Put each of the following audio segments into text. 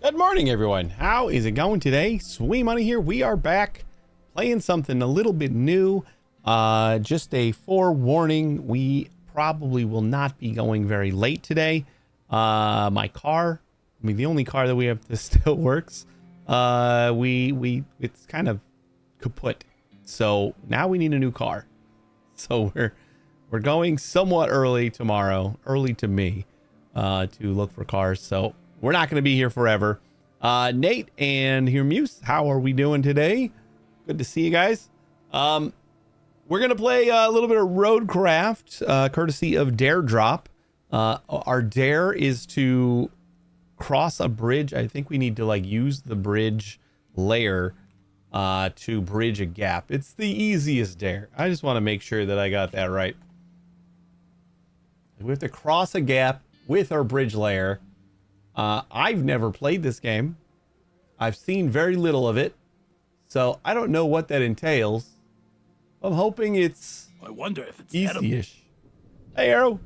Good morning, everyone. How is it going today? Sweet Money here. We are back playing something a little bit new. Just a forewarning, we probably will not be going very late today. My car, the only car that we have that still works, it's kind of kaput. So now we need a new car. So we're going somewhat early tomorrow, early to me, to look for cars. So we're not going to be here forever. Nate and Muse, how are we doing today? Good to see you guys. We're going to play a little bit of RoadCraft, courtesy of Dare Drop. Our dare is to cross a bridge. I think we need to use the bridge layer to bridge a gap. It's the easiest dare. I just want to make sure that I got that right. We have to cross a gap with our bridge layer. I've never played this game. I've seen very little of it, so I don't know what that entails. I'm hoping it's I wonder if it's easy-ish. Hey, Arrow.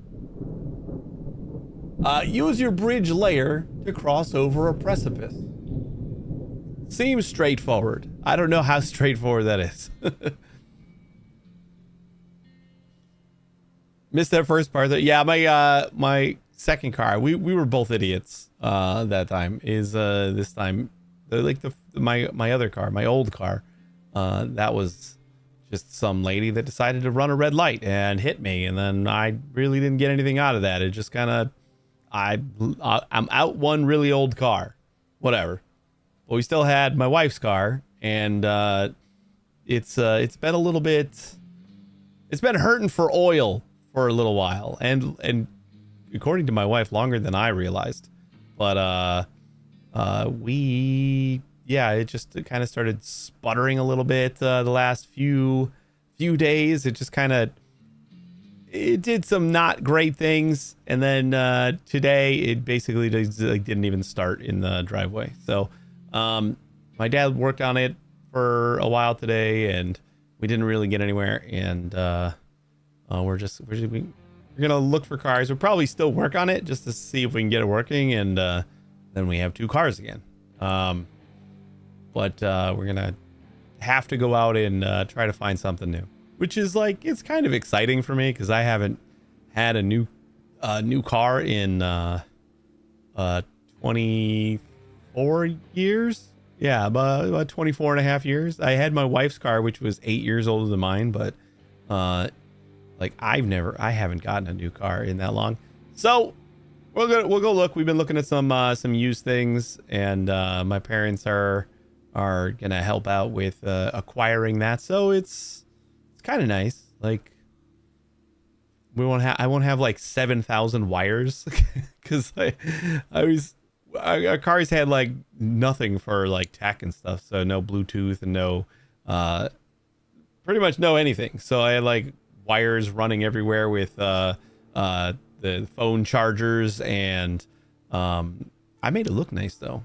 Use your bridge layer to cross over a precipice. Seems straightforward. I don't know how straightforward that is. Missed that first part. Yeah, my second car. We were both idiots that time. This time my other car, my old car. That was just some lady that decided to run a red light and hit me, and then I really didn't get anything out of that. It just kind of I'm out one really old car. Whatever. But we still had my wife's car, and it's been a little bit. It's been hurting for oil for a little while, and according to my wife, longer than I realized. But it just kind of started sputtering a little bit the last few days. It just it did some not great things, and then today it basically didn't even start in the driveway. So my dad worked on it for a while today, and we didn't really get anywhere. And we're gonna look for cars. We'll probably still work on it just to see if we can get it working, and then we have two cars again. But we're gonna have to go out and try to find something new, which is it's kind of exciting for me because I haven't had a new car in 24 years. Yeah, about 24 and a half years. I had my wife's car, which was 8 years older than mine, but I haven't gotten a new car in that long. So we'll go look. We've been looking at some used things, and my parents are gonna help out with acquiring that. So it's kind of nice. I won't have 7,000 wires because our cars had nothing for tech and stuff. So no Bluetooth and no pretty much no anything. So I had wires running everywhere with the phone chargers, and I made it look nice though.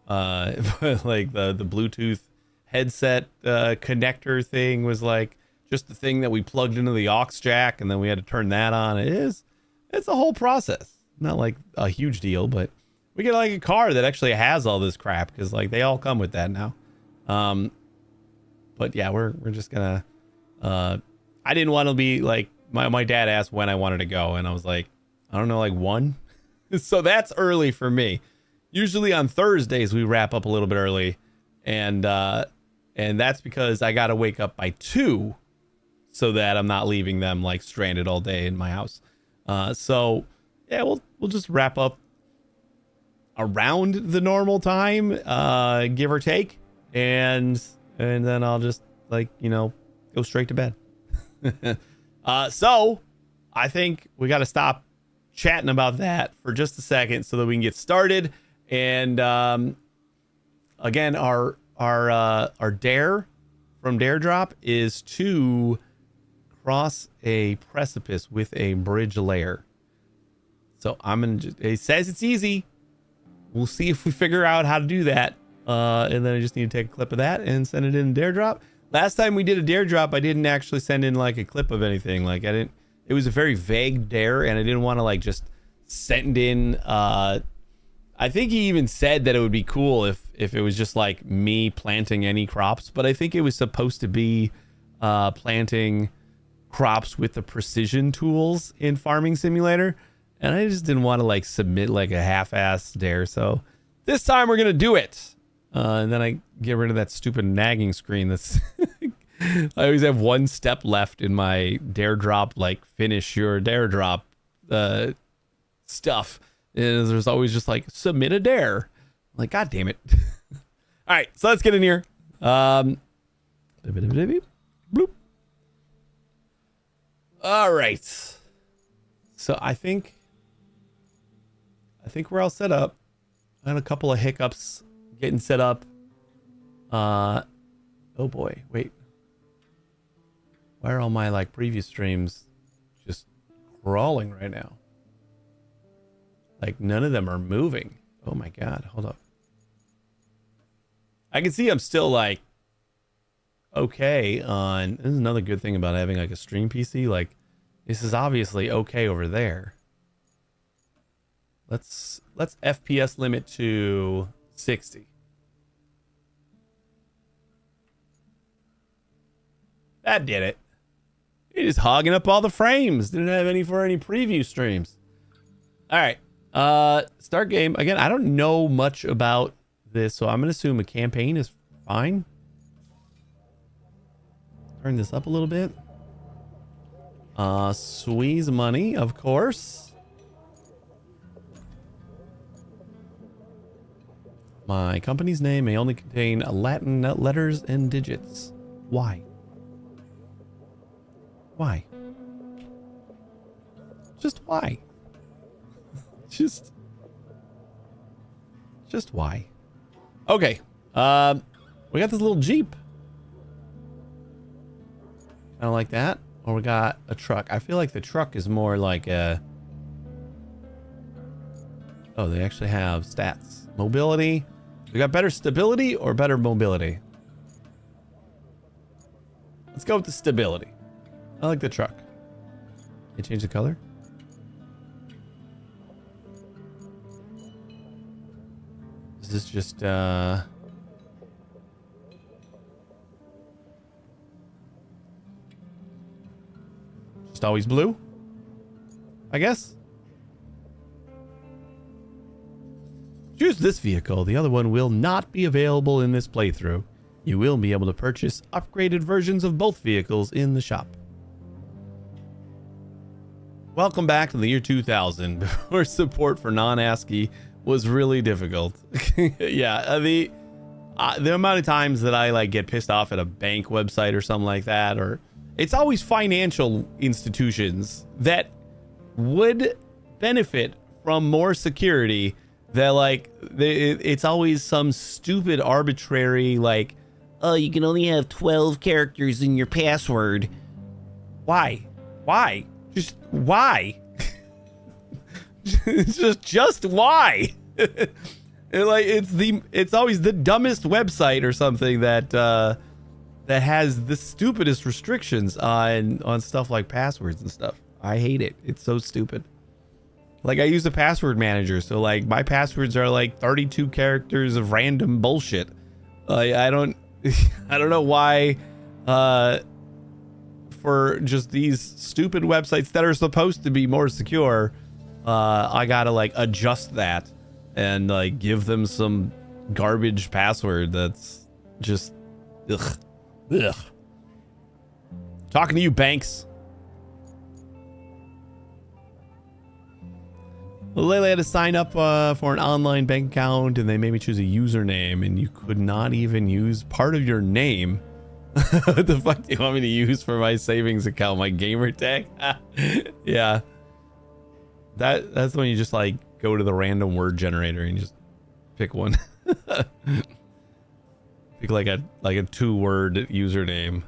But the Bluetooth headset connector thing was just the thing that we plugged into the aux jack, and then we had to turn that on. It's a whole process. Not a huge deal, but we get a car that actually has all this crap because they all come with that now. But yeah, we're just gonna I didn't want to be my dad asked when I wanted to go, and I was I don't know, 1. So that's early for me. Usually on Thursdays we wrap up a little bit early, and that's because I gotta wake up by 2 so that I'm not leaving them stranded all day in my house. So yeah, we'll just wrap up around the normal time, give or take, and then I'll just go straight to bed. So I think we got to stop chatting about that for just a second so that we can get started. And again, our dare from Dare Drop is to cross a precipice with a bridge layer. So it says it's easy. We'll see if we figure out how to do that. And then I just need to take a clip of that and send it in Dare Drop. Last time we did a Dare Drop, I didn't actually send in a clip of anything. It was a very vague dare, and I didn't want to just send in I think he even said that it would be cool if it was just like me planting any crops, but I think it was supposed to be planting crops with the precision tools in Farming Simulator, and I just didn't want to like submit like a half-ass dare, so this time we're gonna do it. And then I get rid of that stupid nagging screen that's I always have one step left in my dare drop, like finish your dare drop stuff. And there's always just like submit a dare. I'm like, God damn it. All right, so let's get in here. Bloop. All right. So I think we're all set up. I had a couple of hiccups getting set up. Oh boy, wait. Why are all my like previous streams just crawling right now? Like none of them are moving. Oh my God, hold up. I can see I'm still like okay on, this is another good thing about having like a stream PC. Like this is obviously okay over there. Let's FPS limit to 60. That did it. You're just hogging up all the frames. Didn't have any for any preview streams. All right. Start game. Again, I don't know much about this, so I'm going to assume a campaign is fine. Turn this up a little bit. Squeeze money, of course. My company's name may only contain Latin letters and digits. Why? Why? Just why? Just why? Okay. We got this little Jeep. Kind of like that. Or we got a truck. I feel like the truck is more like a... Oh, they actually have stats. Mobility. We got better stability or better mobility? Let's go with the stability. I like the truck. Can you change the color? Is this just always blue? I guess. Choose this vehicle. The other one will not be available in this playthrough. You will be able to purchase upgraded versions of both vehicles in the shop. Welcome back to the year 2000, before support for non-ASCII was really difficult. Yeah, the amount of times that I like get pissed off at a bank website or something like that, or it's always financial institutions that would benefit from more security. That like it's always some stupid arbitrary like, oh, you can only have 12 characters in your password. Why? Just why? just why? It's always the dumbest website or something that that has the stupidest restrictions on stuff like passwords and stuff. I hate it. It's so stupid. Like I use a password manager, so like my passwords are like 32 characters of random bullshit. I don't know why for just these stupid websites that are supposed to be more secure, I gotta like adjust that and like give them some garbage password that's just ugh. Talking to you, banks. Lele had to sign up for an online bank account, and they made me choose a username, and you could not even use part of your name. What the fuck do you want me to use for my savings account? My gamer tag? Yeah. That's when you just like go to the random word generator and just pick one. Pick like a 2-word username.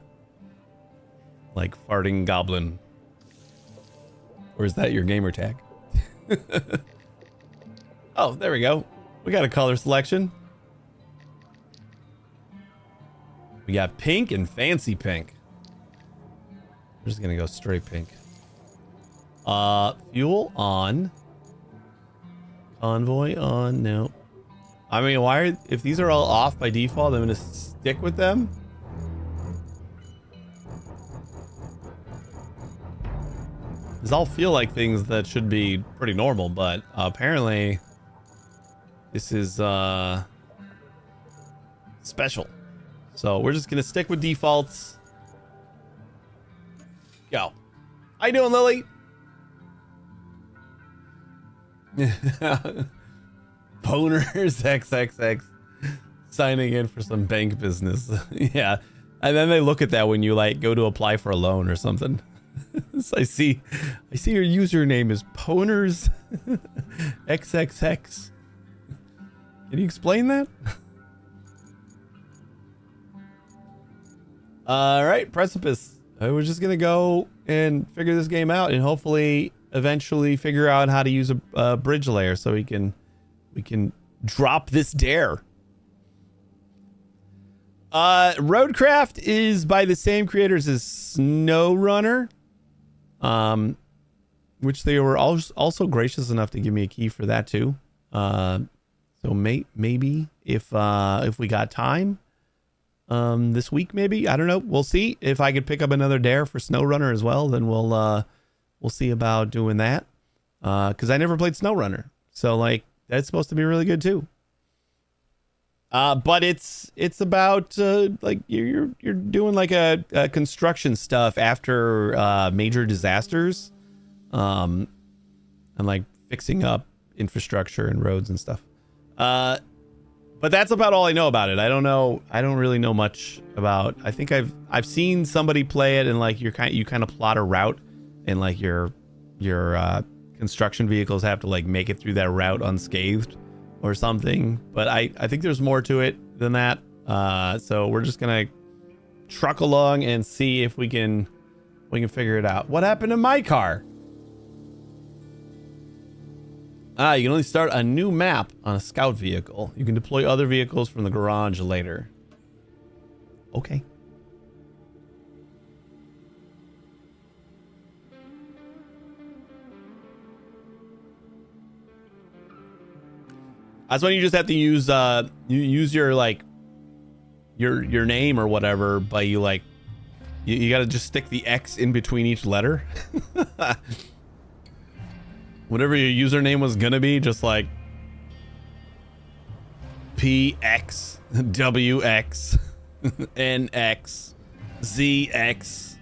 Like farting goblin. Or is that your gamer tag? Oh, there we go. We got a color selection. We got pink and fancy pink. We're just gonna go straight pink. Fuel on. Convoy on, no. I mean, if these are all off by default, I'm gonna stick with them. These all feel like things that should be pretty normal, but apparently this is special. So we're just gonna stick with defaults. Go. How you doing, Lily? Boners XXX signing in for some bank business. Yeah. And then they look at that when you like go to apply for a loan or something. So I see your username is Poners XXX. Can you explain that? All right, Precipice. We're just gonna go and figure this game out, and hopefully, eventually, figure out how to use a bridge layer so we can drop this dare. RoadCraft is by the same creators as SnowRunner, which they were also gracious enough to give me a key for that too. So maybe if we got time, this week maybe, I don't know. We'll see if I could pick up another dare for SnowRunner as well. Then we'll see about doing that. Because I never played SnowRunner, so like that's supposed to be really good too. But it's about like you're doing like a construction stuff after major disasters, and like fixing up infrastructure and roads and stuff. But that's about all I know about it. I don't really know much about. I think I've seen somebody play it, and like you kind of plot a route, and like your construction vehicles have to like make it through that route unscathed or something. But I think there's more to it than that. So we're just gonna truck along and see if we can figure it out. What happened to my car? You can only start a new map on a scout vehicle. You can deploy other vehicles from the garage later. Okay. That's when you just have to use use your like your name or whatever, but you like you got to just stick the X in between each letter. Whatever your username was gonna be, just like PX, WX, NX, ZX.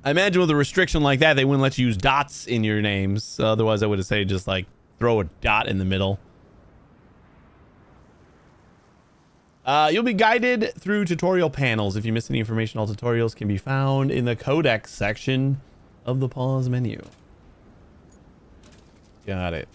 I imagine with a restriction like that, they wouldn't let you use dots in your names. Otherwise, I would have said just like throw a dot in the middle. You'll be guided through tutorial panels. If you miss any information, all tutorials can be found in the codex section of the pause menu. Got it.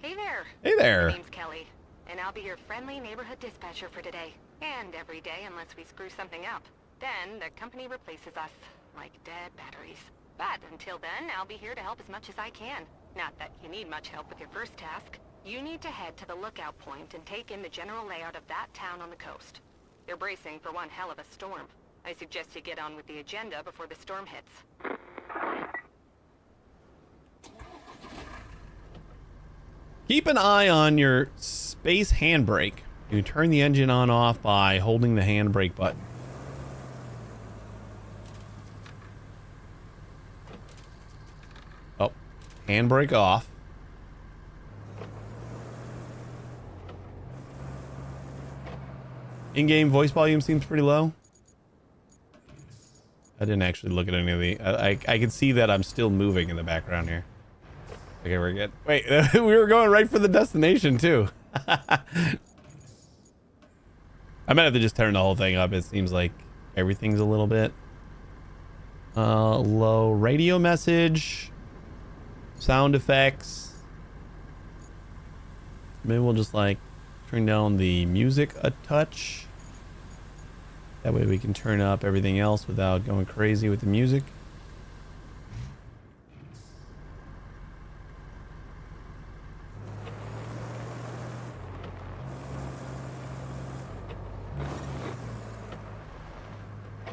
Hey there. Hey there. My name's Kelly, and I'll be your friendly neighborhood dispatcher for today. And every day unless we screw something up. Then the company replaces us, like dead batteries. But until then, I'll be here to help as much as I can. Not that you need much help with your first task. You need to head to the lookout point and take in the general layout of that town on the coast. They're bracing for one hell of a storm. I suggest you get on with the agenda before the storm hits. Keep an eye on your space handbrake. You can turn the engine on off by holding the handbrake button. Oh, handbrake off. In-game voice volume seems pretty low. I didn't actually look at any of the... I can see that I'm still moving in the background here. Okay, we're good. Wait, we were going right for the destination, too. I might have to just turn the whole thing up. It seems like everything's a little bit... low. Radio message. Sound effects. Maybe we'll just, like, turn down the music a touch. That way we can turn up everything else without going crazy with the music.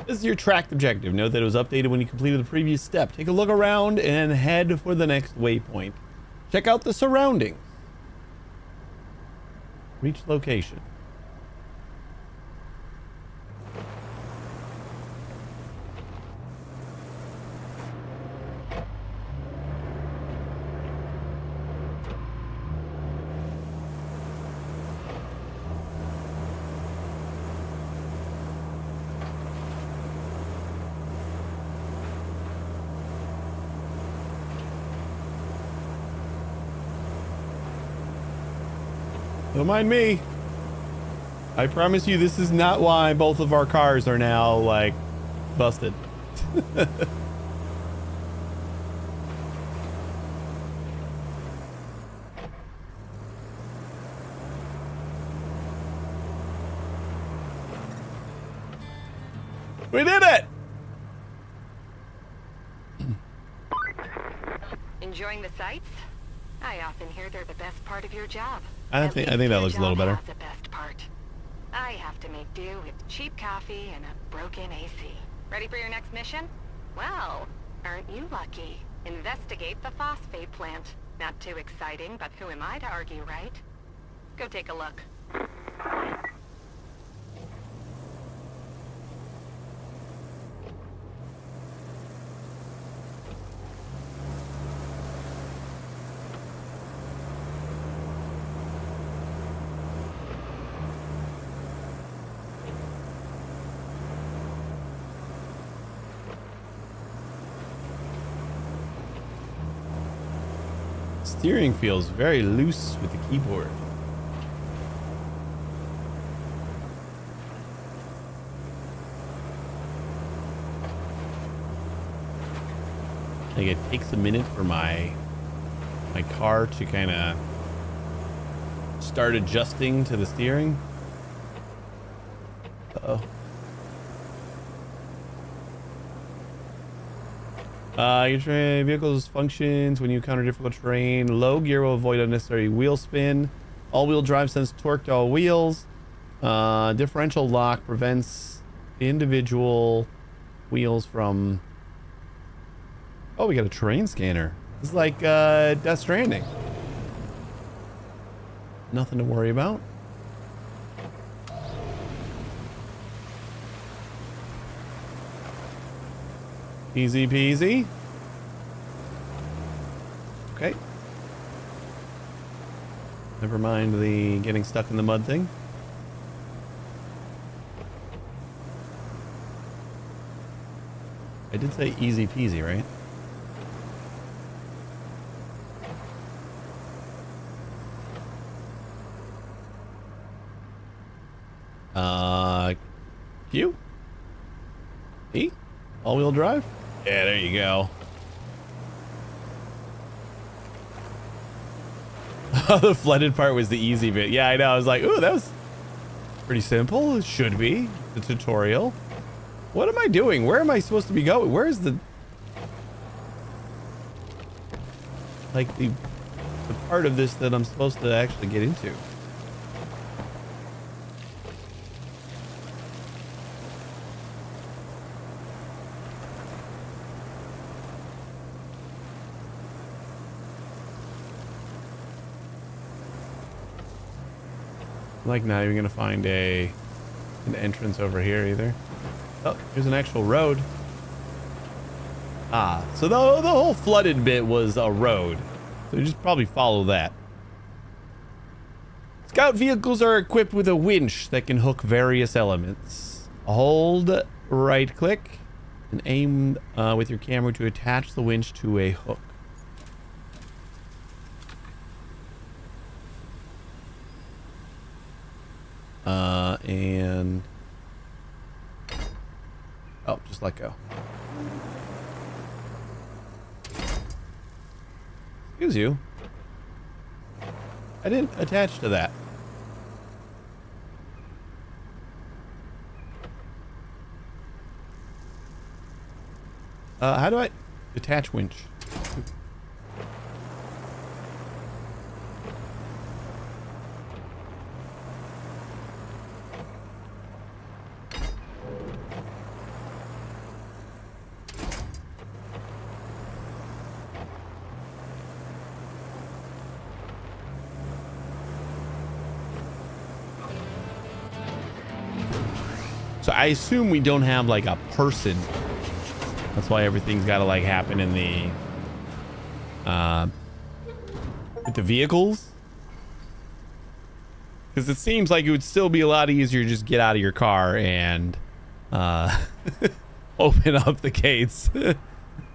This is your tracked objective. Note that it was updated when you completed the previous step. Take a look around and head for the next waypoint. Check out the surroundings. Reach location. Don't mind me. I promise you this is not why both of our cars are now, like, busted. We did it! Enjoying the sights? I often hear they're the best part of your job. I think that looks a little better. The best part. I have to make do with cheap coffee and a broken AC. Ready for your next mission? Well, aren't you lucky? Investigate the phosphate plant. Not too exciting, but who am I to argue, right? Go take a look. Steering feels very loose with the keyboard. Like it takes a minute for my car to kind of start adjusting to the steering. Uh-oh. Your vehicle's functions when you encounter difficult terrain. Low gear will avoid unnecessary wheel spin. All-wheel drive sends torque to all wheels. Differential lock prevents the individual wheels from... Oh, we got a terrain scanner. It's like Death Stranding. Nothing to worry about. Easy peasy. Okay. Never mind the getting stuck in the mud thing. I did say easy peasy, right? Q? E? All-wheel drive? Yeah, there you go. The flooded part was the easy bit. Yeah, I know. I was like, ooh, that was pretty simple. It should be. The tutorial. What am I doing? Where am I supposed to be going? Where is the... Like, the part of this that I'm supposed to actually get into? Like not even gonna find an entrance over here either. Oh, here's an actual road. Ah, so the whole flooded bit was a road. So you just probably follow that. Scout vehicles are equipped with a winch that can hook various elements. Hold right click and aim with your camera to attach the winch to a hook. And oh, just let go. Excuse you. I didn't attach to that. How do I detach winch? So I assume we don't have like a person. That's why everything's got to like happen in the with the vehicles. Because it seems like it would still be a lot easier to just get out of your car and open up the gates. You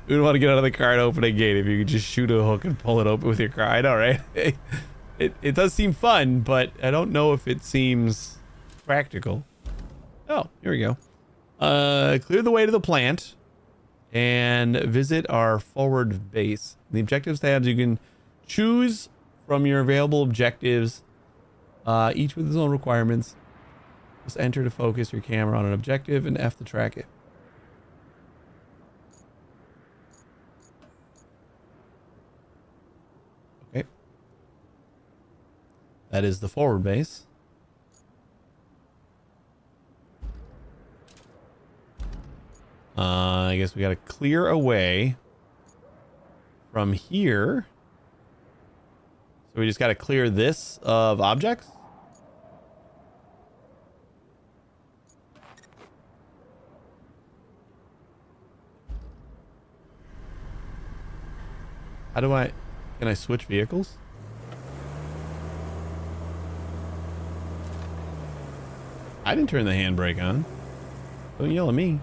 would want to get out of the car and open a gate if you could just shoot a hook and pull it open with your car. I know, right? It does seem fun, but I don't know if it seems practical. Oh, here we go. Clear the way to the plant and visit our forward base. In the objectives tabs, you can choose from your available objectives, each with its own requirements. Just enter to focus your camera on an objective and F to track it. Okay. That is the forward base. I guess we got to clear away from here. So we just got to clear this of objects. How do I... Can I switch vehicles? I didn't turn the handbrake on. Don't yell at me.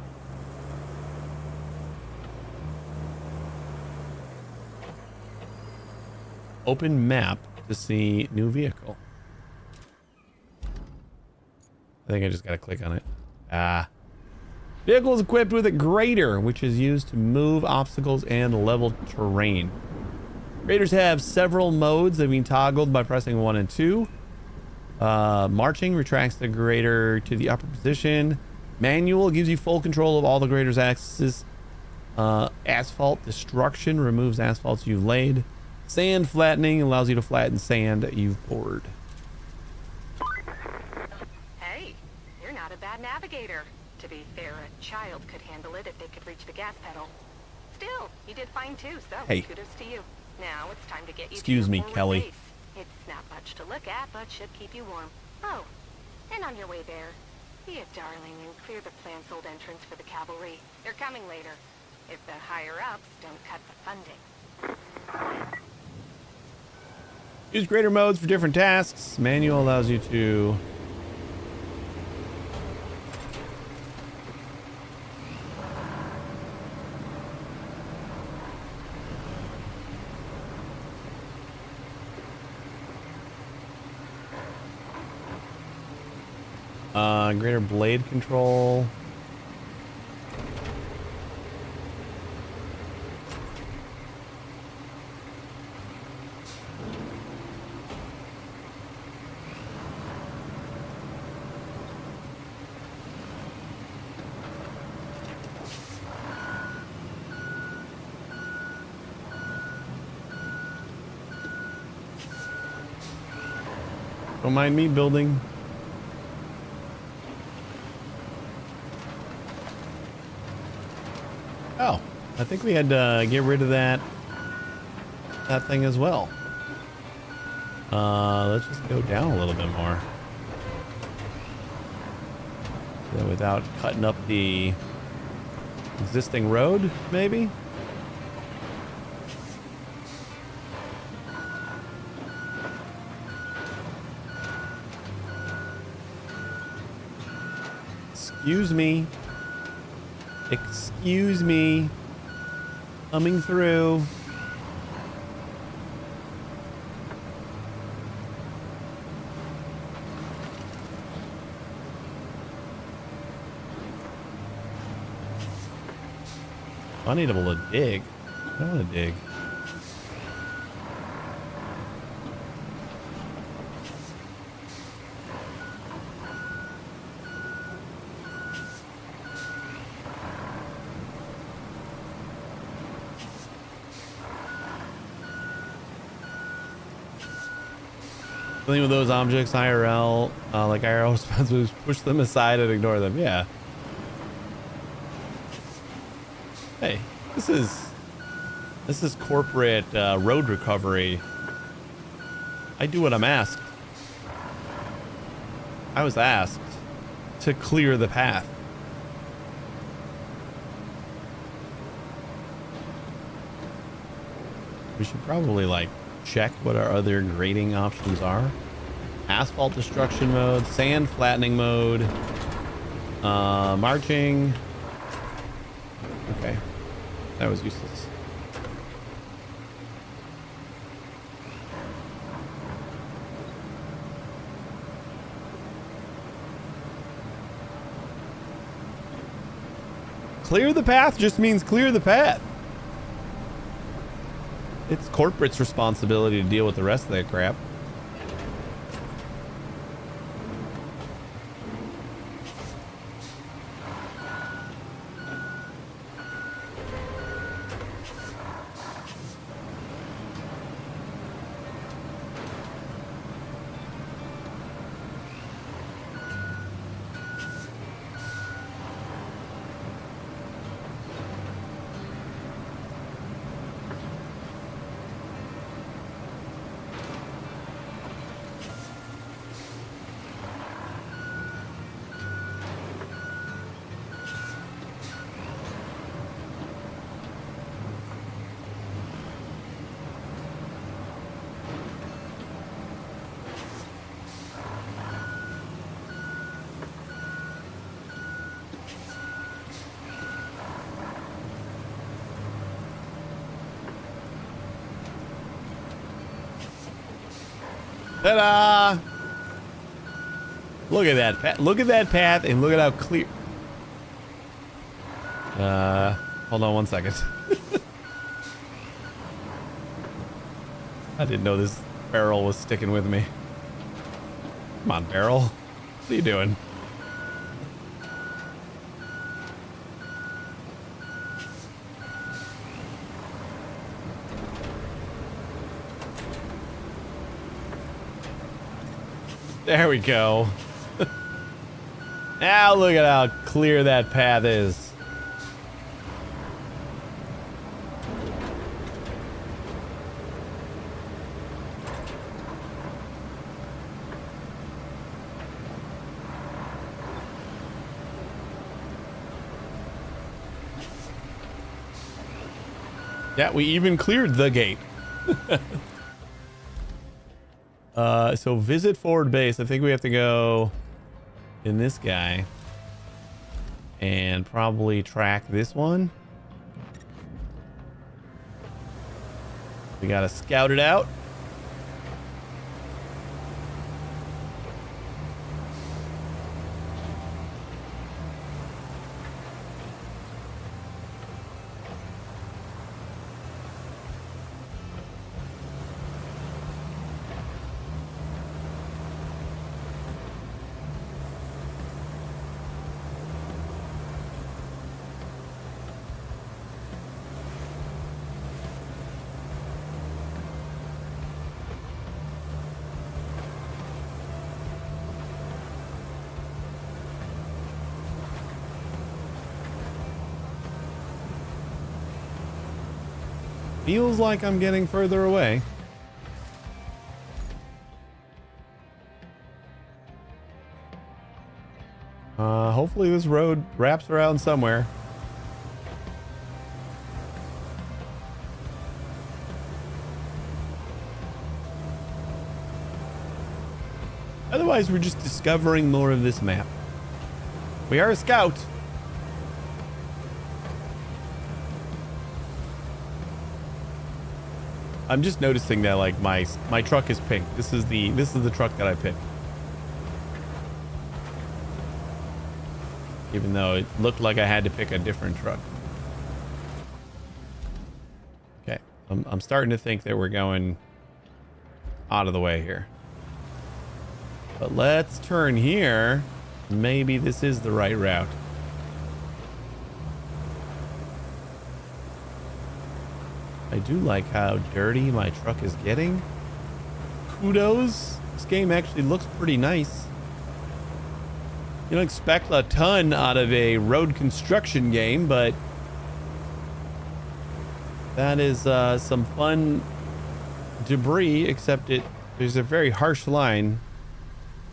Open map to see new vehicle. I think I just gotta click on it. Vehicle is equipped with a grader, which is used to move obstacles and level terrain. Graders have several modes that have been toggled by pressing 1 and 2. Marching retracts the grader to the upper position. Manual gives you full control of all the grader's axes. Asphalt destruction removes asphalts you've laid. Sand flattening allows you to flatten sand you've poured. Hey, you're not a bad navigator. To be fair, a child could handle it if they could reach the gas pedal. Still, you did fine too, so hey. Kudos to you. Now it's time to get you Excuse to me, your forward Kelly. base. It's not much to look at, but should keep you warm. Oh, and on your way there, be a darling and clear the plant's old entrance for the cavalry. They're coming later, if the higher-ups don't cut the funding. Use grader modes for different tasks. Manual allows you to... greater blade control. Don't mind me building. Oh, I think we had to get rid of that thing as well. Let's just go down a little bit more. So without cutting up the existing road, maybe? Excuse me. Excuse me. Coming through. I need to dig. I don't want to dig. Something with those objects IRL, like IRL responsibilities, push them aside and ignore them. Yeah. Hey, this is corporate road recovery. I do what I'm asked. I was asked to clear the path. We should probably like check what our other grading options are. Asphalt destruction mode, sand flattening mode, marching. Okay, that was useless. Clear the path just means clear the path. It's corporate's responsibility to deal with the rest of that crap. Ta-da! Look at that. Look at that path and look at how clear. Hold on one second. I didn't know this barrel was sticking with me. Come on, barrel. What are you doing? There we go. Now look at how clear that path is. Yeah, we even cleared the gate. So visit forward base. I think we have to go in this guy and probably track this one. We gotta scout it out. Feels like I'm getting further away. Hopefully this road wraps around somewhere. Otherwise, we're just discovering more of this map. We are a scout. I'm just noticing that like my truck is pink. This is the truck that I picked. Even though it looked like I had to pick a different truck. Okay, I'm starting to think that we're going out of the way here. But let's turn here. Maybe this is the right route. I do like how dirty my truck is getting. Kudos. This game actually looks pretty nice. You don't expect a ton out of a road construction game, but that is some fun debris, except there's a very harsh line.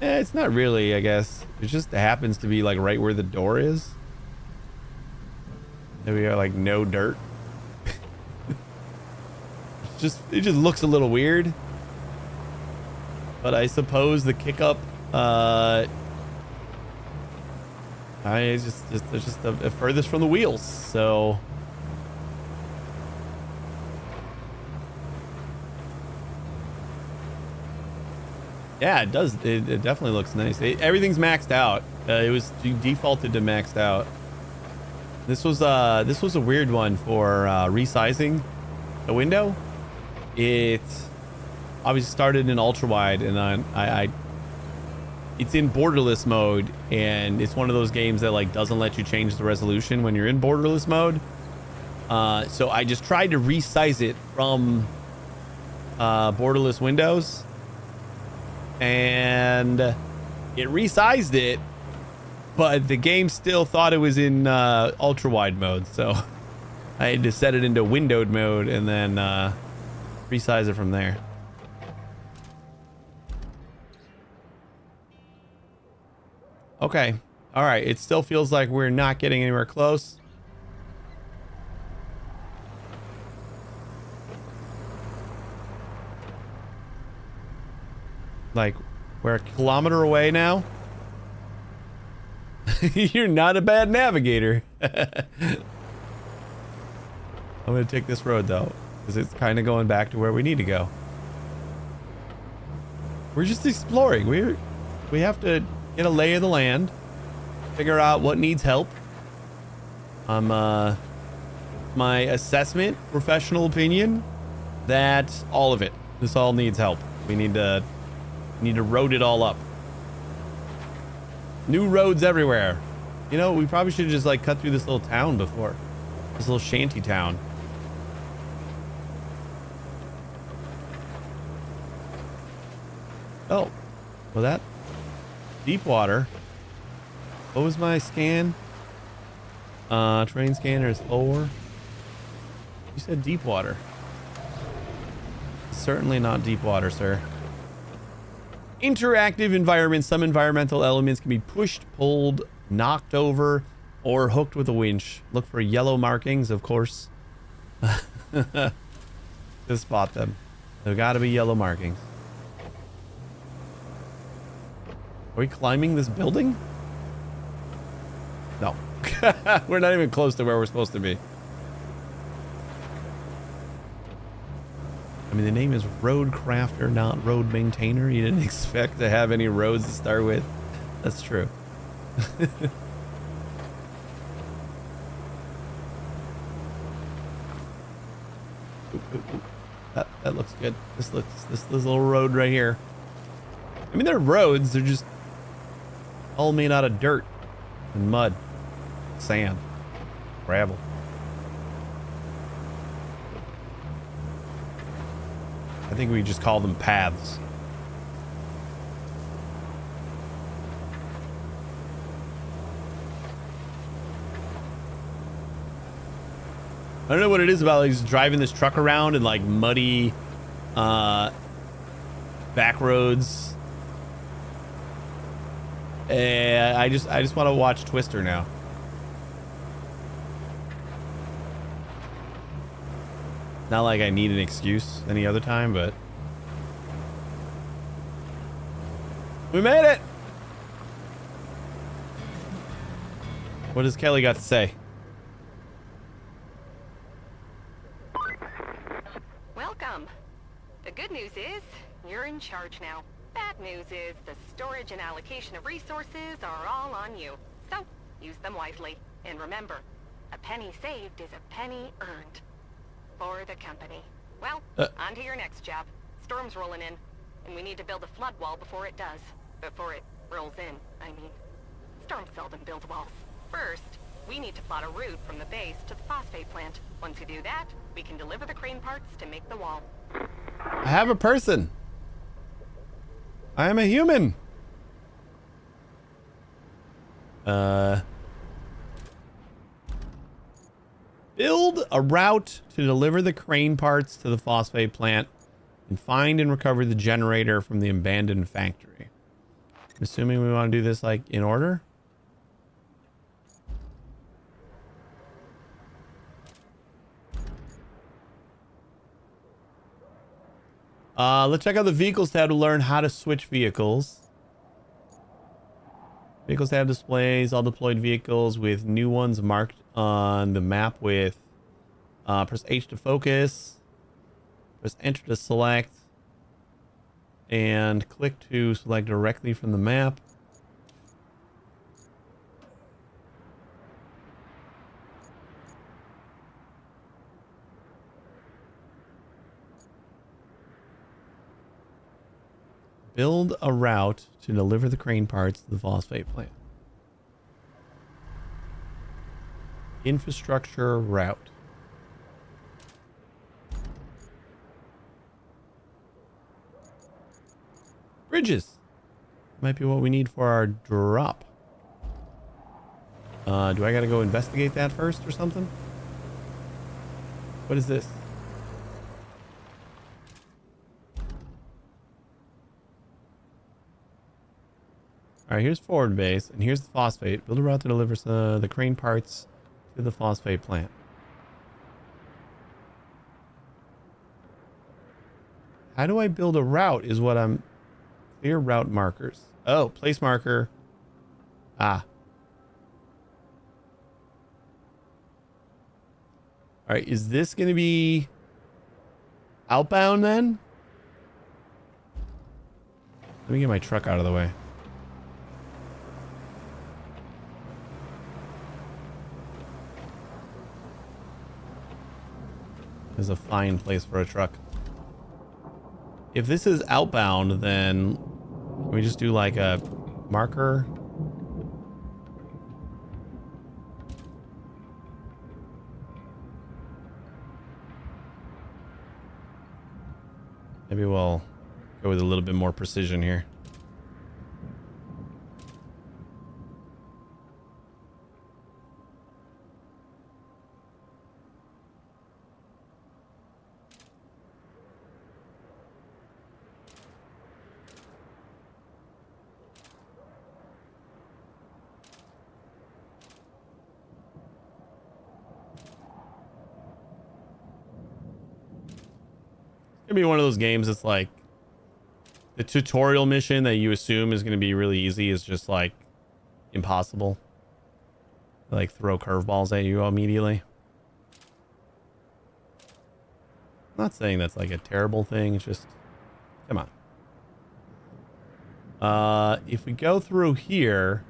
It's not really, I guess. It just happens to be like right where the door is. There we are, like no dirt. it just looks a little weird. But I suppose the kick up, it's just the furthest from the wheels. So yeah, it does. It definitely looks nice. Everything's maxed out. It was defaulted to maxed out. This was a weird one for resizing the window. It obviously started in ultra wide, and I it's in borderless mode, and it's one of those games that like doesn't let you change the resolution when you're in borderless mode. So I just tried to resize it from borderless windows, and it resized it, but the game still thought it was in ultra wide mode. So I had to set it into windowed mode and then resize it from there. Okay. All right. It still feels like we're not getting anywhere close. Like, we're a kilometer away now. You're not a bad navigator. I'm going to take this road, though, because it's kind of going back to where we need to go. We're just exploring. We have to get a lay of the land, figure out what needs help. My assessment, professional opinion, that all of it. This all needs help. We need to road it all up. New roads everywhere. You know, we probably should have just like cut through this little town before. This little shanty town. Oh, well, that deep water. What was my scan? Train scanner is 4. You said deep water. Certainly not deep water, sir. Interactive environments. Some environmental elements can be pushed, pulled, knocked over, or hooked with a winch. Look for yellow markings, of course. To spot them. There gotta be yellow markings. Are we climbing this building? No. We're not even close to where we're supposed to be. I mean, the name is RoadCrafter, not Road Maintainer. You didn't expect to have any roads to start with. That's true. That looks good. This little road right here. I mean, they're roads. They're just all made out of dirt and mud, sand, gravel. I think we just call them paths. I don't know what it is about like just driving this truck around in like muddy back roads. I just want to watch Twister now. Not like I need an excuse any other time, but we made it. What does Kelly got to say? Welcome. The good news is you're in charge now. Bad news is the storage and allocation of resources are all on you. So use them wisely. And remember, a penny saved is a penny earned. For the company. Well, on to your next job. Storm's rolling in, and we need to build a flood wall before it does. Before it rolls in, I mean. Storm seldom builds walls. First, we need to plot a route from the base to the phosphate plant. Once we do that, we can deliver the crane parts to make the wall. I have a person. I am a human. Build a route to deliver the crane parts to the phosphate plant and find and recover the generator from the abandoned factory. I'm assuming we want to do this like in order. Let's check out the vehicles tab to learn how to switch vehicles. Vehicles tab displays all deployed vehicles with new ones marked on the map with press H to focus, press enter to select, and click to select directly from the map. Build a route to deliver the crane parts to the phosphate plant. Infrastructure route. Bridges. Might be what we need for our drop. Do I gotta go investigate that first or something? What is this? Alright, here's forward base, and here's the phosphate. Build a route to deliver the crane parts to the phosphate plant. How do I build a route is what I'm... Clear route markers. Oh, place marker. Ah. Alright, is this going to be outbound then? Let me get my truck out of the way. Is a fine place for a truck. If this is outbound, then can we just do like a marker? Maybe we'll go with a little bit more precision here. Gonna be one of those games that's like the tutorial mission that you assume is gonna be really easy is just like impossible. Like throw curveballs at you immediately. I'm not saying that's like a terrible thing, it's just come on. If we go through here,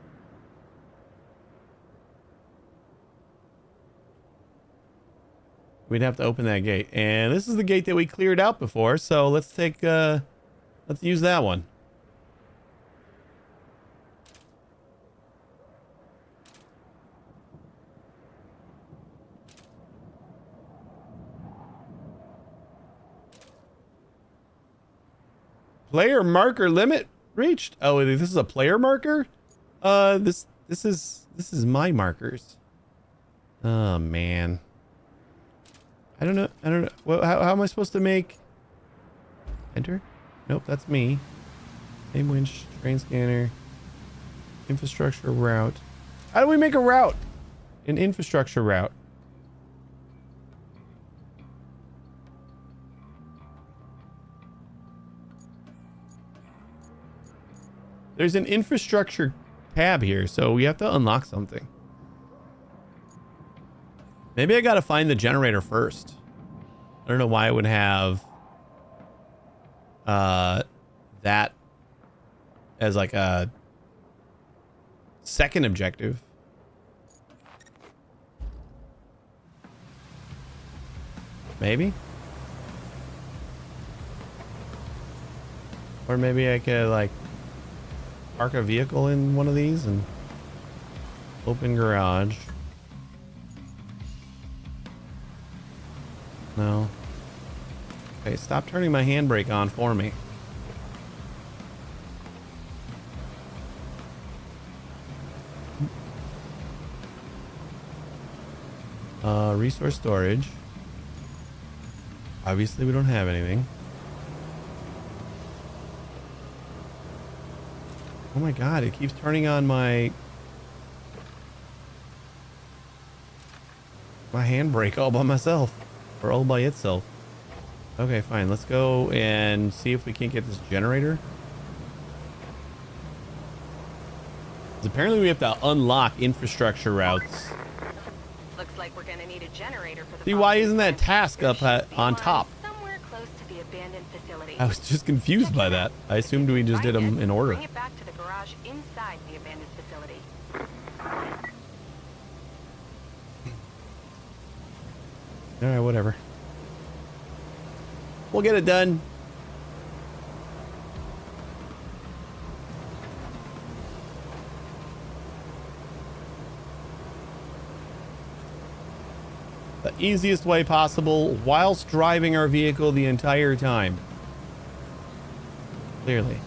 we'd have to open that gate. And this is the gate that we cleared out before. So let's take, let's use that one. Player marker limit reached. Oh, this is a player marker? This is my markers. Oh, man. I don't know. Well, how am I supposed to make... Enter? Nope, that's me. Name winch, train scanner, infrastructure route. How do we make a route? An infrastructure route. There's an infrastructure tab here, so we have to unlock something. Maybe I gotta find the generator first. I don't know why I would have that as like a second objective. Maybe? Or maybe I could like park a vehicle in one of these and open garage. No. Okay, stop turning my handbrake on for me. Resource storage. Obviously we don't have anything. Oh my god, it keeps turning on my handbrake all by myself. Or all by itself. Okay, fine. Let's go and see if we can't get this generator. 'Cause apparently we have to unlock infrastructure routes. Looks like we're gonna need a generator for the See, why phosphate isn't that plant. task There up should be on one top? somewhere close to the abandoned facility. I was just confused by that. I assumed we just did them in order. Bring it back to the garage inside the abandoned facility. All right, whatever. We'll get it done. The easiest way possible whilst driving our vehicle the entire time. Clearly.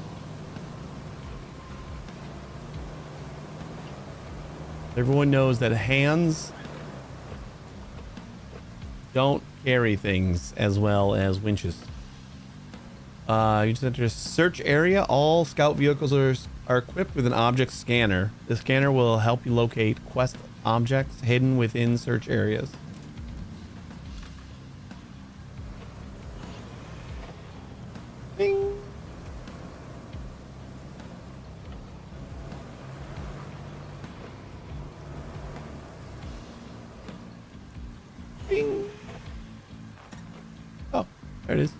Everyone knows that hands don't carry things as well as winches. You just enter a search area. All scout vehicles are equipped with an object scanner. The scanner will help you locate quest objects hidden within search areas. Bing. Bing. Oh, there it is.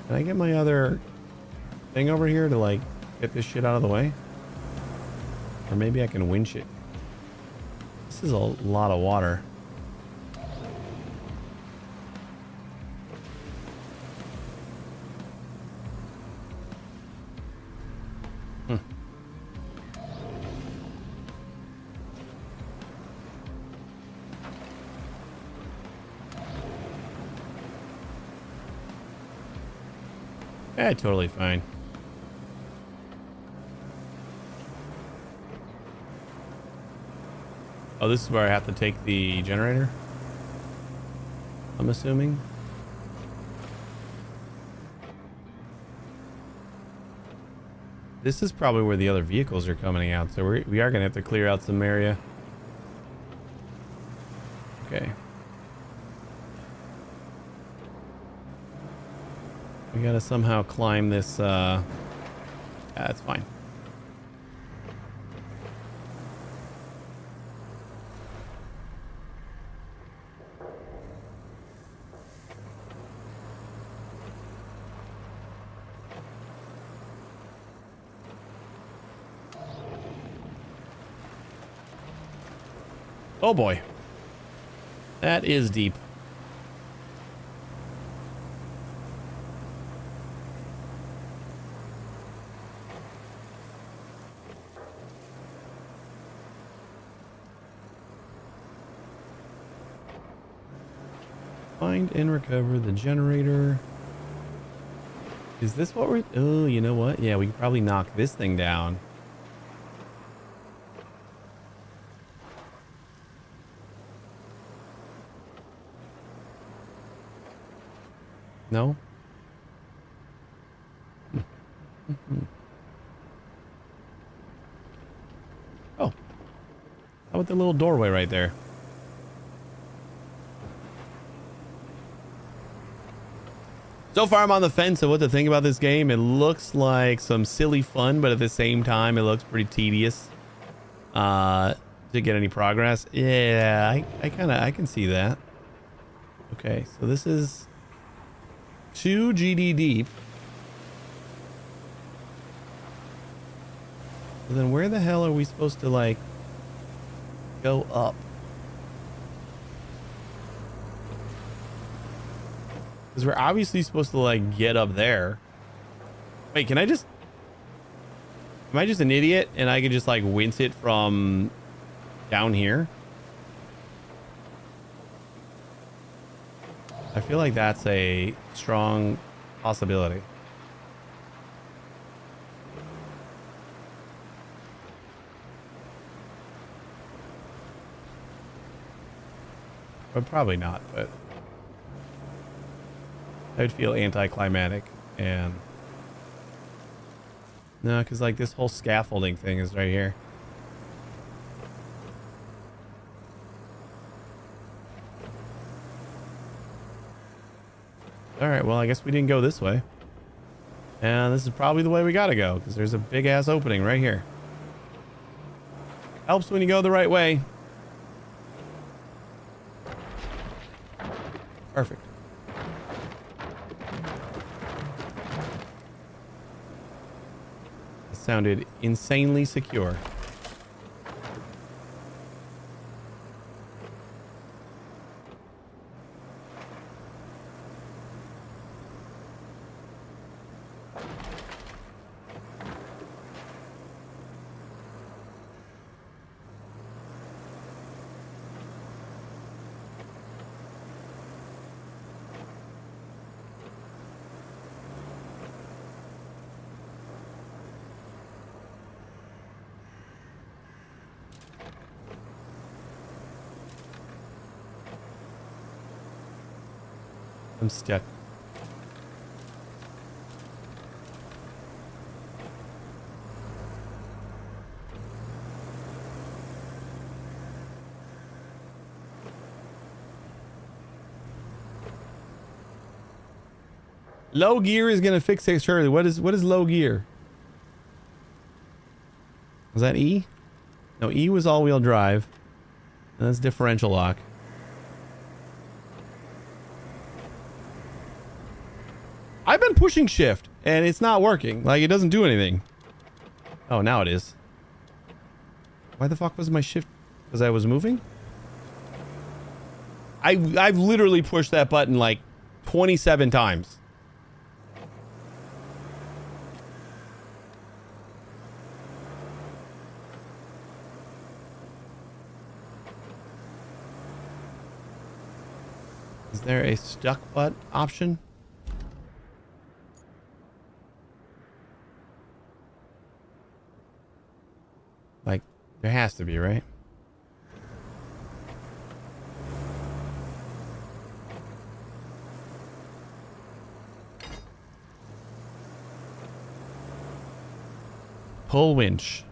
Can I get my other thing over here to like get this shit out of the way? Or maybe I can winch it. This is a lot of water. Yeah, totally fine. Oh, this is where I have to take the generator? I'm assuming. This is probably where the other vehicles are coming out, so we are going to have to clear out some area. Okay. We gotta somehow climb this, yeah, that's fine. Oh boy. That is deep. Find and recover the generator. Is this what we're... Oh, you know what? Yeah, we can probably knock this thing down. No? Oh. How about the little doorway right there? So far, I'm on the fence of what to think about this game. It looks like some silly fun, but at the same time, it looks pretty tedious to get any progress. Yeah, I can see that. Okay, so this is 2 GD deep. So then where the hell are we supposed to, like, go up? Because we're obviously supposed to, like, get up there. Wait, can I just... Am I just an idiot and I can just, like, wince it from down here? I feel like that's a strong possibility. But probably not, but... I would feel anticlimactic and No, because like this whole scaffolding thing is right here. All right, well, I guess we didn't go this way. And this is probably the way we gotta go, because there's a big ass opening right here. Helps when you go the right way. Perfect. It sounded insanely secure. I'm stuck. Low gear is gonna fix it surely. What is low gear? Was that E? No, E was all-wheel drive. And that's differential lock. I've been pushing shift and it's not working. Like, it doesn't do anything. Oh, now it is. Why the fuck was my shift? Because I was moving? I've literally pushed that button like 27 times. Is there a stuck butt option? Like, there has to be, right? Pull winch.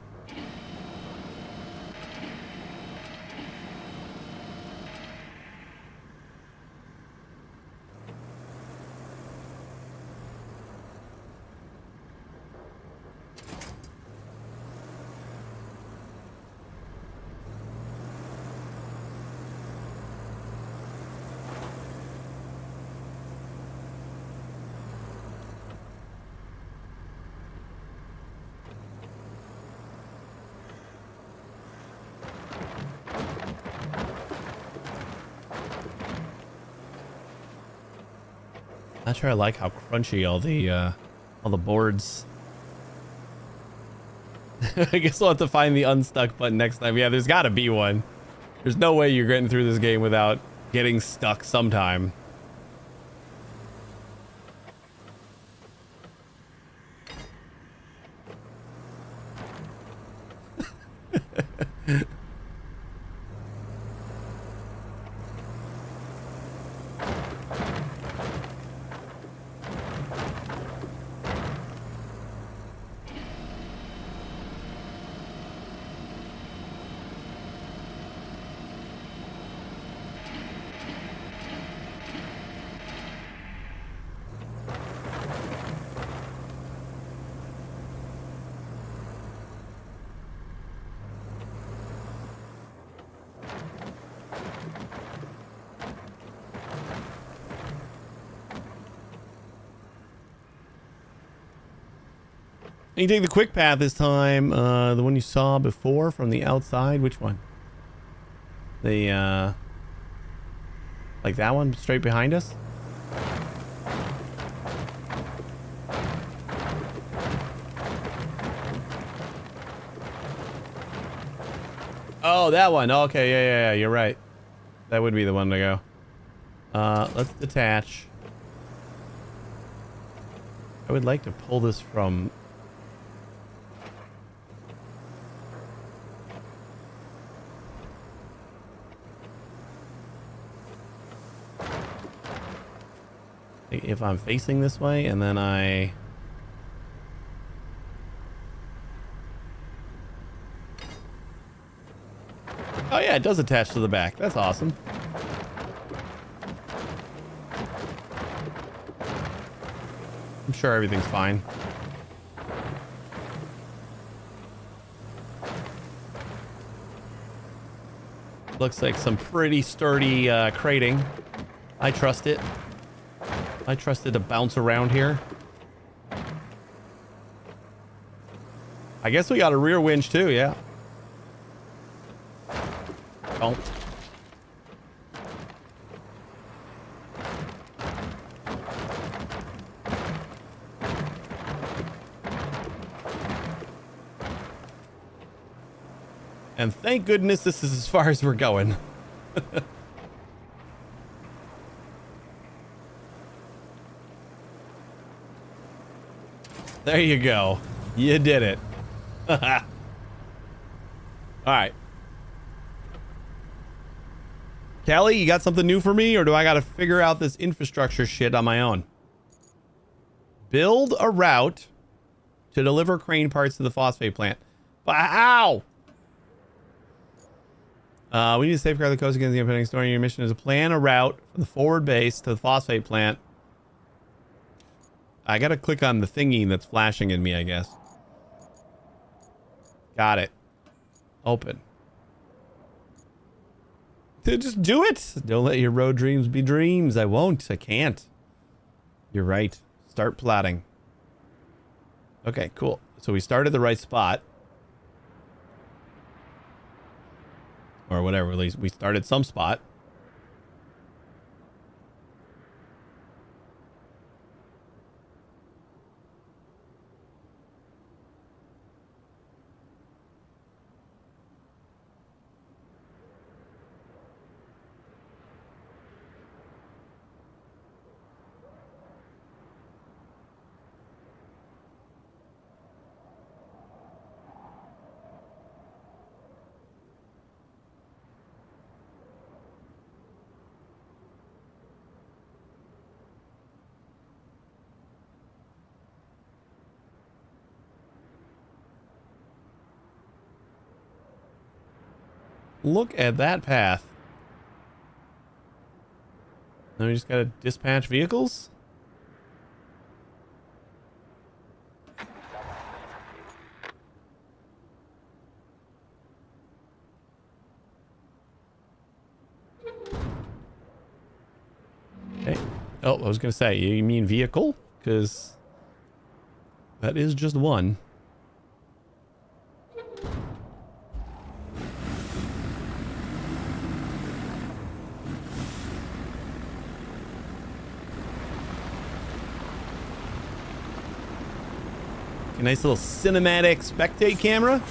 Not sure I like how crunchy all the boards. I guess we'll have to find the unstuck button next time. Yeah, there's got to be one. There's no way you're getting through this game without getting stuck sometime. You can take the quick path this time. The one you saw before from the outside. Which one? The, like that one straight behind us? Oh, that one. Okay, yeah, you're right. That would be the one to go. Let's detach. I would like to pull this from... if I'm facing this way, and then I it does attach to the back. That's awesome. I'm sure everything's fine. Looks like some pretty sturdy crating. I trust it. I trust it to bounce around here. I guess we got a rear winch too, yeah. Oh. And thank goodness this is as far as we're going. There you go. You did it. All right. Kelly, you got something new for me, or do I got to figure out this infrastructure shit on my own? Build a route to deliver crane parts to the phosphate plant. Wow. We need to safeguard the coast against the impending storm. Your mission is to plan a route from the forward base to the phosphate plant. I gotta click on the thingy that's flashing in me, I guess. Got it. Open. Just do it. Don't let your road dreams be dreams. I won't. I can't. You're right. Start plotting. Okay, cool. So we started the right spot. Or whatever, at least we started some spot. Look at that path. Now we just gotta dispatch vehicles? Okay. Oh, I was gonna say, you mean vehicle? Because that is just one. A nice little cinematic spectate camera.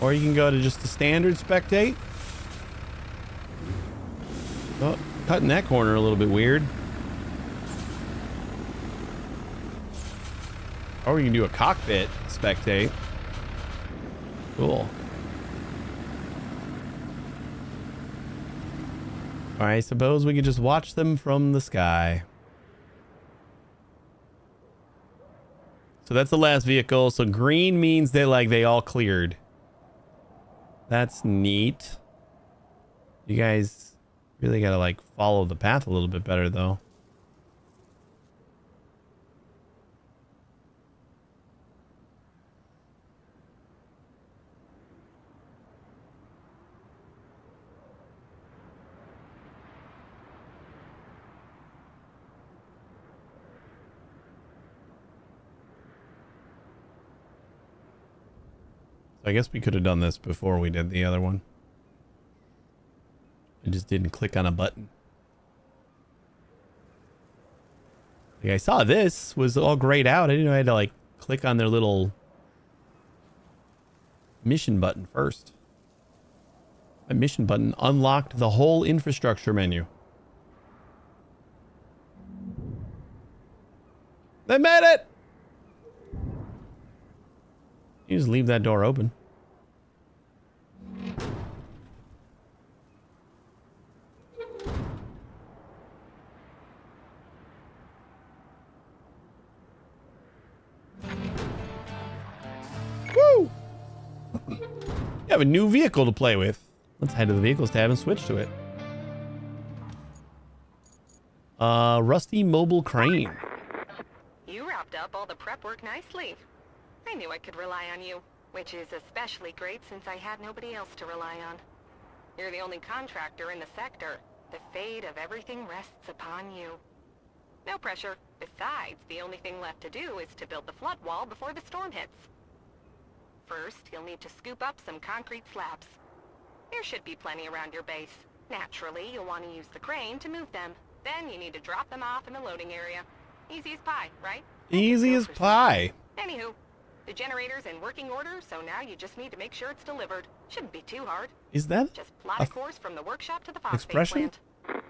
Or you can go to just the standard spectate. Oh, cutting that corner a little bit weird. Or you can do a cockpit spectate. Cool. Alright, suppose we could just watch them from the sky. So that's the last vehicle. So green means that like they all cleared. That's neat. You guys really gotta like follow the path a little bit better though. I guess we could have done this before we did the other one. I just didn't click on a button. Like I saw this was all grayed out. I didn't know I had to like click on their little mission button first. My mission button unlocked the whole infrastructure menu. They made it! You just leave that door open. Woo! Yeah, have a new vehicle to play with. Let's head to the vehicles tab and switch to it. Rusty mobile crane. You wrapped up all the prep work nicely. I knew I could rely on you, which is especially great since I had nobody else to rely on. You're the only contractor in the sector. The fate of everything rests upon you. No pressure. Besides, the only thing left to do is to build the flood wall before the storm hits. First, you'll need to scoop up some concrete slabs. There should be plenty around your base. Naturally, you'll want to use the crane to move them. Then you need to drop them off in the loading area. Easy as pie, right? Easy as pie. Anywho, the generator's in working order, so now you just need to make sure it's delivered. Shouldn't be too hard. Is that just plot a course from the workshop to the phosphate expression? plant.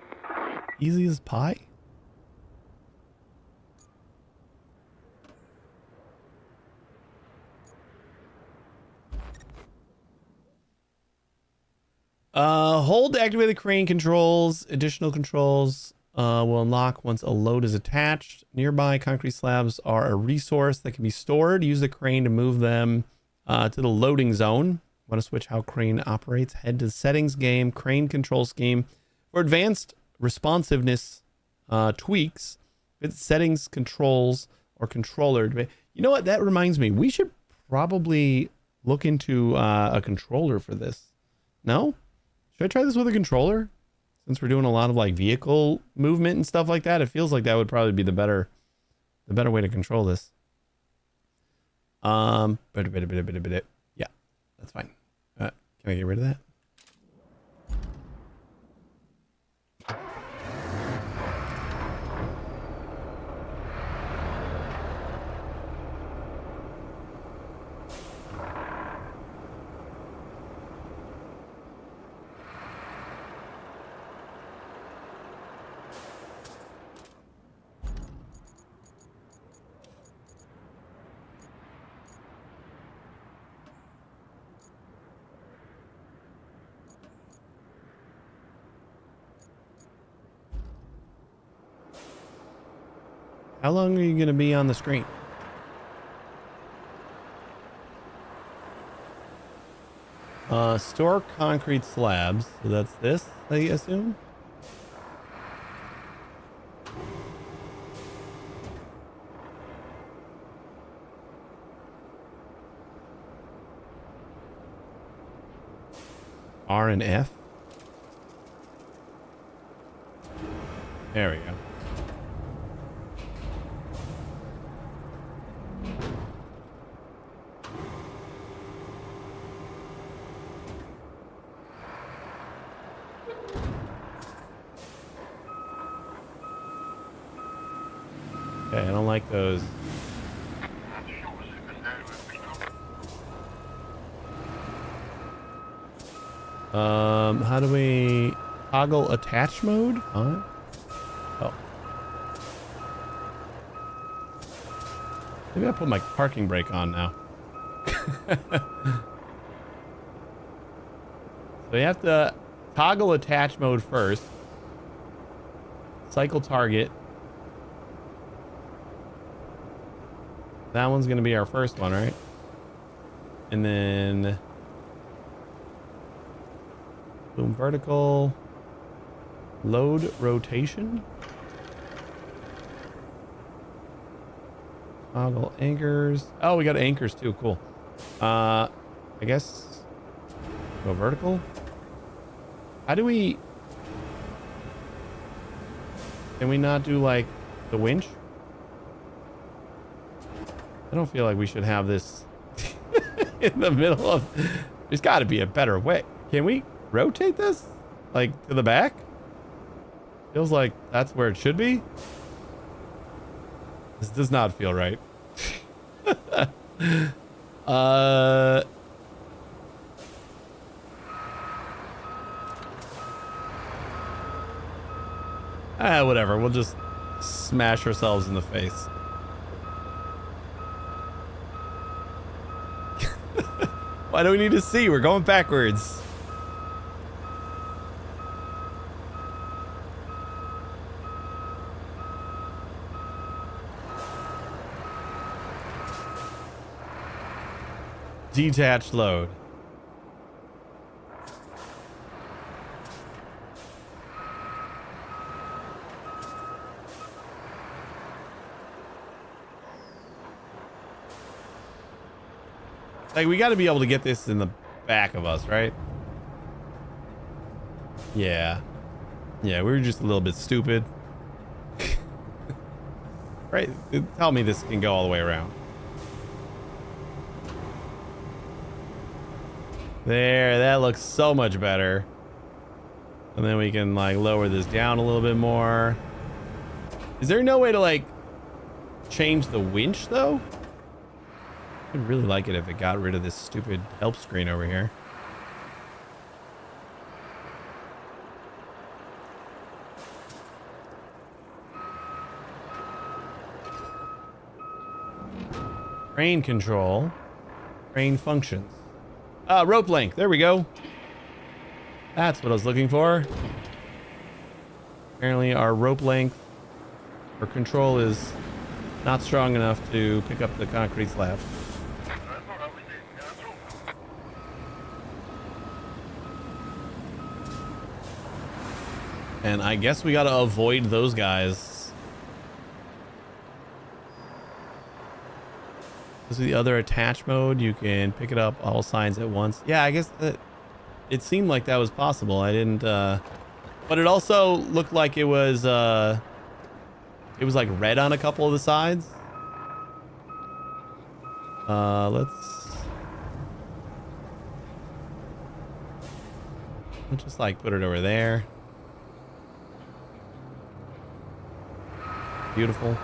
Easy as pie? Hold to activate the crane controls. Additional controls will unlock once a load is attached. Nearby concrete slabs are a resource that can be stored. Use the crane to move them to the loading zone. Want to switch how crane operates? Head to settings game, crane control scheme. For advanced responsiveness tweaks, it's settings, controls, or controller. You know what? That reminds me. We should probably look into a controller for this. No? Should I try this with a controller? Since we're doing a lot of like vehicle movement and stuff like that, it feels like that would probably be the better way to control this. Yeah, that's fine. Can I get rid of that? How long are you going to be on the screen? Store concrete slabs. So that's this, I assume. R and F. There we go. Okay, I don't like those. How do we toggle attach mode? Huh? Oh. Maybe I'll put my parking brake on now. So you have to toggle attach mode first. Cycle target. That one's going to be our first one, right? And then boom, vertical load rotation. Toggle anchors. Oh, we got anchors too. Cool. I guess go vertical. How do we? Can we not do like the winch? I don't feel like we should have this in the middle of... There's got to be a better way. Can we rotate this? Like, to the back? Feels like that's where it should be. This does not feel right. Whatever. We'll just smash ourselves in the face. Why do we need to see? We're going backwards. Detached load. Like, we got to be able to get this in the back of us, right? Yeah. Yeah, we were just a little bit stupid. Right? Tell me this can go all the way around. There, that looks so much better. And then we can like lower this down a little bit more. Is there no way to like change the winch though? I'd really like it if it got rid of this stupid help screen over here. Crane control. Crane functions. Rope length. There we go. That's what I was looking for. Apparently our rope length or control is not strong enough to pick up the concrete slab. And I guess we got to avoid those guys. This is the other attach mode. You can pick it up all signs at once. Yeah, I guess that it seemed like that was possible. I didn't, but it also looked like it was like red on a couple of the sides. Let's just like put it over there. Beautiful.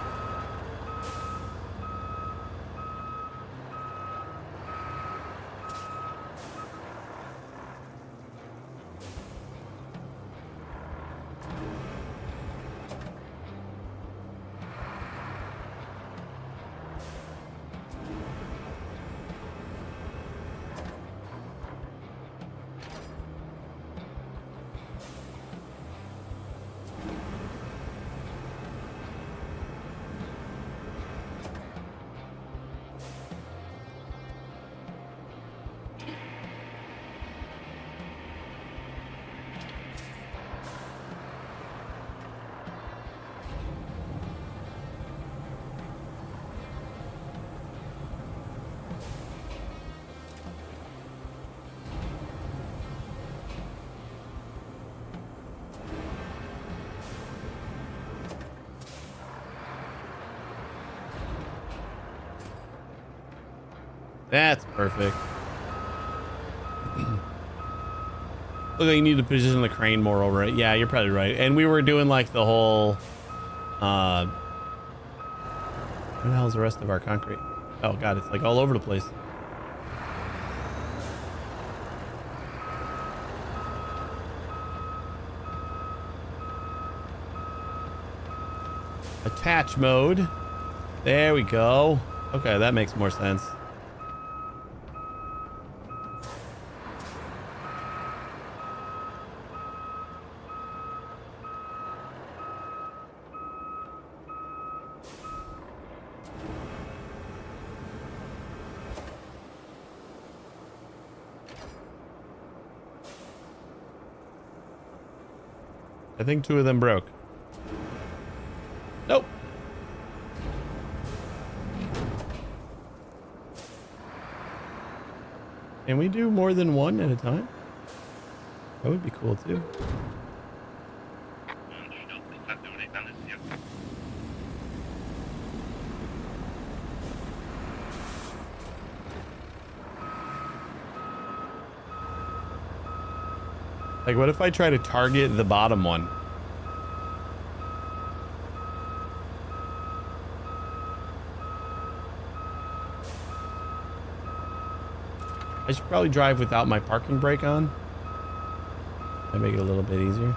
That's perfect. Look like you need to position the crane more over it. Yeah, you're probably right. And we were doing like the whole where the hell's the rest of our concrete? Oh god, it's like all over the place. Attach mode. There we go. Okay, that makes more sense. I think 2 of them broke. Nope. Can we do more than one at a time? That would be cool too. Like, what if I try to target the bottom one? I should probably drive without my parking brake on. That make it a little bit easier.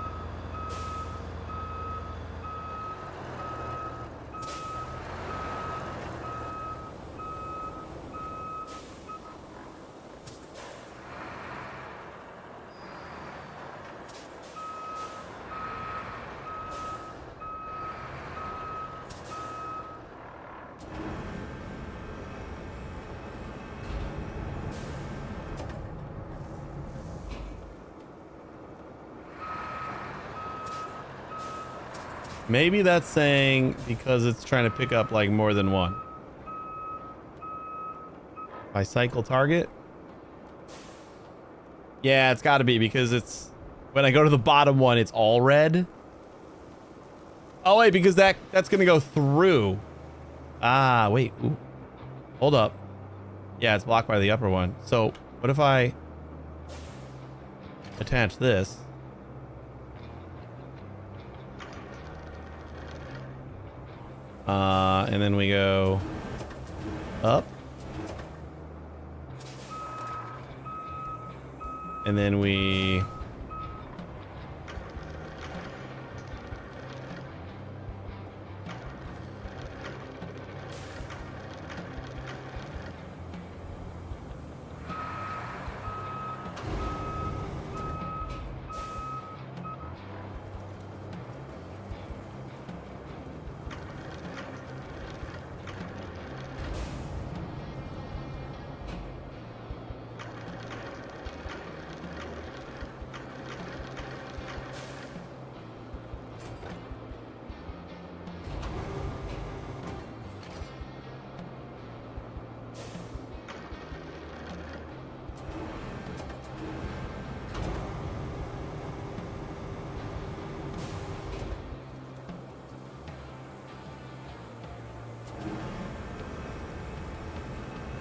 Maybe that's saying because it's trying to pick up like more than one. By cycle target. Yeah, it's got to be because it's when I go to the bottom one, it's all red. Oh wait, because that's gonna go through. Ah, wait. Ooh. Hold up. Yeah, it's blocked by the upper one. So what if I attach this? And then we go up. And then we...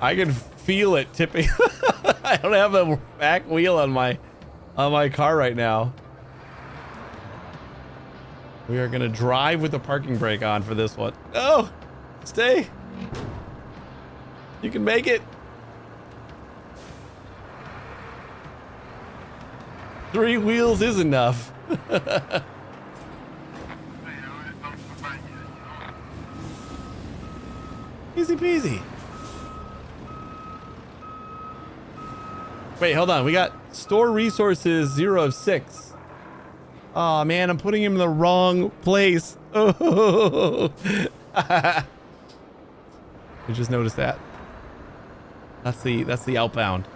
I can feel it tipping. I don't have a back wheel on my car right now. We are gonna drive with the parking brake on for this one. Oh, stay. You can make it. 3 wheels is enough. Easy peasy. Wait, hold on. We got store resources 0 of 6. Oh man, I'm putting him in the wrong place. Oh. I just noticed that. That's the outbound.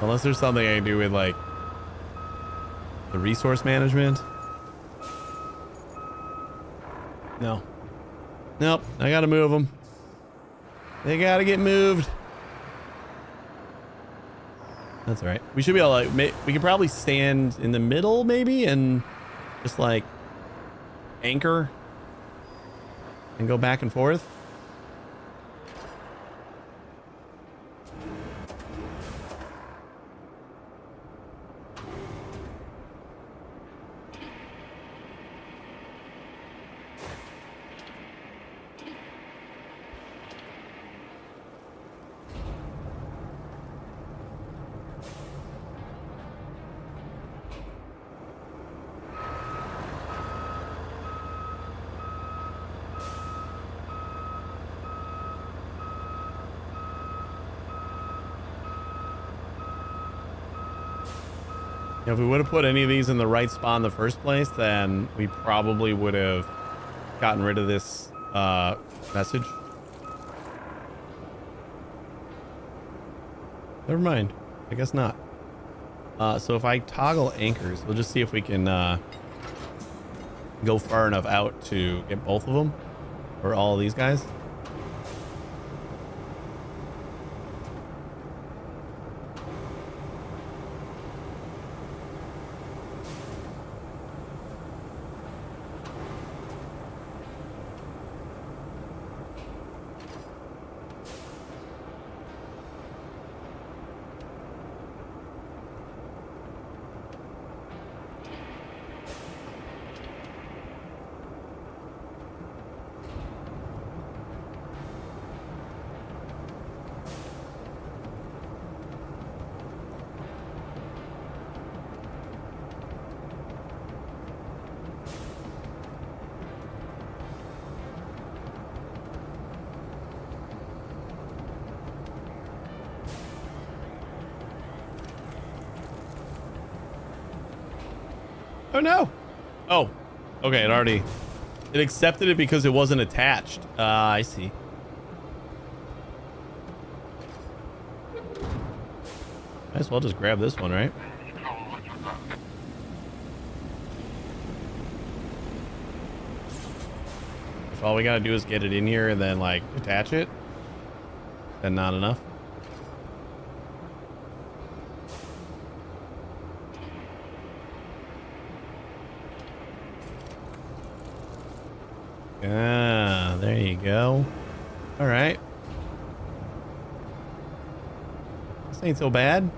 Unless there's something I can do with like the resource management. No. Nope. I gotta move them. They gotta get moved. That's all right. We should be able to, like, we could probably stand in the middle maybe and just like anchor and go back and forth. If we would have put any of these in the right spot in the first place, then we probably would have gotten rid of this message. Never mind. I guess not. So if I toggle anchors, we'll just see if we can go far enough out to get both of them or all of these guys. Oh no. Oh, okay. It accepted it because it wasn't attached. I see. Might as well just grab this one, right? If all we gotta do is get it in here and then like attach it, then not enough. Ah, there you go. All right. This ain't so bad.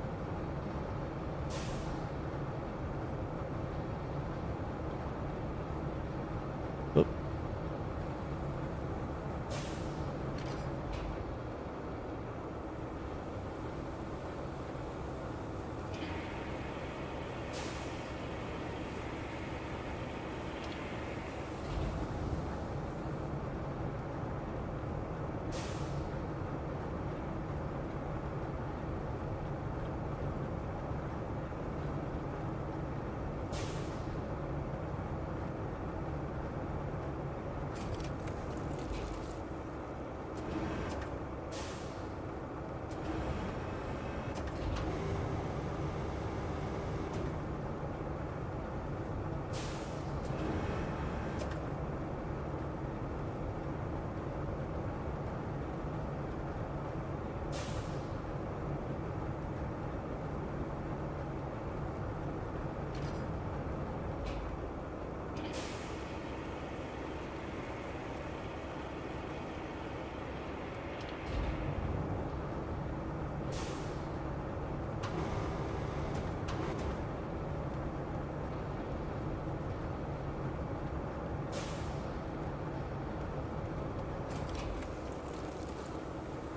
Oop.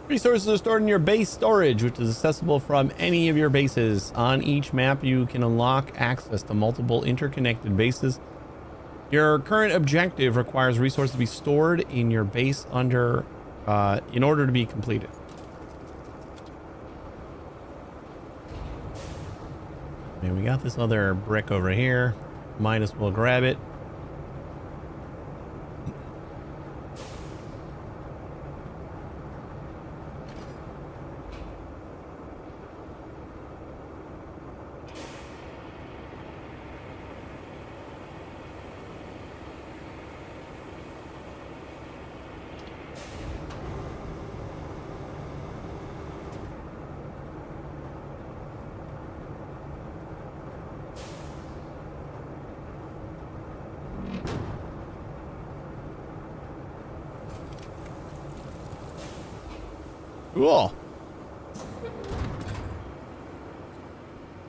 Resources are stored in your base storage, which is accessible from any of your bases. On each map, you can unlock access to multiple interconnected bases. Your current objective requires resources to be stored in your base in order to be completed. And we got this other brick over here. Might as well grab it. Cool.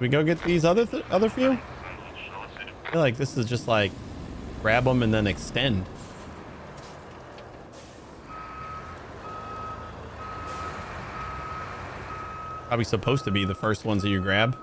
We go get these other few? I feel like this is just like grab them and then extend. Probably supposed to be the first ones that you grab.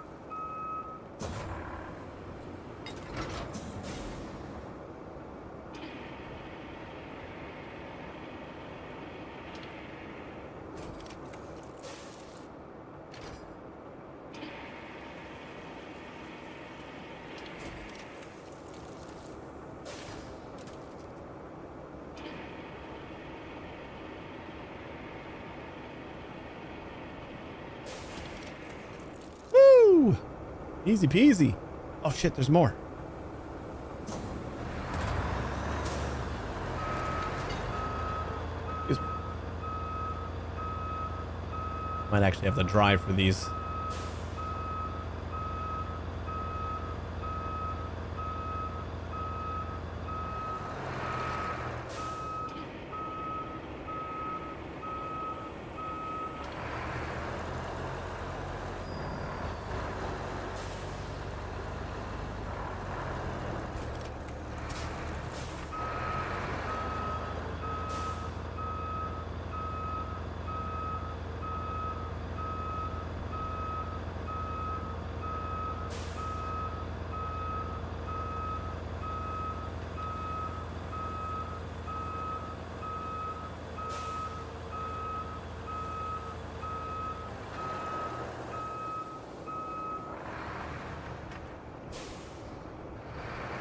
Easy peasy. Oh shit, there's more. Excuse me. Might actually have to drive for these.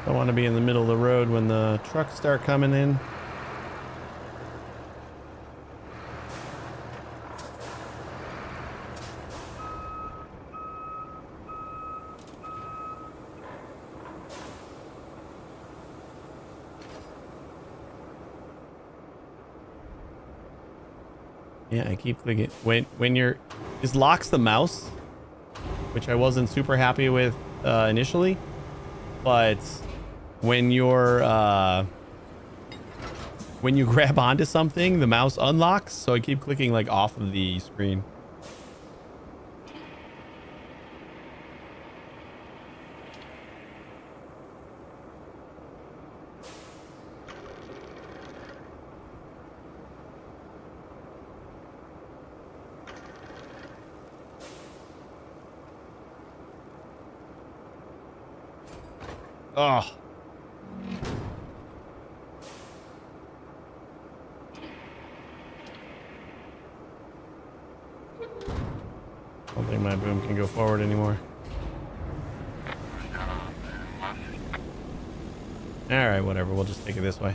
Don't want to be in the middle of the road when the trucks start coming in. Yeah, I keep clicking. When you're... This locks the mouse, which I wasn't super happy with initially. But when you're... when you grab onto something, the mouse unlocks. So I keep clicking like off of the screen. Oh. I don't think my boom can go forward anymore. All right, whatever. We'll just take it this way.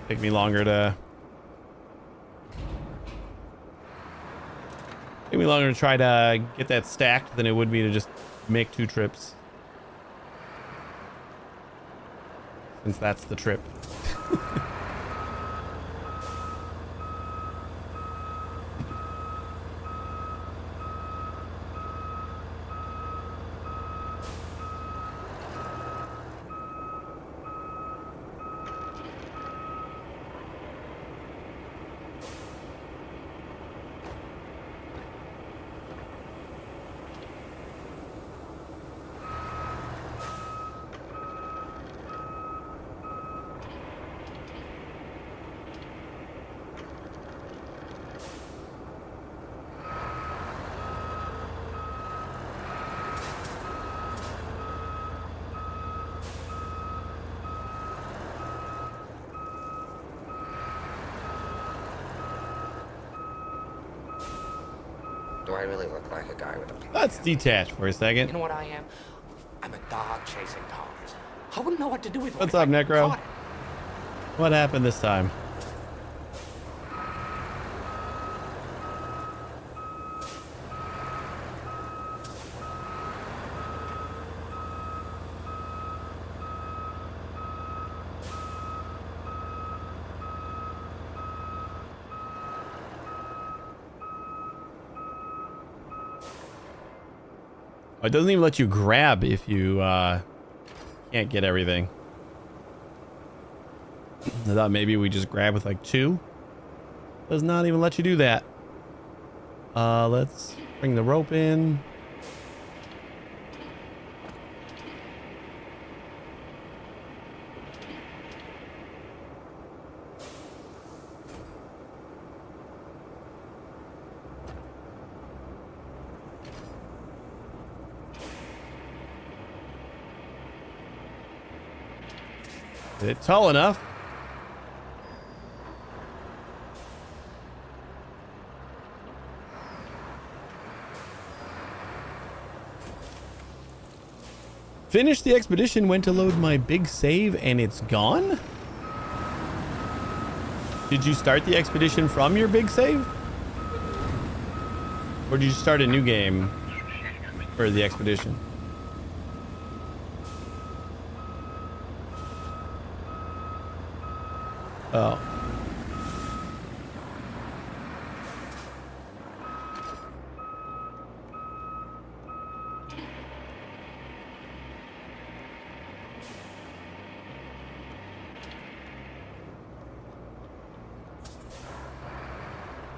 Take me longer to... Take me longer to try to get that stacked than it would be to just make 2 trips. Since that's the trip. Do I really look like a guy with a plan? Let's detach for a second. You know what I am? I'm a dog chasing cars. I wouldn't know what to do with one What's if I up, Necro? caught it. What happened this time? Oh, it doesn't even let you grab if you can't get everything. I thought maybe we just grab with like 2. Does not even let you do that. Let's bring the rope in. Is it tall enough? Finished the expedition, went to load my big save, and it's gone? Did you start the expedition from your big save? Or did you start a new game for the expedition? Oh.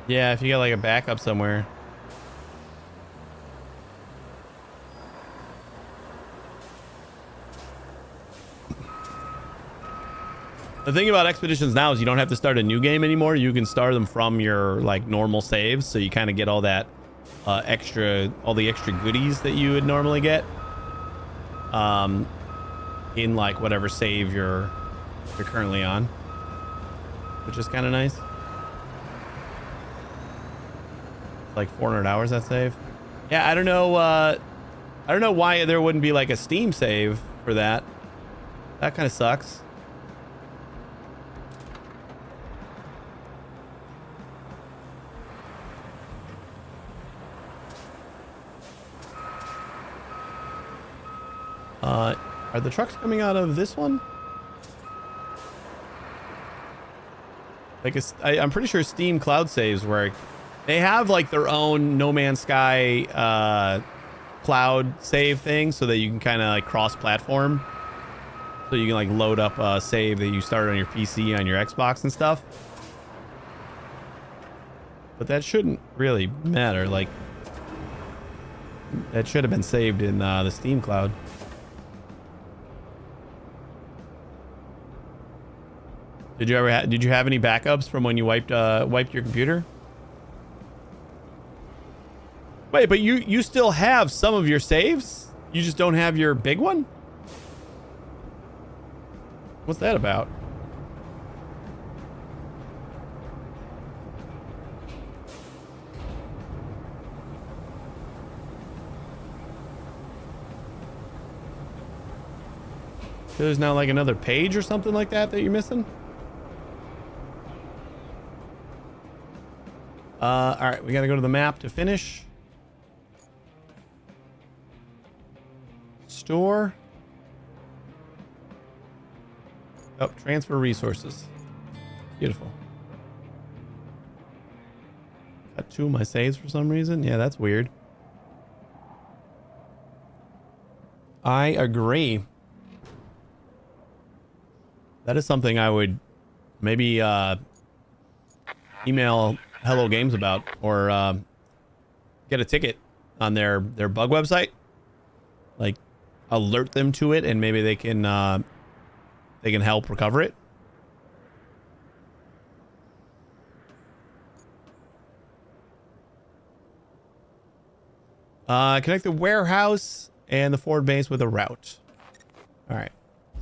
Yeah, if you got like a backup somewhere. The thing about expeditions now is you don't have to start a new game anymore. You can start them from your like normal saves, so you kind of get all that all the extra goodies that you would normally get in like whatever save you're currently on, which is kind of nice. Like 400 hours that save. Yeah, I don't know why there wouldn't be like a Steam save for that. That kind of sucks. Are the trucks coming out of this one? Like, I'm pretty sure Steam Cloud Saves work. They have like their own No Man's Sky cloud save thing so that you can kind of like cross-platform. So you can like load up a save that you started on your PC, on your Xbox and stuff. But that shouldn't really matter. Like, that should have been saved in the Steam Cloud. Did you ever did you have any backups from when you wiped your computer? Wait, but you still have some of your saves? You just don't have your big one? What's that about? There's now like another page or something like that you're missing? All right, we got to go to the map to finish. Store. Oh, transfer resources. Beautiful. Got 2 of my saves for some reason. Yeah, that's weird. I agree. That is something I would maybe email Hello Games about, or get a ticket on their bug website. Like, alert them to it, and maybe they can help recover it. Connect the warehouse and the forward base with a route. All right.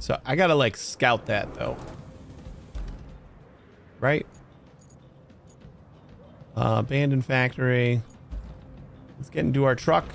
So I gotta like scout that though. Right? Abandoned factory. Let's get into our truck.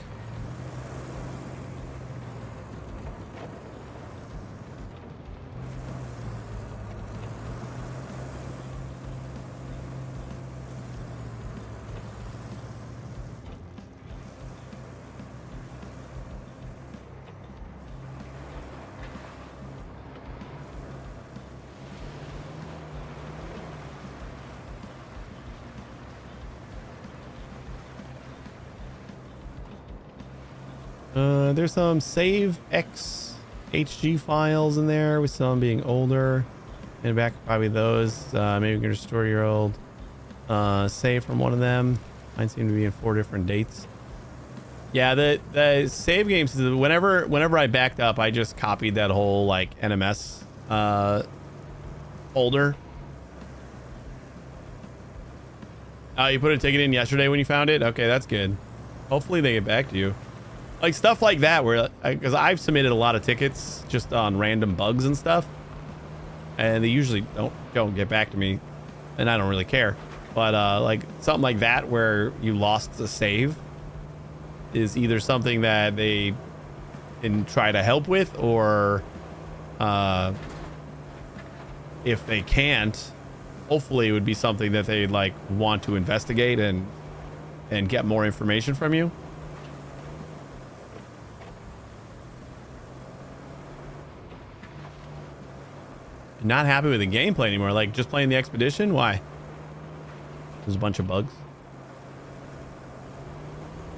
There's some save X HG files in there, with some being older. And back probably those. Maybe we can restore your old save from one of them. Mine seem to be in 4 different dates. Yeah, the save games, whenever I backed up, I just copied that whole like NMS folder. Oh, you put a ticket in yesterday when you found it? Okay, that's good. Hopefully they get back to you. Like stuff like that, where, because I've submitted a lot of tickets just on random bugs and stuff, and they usually don't get back to me, and I don't really care. But like something like that where you lost a save is either something that they can try to help with, or if they can't, hopefully it would be something that they like want to investigate and get more information from you. Not happy with the gameplay anymore. Like just playing the expedition. Why? There's a bunch of bugs.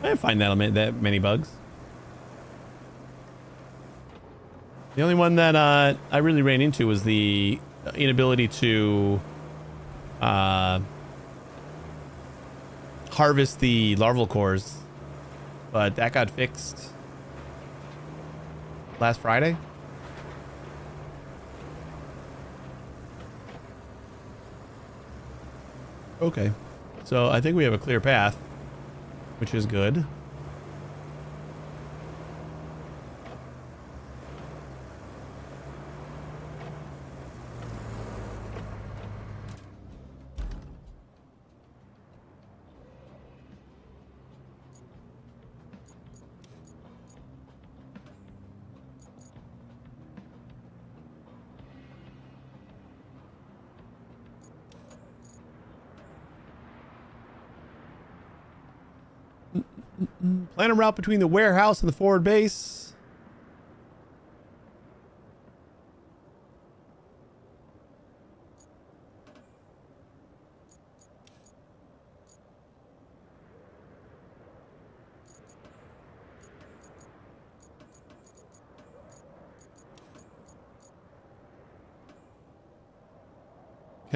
I didn't find that many bugs. The only one that I really ran into was the inability to harvest the larval cores, but that got fixed last Friday. Okay, so I think we have a clear path, which is good. Plan a route between the warehouse and the forward base.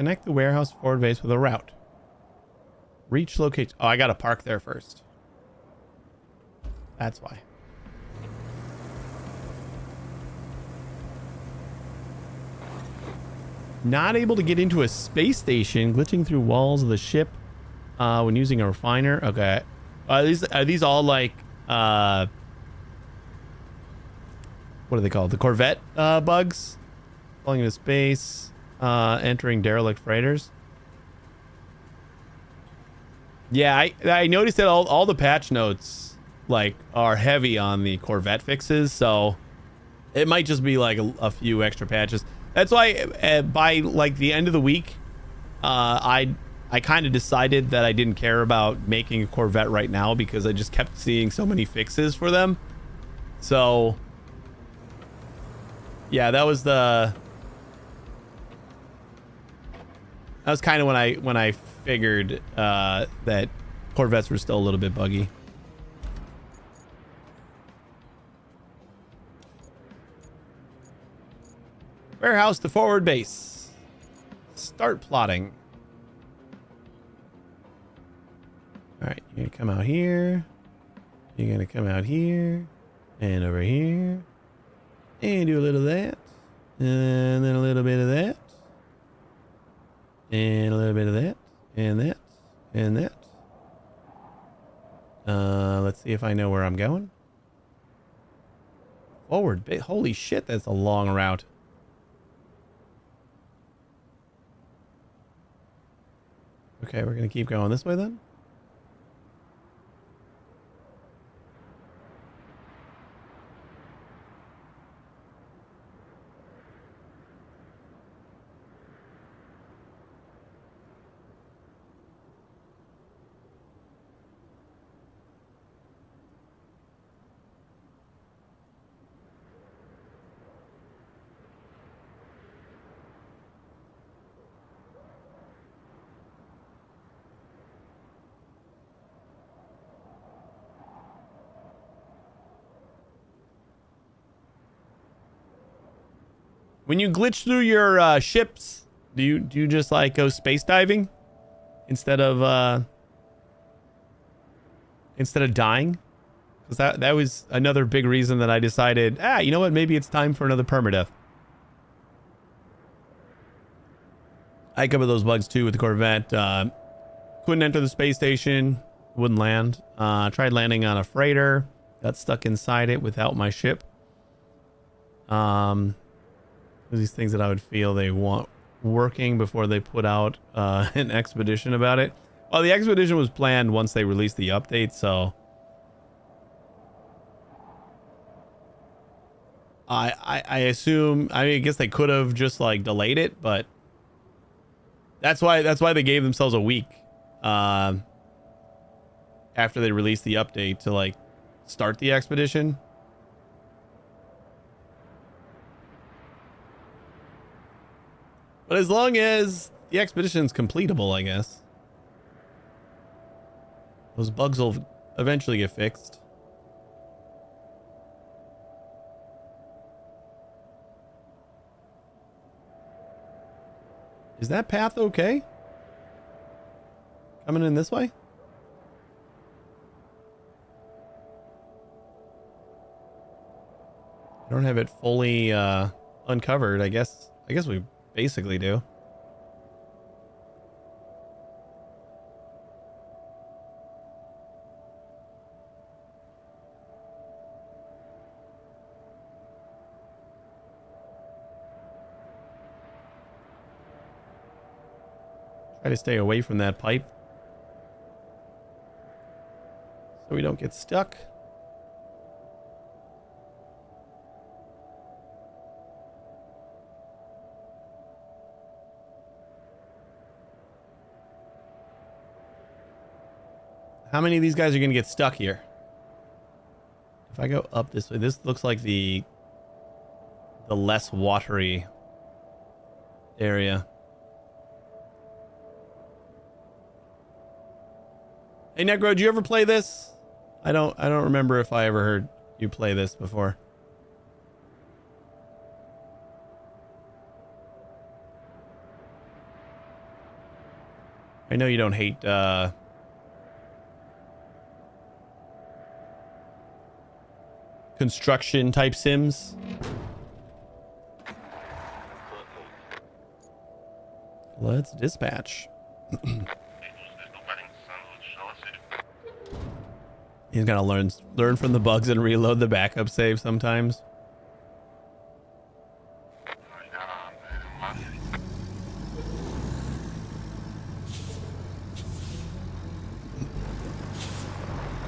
Connect the warehouse forward base with a route. Reach location. Oh, I gotta park there first. That's why. Not able to get into a space station, glitching through walls of the ship when using a refiner. Okay. Are these all like what are they called? The Corvette bugs? Falling into space, entering derelict freighters. Yeah, I noticed that all the patch notes like are heavy on the Corvette fixes, so it might just be like a few extra patches. That's why by like the end of the week, I kind of decided that I didn't care about making a Corvette right now because I just kept seeing so many fixes for them. So yeah, that was kind of when I figured that Corvettes were still a little bit buggy. Warehouse to forward base. Start plotting. All right, you're gonna come out here. You're gonna come out here and over here and do a little of that, and then a little bit of that, and a little bit of that, and that, and that. Let's see if I know where I'm going. Forward base. Holy shit, that's a long route. Okay, we're gonna keep going this way then. When you glitch through your ships, do you just like go space diving instead of dying? Because that was another big reason that I decided, you know what, maybe it's time for another permadeath. I covered those bugs too with the Corvette. Couldn't enter the space station, wouldn't land. Tried landing on a freighter, got stuck inside it without my ship. These things that I would feel they want working before they put out an expedition about it. Well, the expedition was planned once they released the update, so I assume, I guess they could have just like delayed it, but that's why they gave themselves a week after they released the update to like start the expedition. But as long as the expedition's completable, I guess. Those bugs will eventually get fixed. Is that path okay? Coming in this way? I don't have it fully uncovered. I guess we basically do. Try to stay away from that pipe so we don't get stuck. How many of these guys are going to get stuck here? If I go up this way, this looks like the less watery area. Hey Necro, did you ever play this? I don't remember if I ever heard you play this before. I know you don't hate construction type sims. Let's dispatch. He's gotta learn from the bugs and reload the backup save sometimes.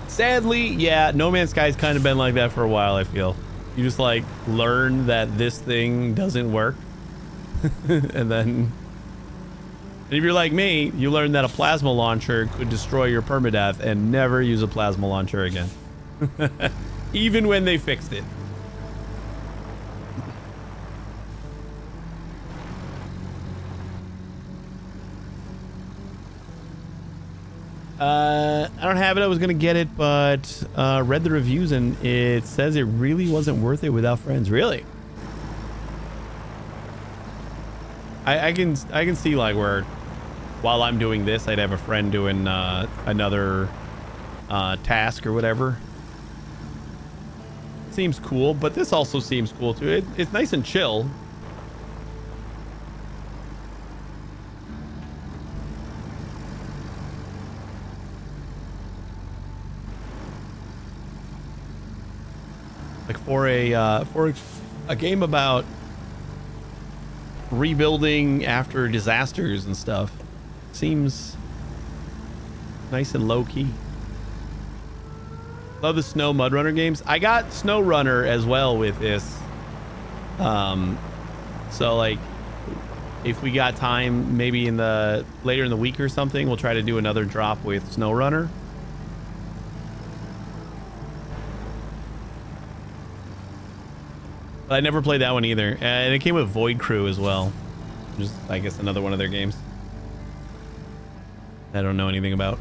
Sadly, yeah, No Man's Sky's kind of been like that for a while, I feel. You just like learn that this thing doesn't work. And then if you're like me, you learn that a plasma launcher could destroy your permadeath and never use a plasma launcher again. Even when they fixed it. I don't have it. I was gonna get it, but read the reviews and it says it really wasn't worth it without friends. Really? I can see like where while I'm doing this, I'd have a friend doing another task or whatever. Seems cool, but this also seems cool too. It's nice and chill. Like for a game about rebuilding after disasters and stuff, seems nice and low key. Love the Snow Mud Runner games. I got Snow Runner as well with this. So like, if we got time, maybe later in the week or something, we'll try to do another drop with Snow Runner. I never played that one either, and it came with Void Crew as well, which is, I guess, another one of their games I don't know anything about.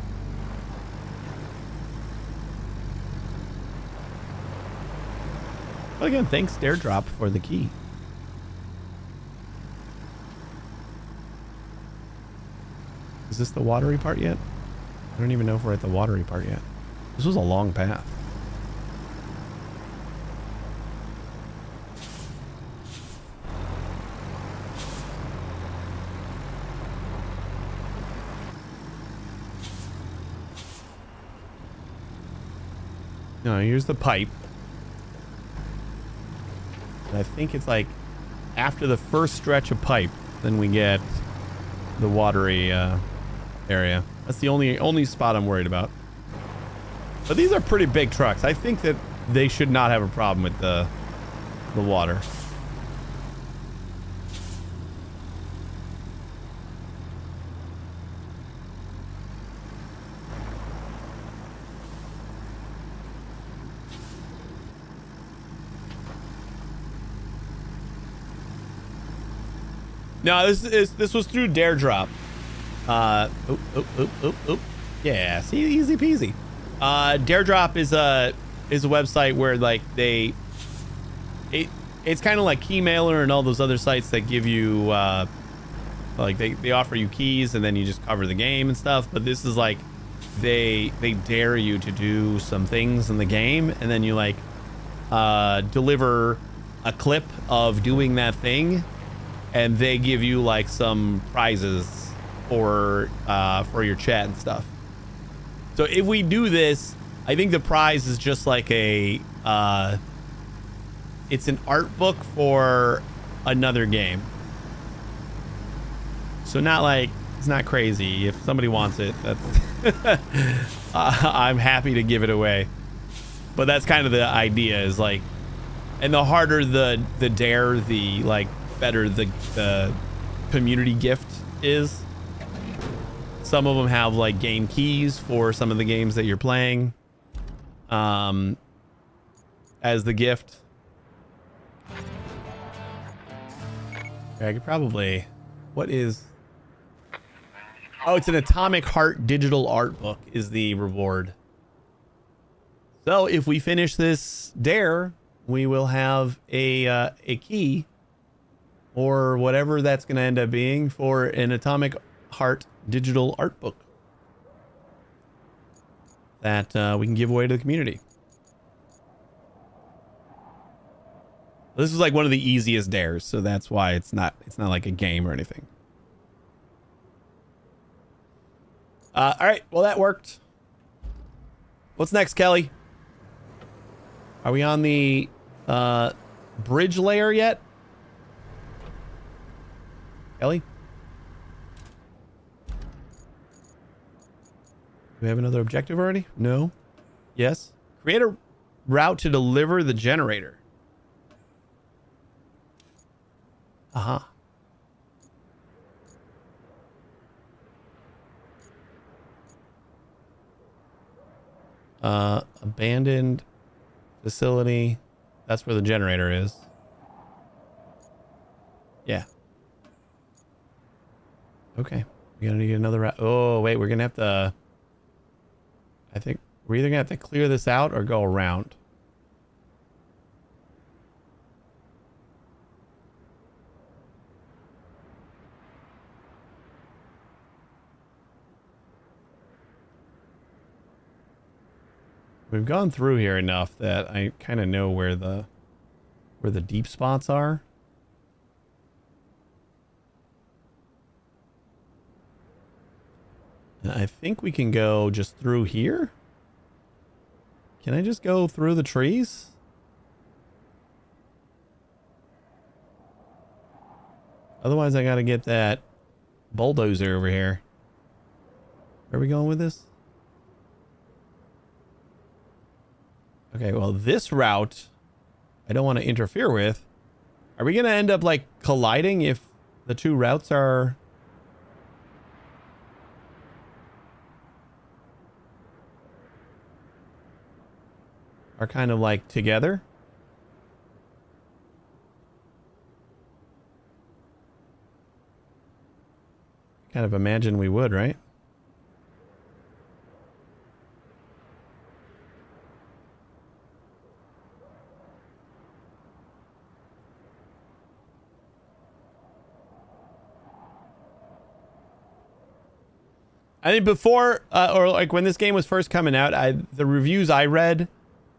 Well, again, thanks Daredrop for the key. Is this the watery part yet? I don't even know if we're at the watery part yet. This was a long path. No, here's the pipe. And I think it's like after the first stretch of pipe, then we get the watery area. That's the only spot I'm worried about. But these are pretty big trucks. I think that they should not have a problem with the water. No, this was through Daredrop. Yeah, see, easy peasy. Daredrop is a website where like it's kind of like Keymailer and all those other sites that give you like they offer you keys and then you just cover the game and stuff. But this is like they dare you to do some things in the game and then you like deliver a clip of doing that thing. And they give you like some prizes for your chat and stuff. So if we do this, I think the prize is just like it's an art book for another game. So not like, it's not crazy. If somebody wants it, that's I'm happy to give it away. But that's kind of the idea is like, and the harder the dare, the like better the community gift is. Some of them have like game keys for some of the games that you're playing as the gift. I could probably, what is, oh, it's an Atomic Heart digital art book is the reward. So if we finish this dare, we will have a key or whatever that's going to end up being for an Atomic Heart digital art book that we can give away to the community. This is like one of the easiest dares, so that's why it's not like a game or anything. All right, well that worked. What's next, Kelly? Are we on the bridge layer yet? Kelly? Do we have another objective already? No? Yes? Create a route to deliver the generator. Uh-huh. Abandoned facility. That's where the generator is. Yeah. Okay. We're gonna need another route. Oh, wait. We're gonna have to... I think we're either gonna have to clear this out or go around. We've gone through here enough that I kind of know where the deep spots are. I think we can go just through here. Can I just go through the trees? Otherwise, I gotta get that bulldozer over here. Where are we going with this? Okay, well, this route I don't want to interfere with. Are we going to end up, like, colliding if the two routes are... kind of, like, together? Kind of imagine we would, right? I think before, or like when this game was first coming out, the reviews I read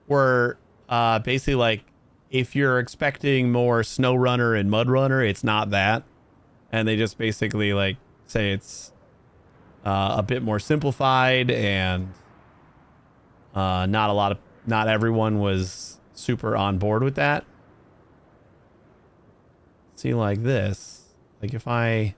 were basically like, if you're expecting more Snow Runner and Mud Runner, it's not that. And they just basically like say it's a bit more simplified and not everyone was super on board with that. See, like this, like if I...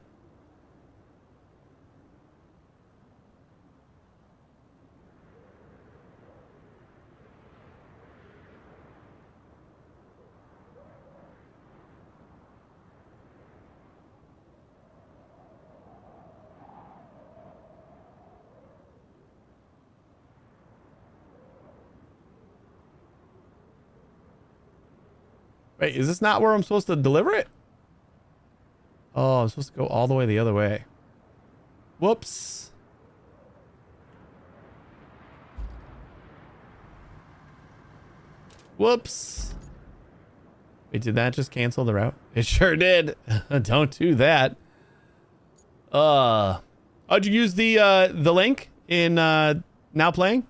Wait, is this not where I'm supposed to deliver it? Oh, I'm supposed to go all the way the other way. Whoops. Whoops. Wait, did that just cancel the route? It sure did. Don't do that. How'd you use the link in Now Playing?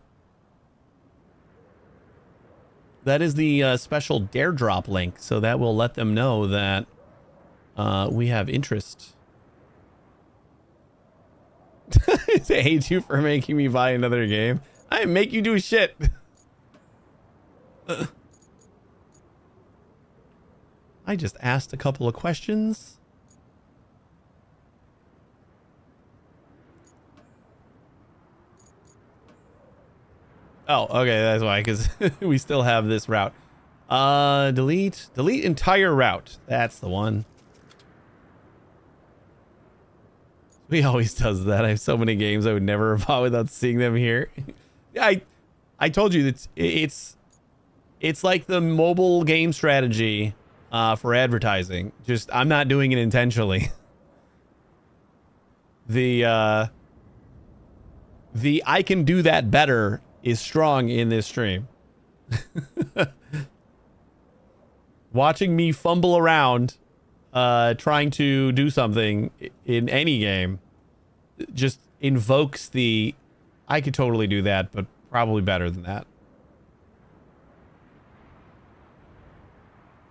That is the special dare drop link, so that will let them know that we have interest. I hate you for making me buy another game. I didn't make you do shit. I just asked a couple of questions. Oh, okay, that's why, because we still have this route. Delete entire route. That's the one. He always does that. I have so many games I would never have bought without seeing them here. I told you that it's like the mobile game strategy for advertising. Just I'm not doing it intentionally. The I can do that better is strong in this stream. Watching me fumble around trying to do something in any game just invokes the, I could totally do that, but probably better than that.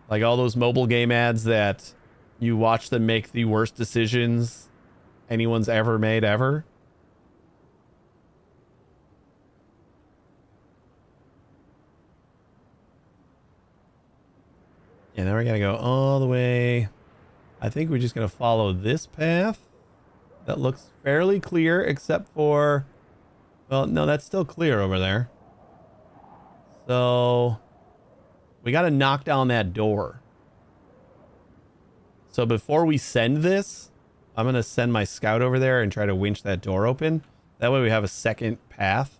Like all those mobile game ads that you watch them make the worst decisions anyone's ever made ever. Yeah, now we're gonna go all the way. I think we're just gonna follow this path. That looks fairly clear, except for, well, no, that's still clear over there. So we got to knock down that door. So before we send this, I'm going to send my scout over there and try to winch that door open. That way we have a second path.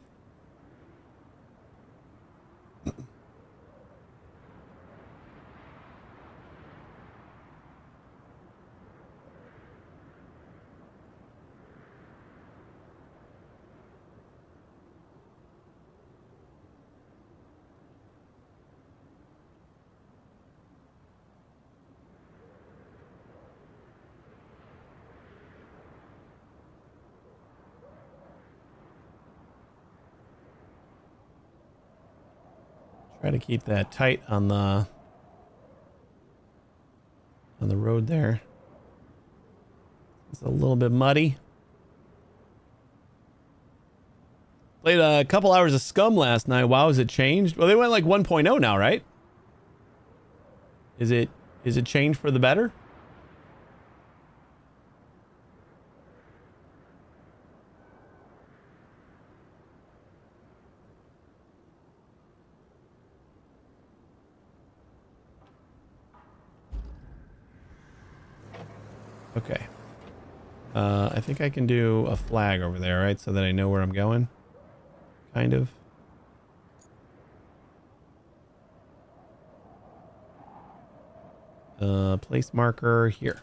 Try to keep that tight on the road there. It's a little bit muddy. Played a couple hours of Scum last night. Wow, has it changed? Well, they went like 1.0 now, right? Is it changed for the better? Okay. I think I can do a flag over there, right? So that I know where I'm going. Kind of. Place marker here.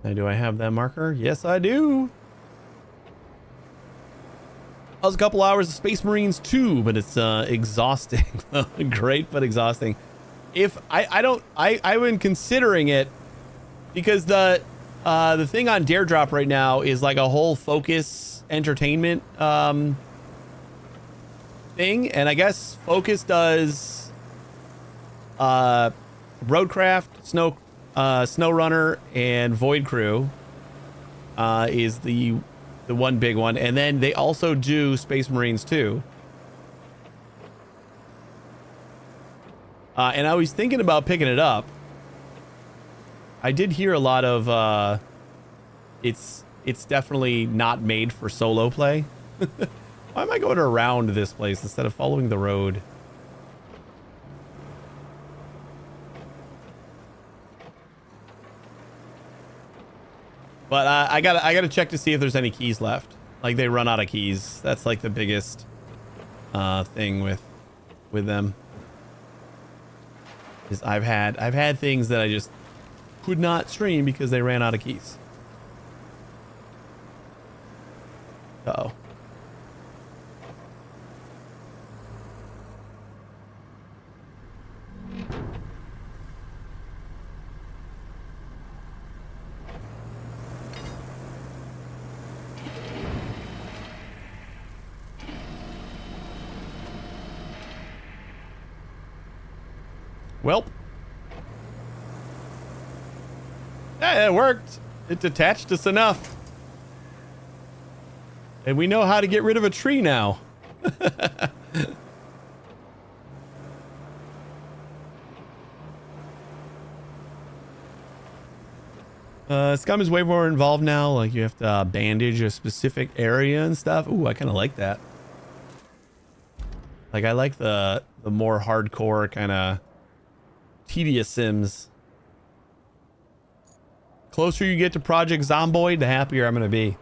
Now, do I have that marker? Yes, I do. That was a couple hours of Space Marines 2, but it's exhausting. Great, but exhausting. If I've been considering it because the thing on Dare Drop right now is like a whole Focus entertainment thing, and I guess Focus does RoadCraft, SnowRunner, and Void Crew is the one big one, and then they also do Space Marines 2. And I was thinking about picking it up. I did hear a lot of it's definitely not made for solo play. Why am I going around this place instead of following the road? But I gotta check to see if there's any keys left. Like they run out of keys. That's like the biggest thing with them. Is I've had things that I just could not stream because they ran out of keys. Uh-oh. Welp. Yeah, it worked. It detached us enough. And we know how to get rid of a tree now. Scum is way more involved now. Like you have to bandage a specific area and stuff. Ooh, I kind of like that. Like I like the more hardcore kind of tedious sims. Closer you get to Project Zomboid, the happier I'm going to be.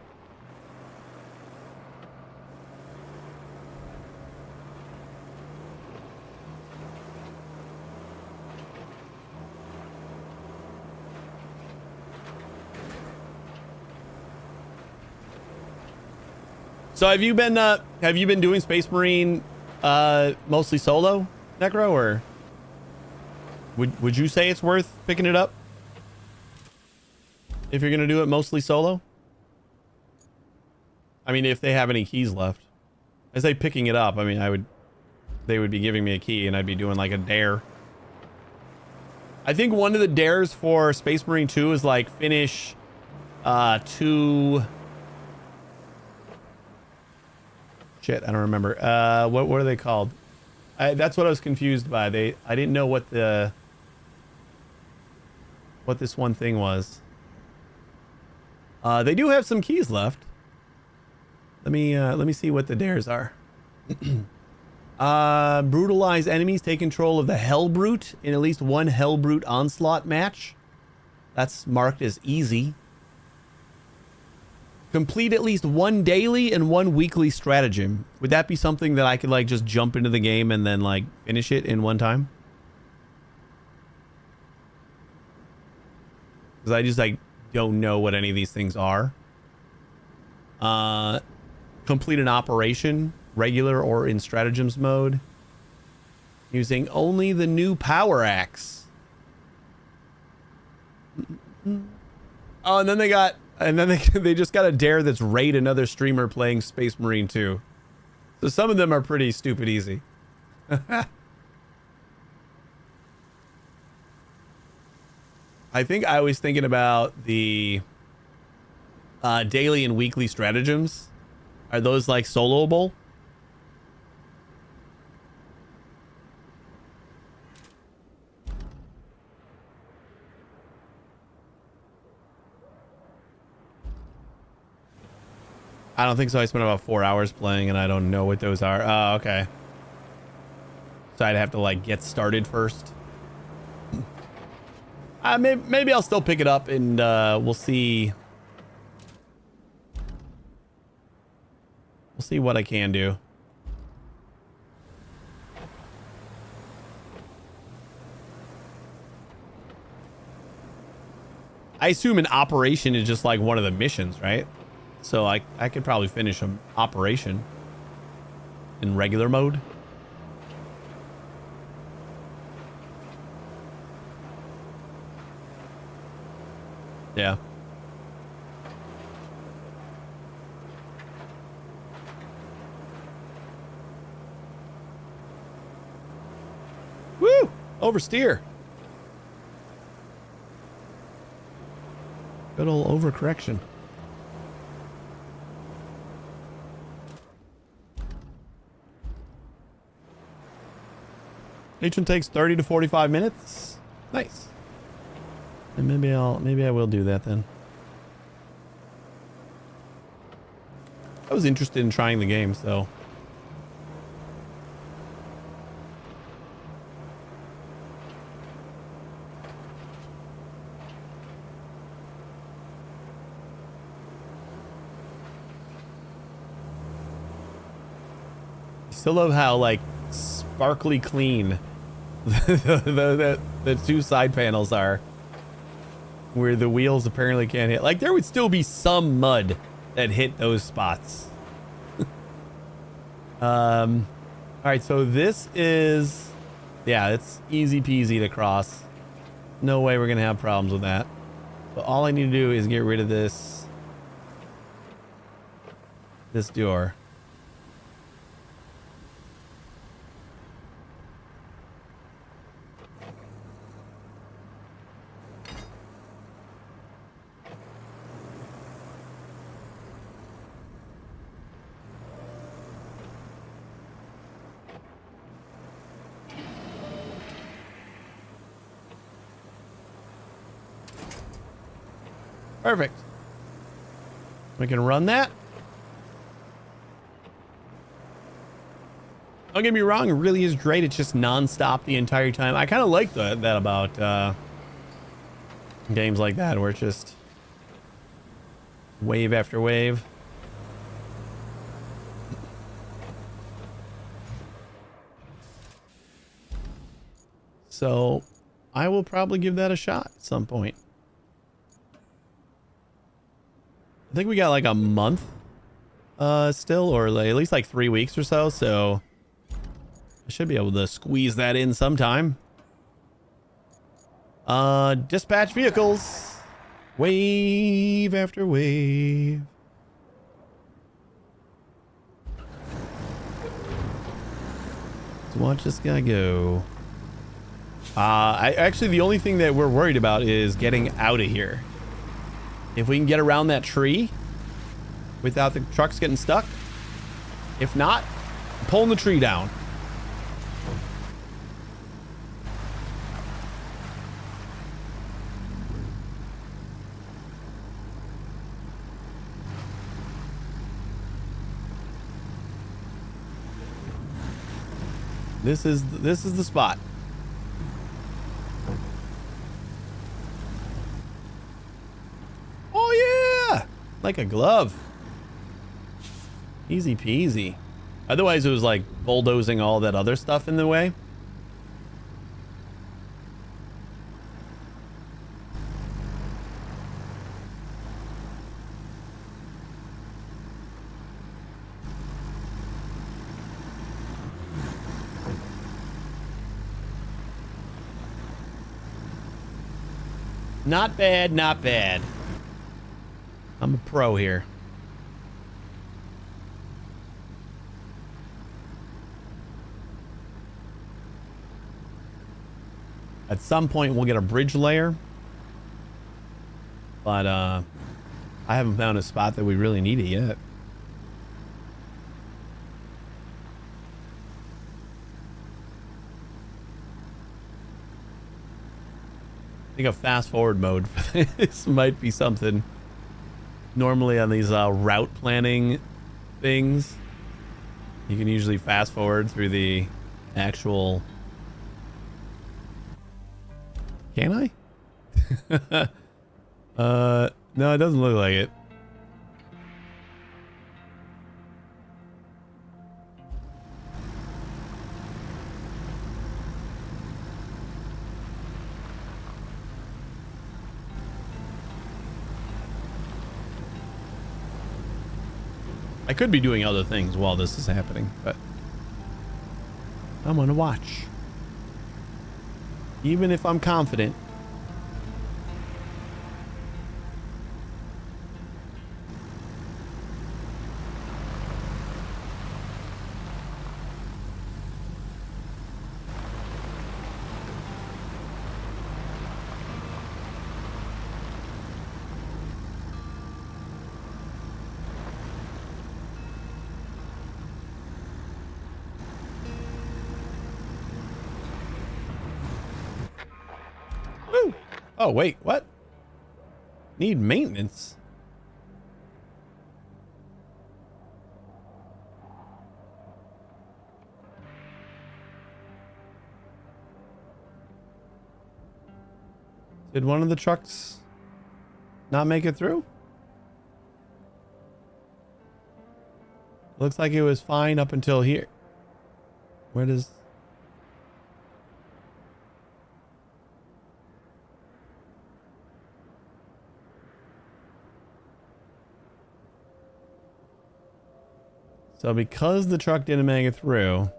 So have you been doing Space Marine mostly solo, Necro, or would you say it's worth picking it up if you're gonna do it mostly solo? I mean, if they have any keys left. I say picking it up. I mean, they would be giving me a key and I'd be doing like a dare. I think one of the dares for Space Marine 2 is like finish 2. Shit, I don't remember. What are they called? That's what I was confused by. I didn't know what this one thing was. They do have some keys left. Let me see what the dares are. Brutalize enemies, take control of the Hellbrute in at least one Hellbrute onslaught match. That's marked as easy. Complete at least one daily and one weekly stratagem. Would that be something that I could like just jump into the game and then like finish it in one time? Because I just like don't know what any of these things are. Complete an operation, regular or in stratagems mode, using only the new power axe. Oh, and then they just got a dare that's raid another streamer playing Space Marine 2. So some of them are pretty stupid easy. I think I was thinking about the daily and weekly stratagems. Are those like soloable? I don't think so. I spent about 4 hours playing and I don't know what those are. Oh, okay. So I'd have to like get started first. Maybe I'll still pick it up and we'll see. We'll see what I can do. I assume an operation is just like one of the missions, right? So I could probably finish an operation in regular mode. Yeah. Woo! Oversteer. Good old overcorrection. Each one takes 30 to 45 minutes. Nice. And maybe I will do that then. I was interested in trying the game, so. I still love how like sparkly clean the two side panels are, where the wheels apparently can't hit. Like there would still be some mud that hit those spots. All right, so this is, yeah, it's easy peasy to cross. No way we're gonna have problems with that. So all I need to do is get rid of this door. Perfect. We can run that. Don't get me wrong, it really is great. It's just non-stop the entire time. I kind of like that about games like that, where it's just wave after wave. So I will probably give that a shot at some point. I think we got like a month still, or like at least like 3 weeks or so. So I should be able to squeeze that in sometime. Dispatch vehicles. Wave after wave. Let's watch this guy go. Actually, the only thing that we're worried about is getting out of here. If we can get around that tree without the trucks getting stuck. If not, pulling the tree down. This is the spot. Oh yeah, like a glove. Easy peasy. Otherwise it was like bulldozing all that other stuff in the way. Not bad, not bad. I'm a pro here. At some point we'll get a bridge layer. But I haven't found a spot that we really need it yet. I think a fast forward mode for this might be something. Normally on these route planning things, you can usually fast forward through the actual... Can I? No, it doesn't look like it. I could be doing other things while this is happening, but I'm gonna watch. Even if I'm confident. Oh, wait, what? Need maintenance? Did one of the trucks not make it through? Looks like it was fine up until here. Where does... So because the truck didn't make it through,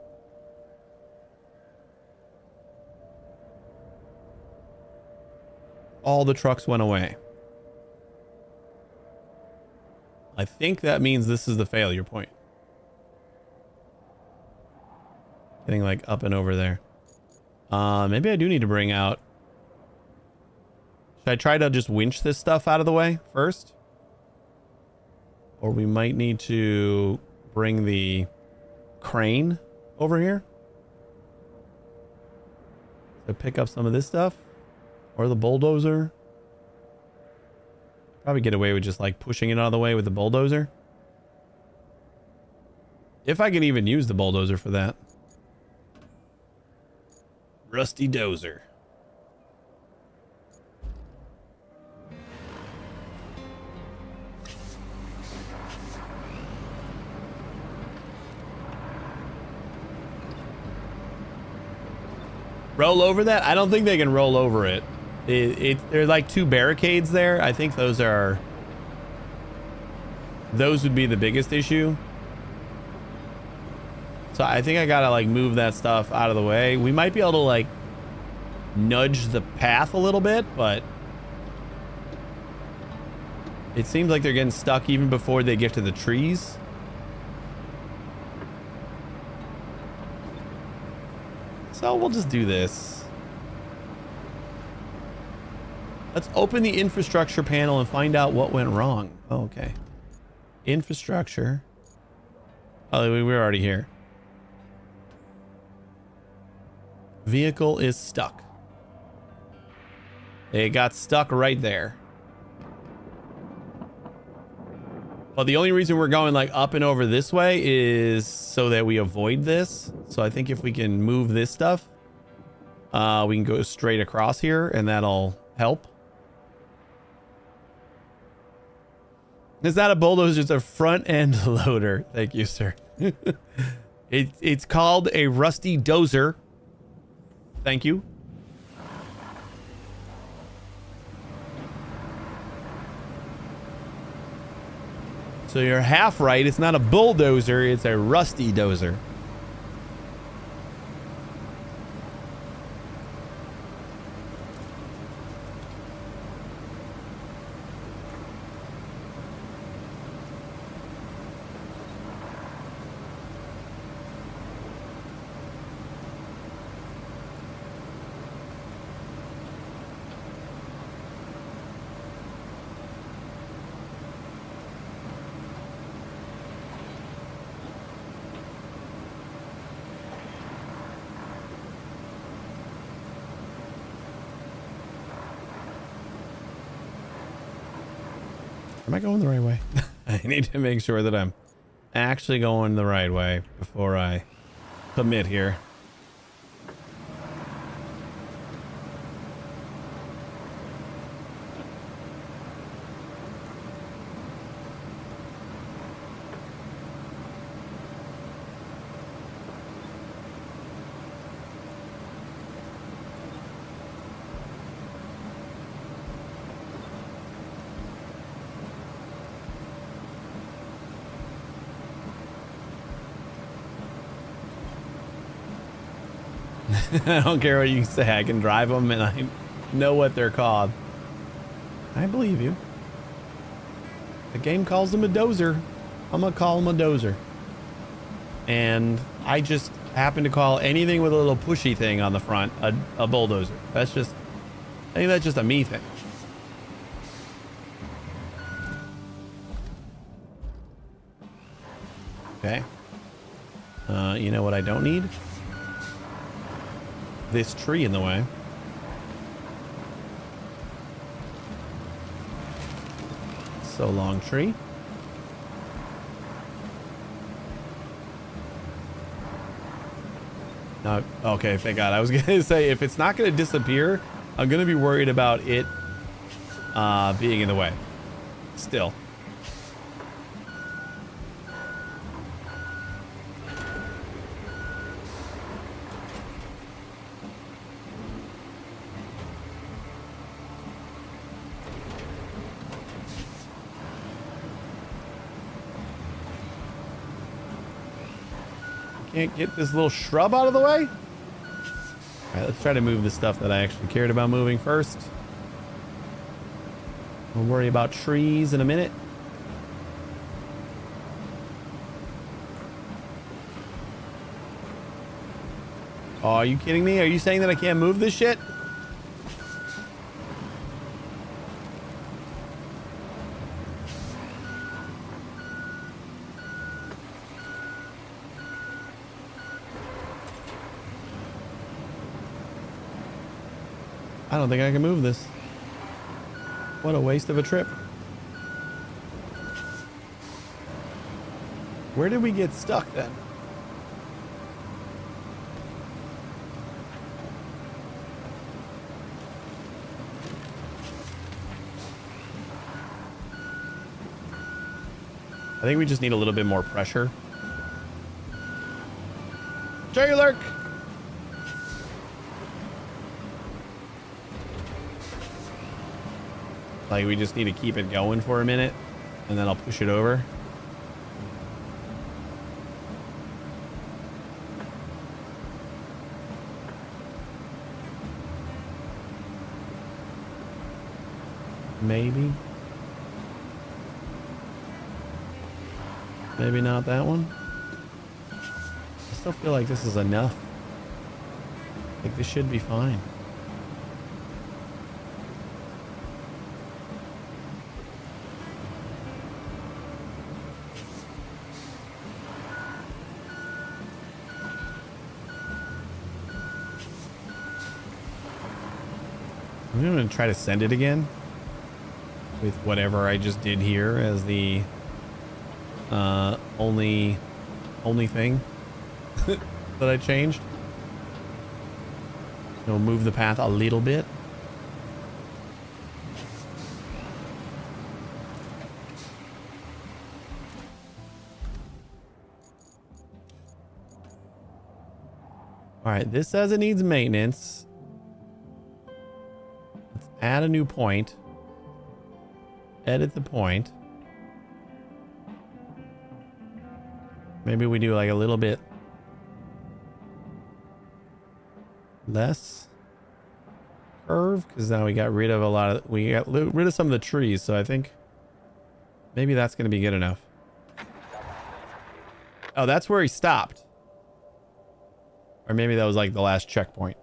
all the trucks went away. I think that means this is the failure point. Getting like up and over there. Maybe I do need to bring out... Should I try to just winch this stuff out of the way first? Or we might need to... bring the crane over here to pick up some of this stuff, or the bulldozer. Probably get away with just like pushing it out of the way with the bulldozer, if I can even use the bulldozer for that. Rusty dozer. Roll over that? I don't think they can roll over it. There are like two barricades there. I think those would be the biggest issue. So I think I gotta like move that stuff out of the way. We might be able to like nudge the path a little bit, but it seems like they're getting stuck even before they get to the trees. So we'll just do this. Let's open the infrastructure panel and find out what went wrong. Oh, okay. Infrastructure. Oh, we were already here. Vehicle is stuck. It got stuck right there. But the only reason we're going like up and over this way is so that we avoid this. So I think if we can move this stuff, we can go straight across here and that'll help. It's not a bulldozer, it's a front end loader. Thank you, sir. It's called a rusty dozer. Thank you. So you're half right. It's not a bulldozer, it's a rusty dozer. Am I going the right way? I need to make sure that I'm actually going the right way before I commit here. I don't care what you say. I can drive them and I know what they're called. I believe you. The game calls them a dozer. I'm gonna call them a dozer. And I just happen to call anything with a little pushy thing on the front a bulldozer. That's just, I think that's just a me thing. Okay. You know what I don't need? This tree in the way. So long, tree. No, okay, thank God. I was gonna say if it's not gonna disappear, I'm gonna be worried about it being in the way. Still. Can't get this little shrub out of the way. All right, let's try to move the stuff that I actually cared about moving first. We'll worry about trees in a minute. Oh, are you kidding me? Are you saying that I can't move this shit? I don't think I can move this. What a waste of a trip. Where did we get stuck then? I think we just need a little bit more pressure. J-Lurk! Like, we just need to keep it going for a minute, and then I'll push it over. Maybe. Maybe not that one. I still feel like this is enough. Like, this should be fine. I'm going to try to send it again with whatever I just did here as the only thing that I changed. We'll move the path a little bit. All right, this says it needs maintenance. Let's add a new point. Edit the point. Maybe we do like a little bit less curve, because now we got rid of rid of some of the trees, so I think maybe that's going to be good enough. Oh, that's where he stopped. Or maybe that was like the last checkpoint.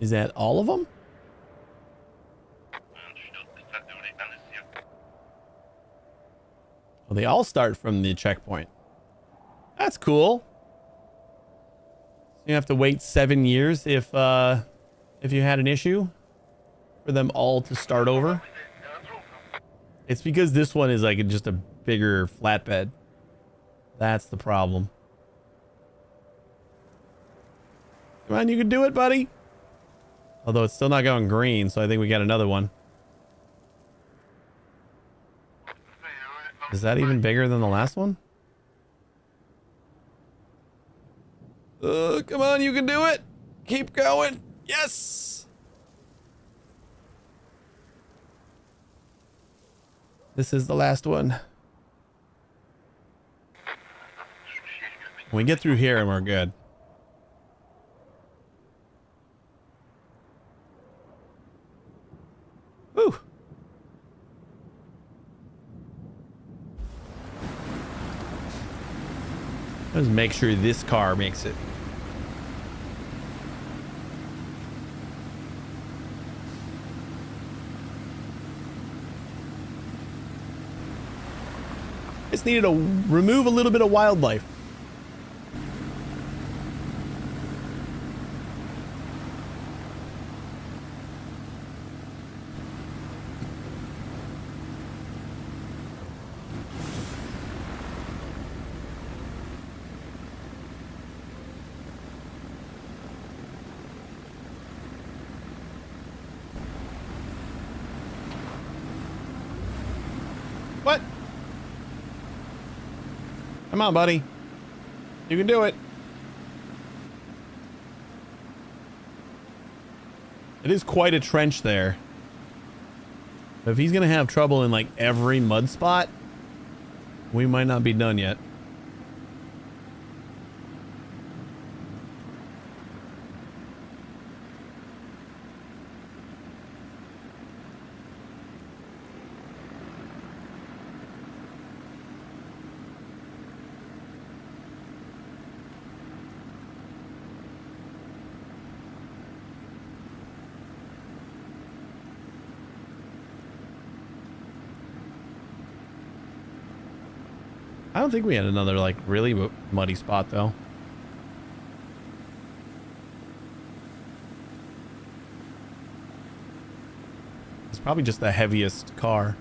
Is that all of them? Well, they all start from the checkpoint. That's cool. You have to wait 7 years if you had an issue for them all to start over. It's because this one is like just a bigger flatbed. That's the problem. Come on, you can do it, buddy. Although it's still not going green, so I think we got another one. Is that even bigger than the last one? Come on, you can do it. Keep going. Yes. This is the last one. We get through here and we're good. Woo. Let's make sure this car makes it. Just needed to remove a little bit of wildlife. What? Come on, buddy. You can do it. It is quite a trench there. But if he's going to have trouble in like every mud spot, we might not be done yet. I don't think we had another like really muddy spot though. It's probably just the heaviest car.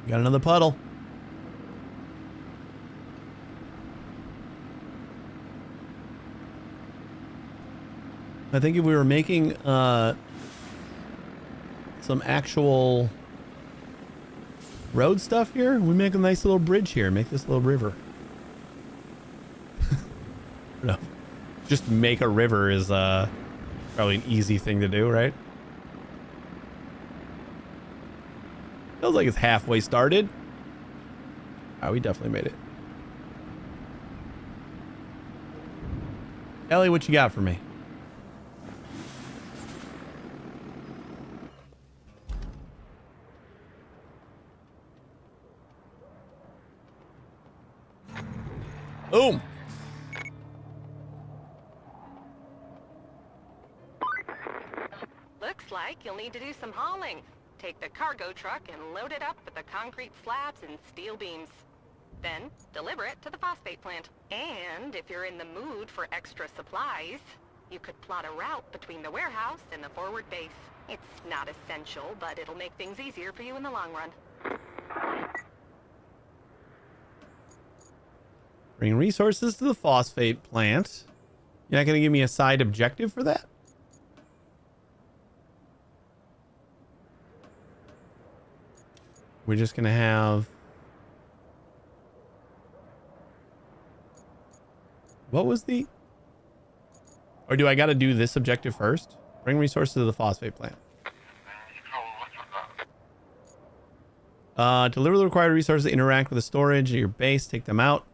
Got another puddle. I think if we were making some actual road stuff here, we make a nice little bridge here. Make this little river. No, just make a river is probably an easy thing to do, right? Feels like it's halfway started. Oh, we definitely made it. Ellie, what you got for me? Boom. Looks like you'll need to do some hauling. Take the cargo truck and load it up with the concrete slabs and steel beams. Then, deliver it to the phosphate plant. And if you're in the mood for extra supplies, you could plot a route between the warehouse and the forward base. It's not essential, but it'll make things easier for you in the long run. Bring resources to the phosphate plant. You're not going to give me a side objective for that? We're just going to have... What was the... Or do I got to do this objective first? Bring resources to the phosphate plant. Deliver the required resources to interact with the storage at your base. Take them out.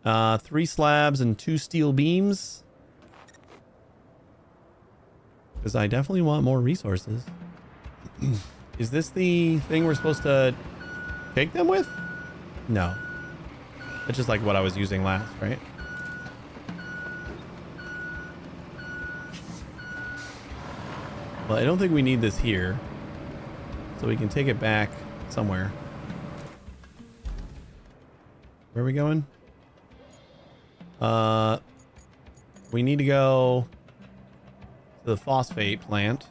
3 slabs and 2 steel beams. Because I definitely want more resources. Is this the thing we're supposed to take them with? No. That's just like what I was using last, right? Well, I don't think we need this here. So we can take it back somewhere. Where are we going? We need to go to the phosphate plant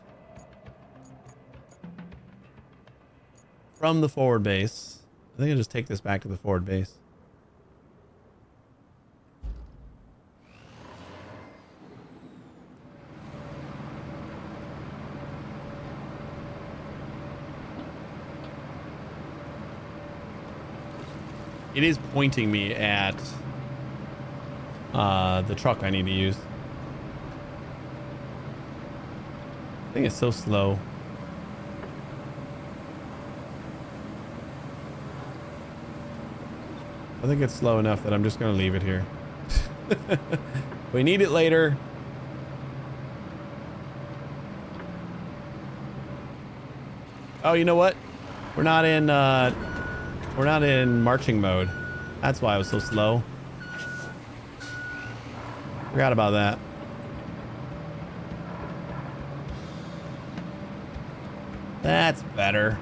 from the forward base. I think I'll just take this back to the forward base. It is pointing me at the truck I need to use. I think it's so slow. I think it's slow enough that I'm just going to leave it here. We need it later. Oh, you know what? We're not in marching mode. That's why I was so slow. Forgot about that. That's better.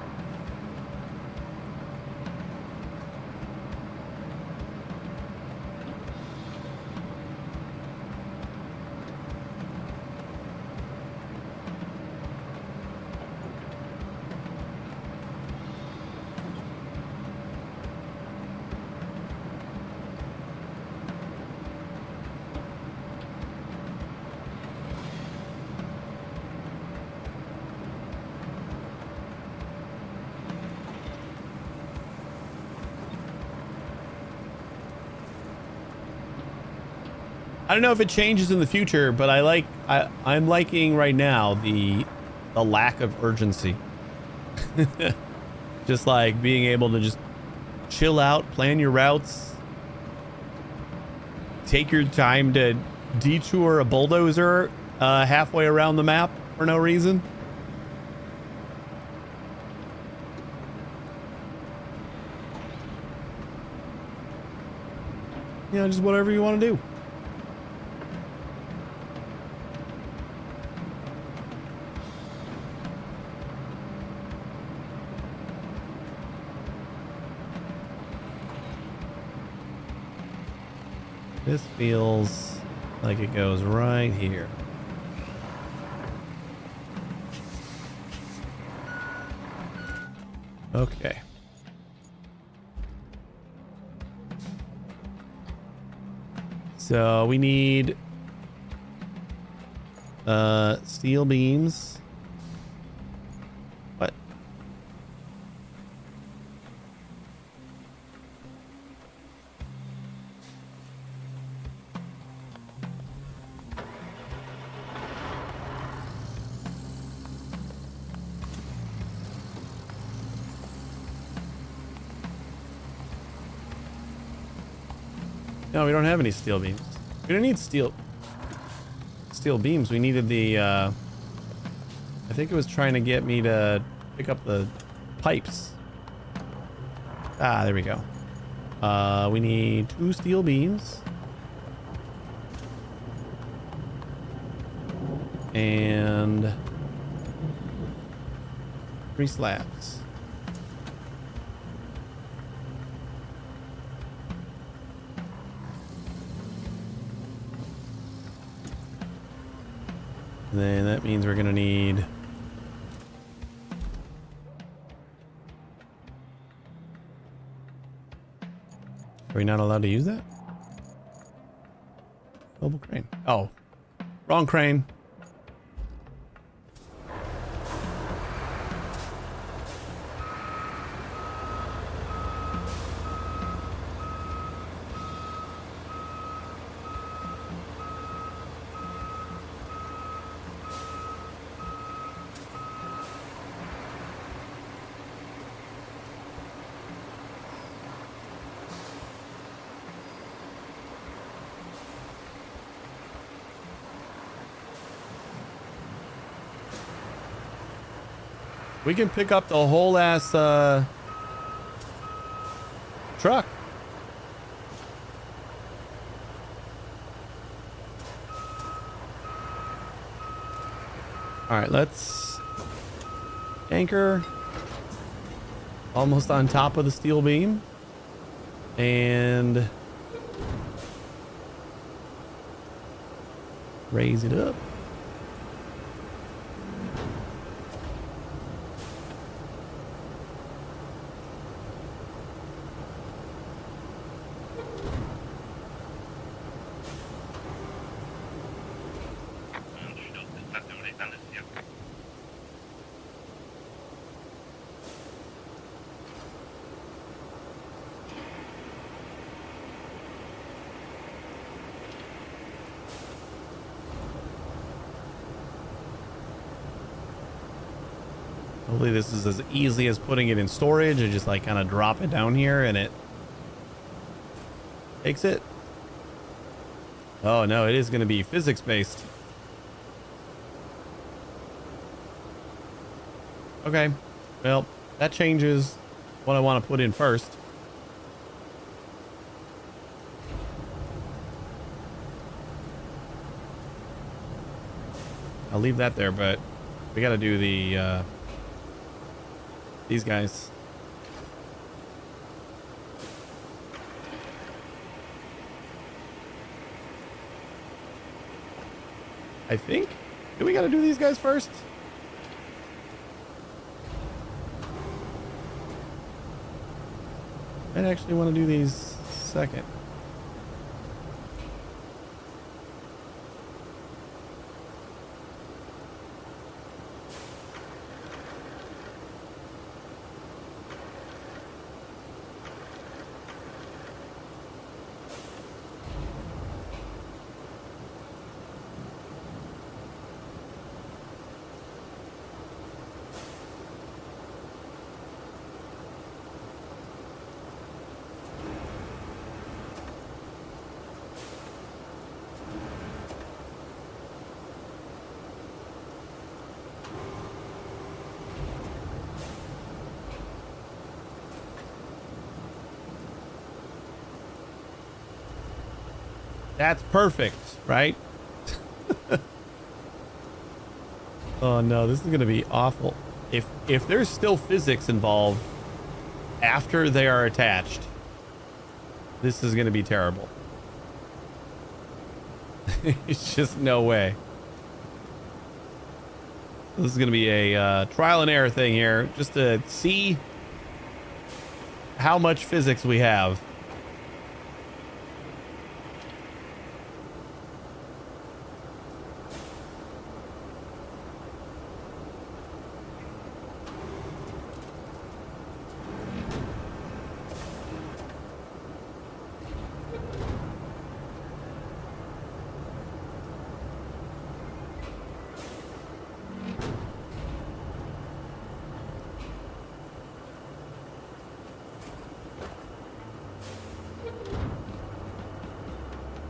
I don't know if it changes in the future, but I'm liking right now the lack of urgency. Just like being able to just chill out, plan your routes, take your time to detour a bulldozer halfway around the map for no reason. You know, just whatever you want to do. This feels like it goes right here. Okay. So we need steel beams. What? No, we don't have any steel beams. We don't need steel beams. We needed the, I think it was trying to get me to pick up the pipes. Ah, there we go. We need 2 steel beams. And 3 slabs. And then that means we're gonna need Are we not allowed to use that? Mobile crane. Oh, wrong crane. We can pick up the whole ass truck. All right, let's anchor almost on top of the steel beam and raise it up. Hopefully this is as easy as putting it in storage and just like kind of drop it down here and it takes it. Oh no, it is going to be physics based. Okay, well, that changes what I want to put in first. I'll leave that there, but we got to do the these guys. I think. Do we got to do these guys first? I'd actually want to do these second. That's perfect, right? Oh no, this is gonna be awful. If there's still physics involved after they are attached, this is gonna be terrible. It's just no way. This is gonna be a trial and error thing here, just to see how much physics we have.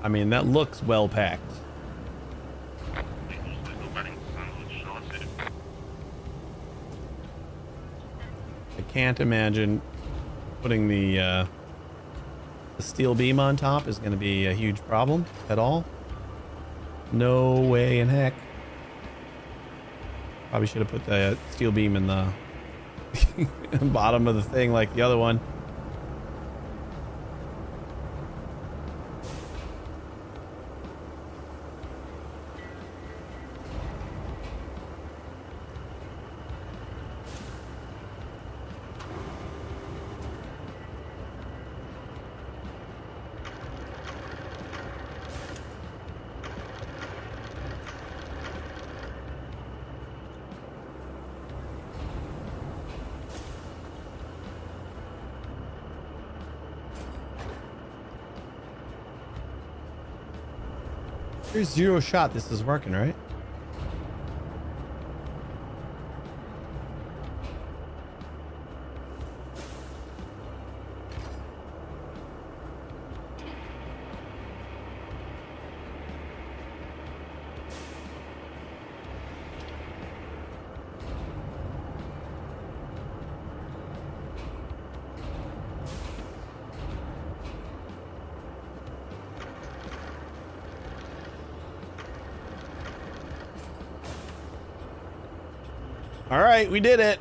I mean, that looks well packed. I can't imagine putting the steel beam on top is going to be a huge problem at all. No way in heck. Probably should have put the steel beam in the bottom of the thing like the other one. There's zero shot this is working, right? All right, we did it.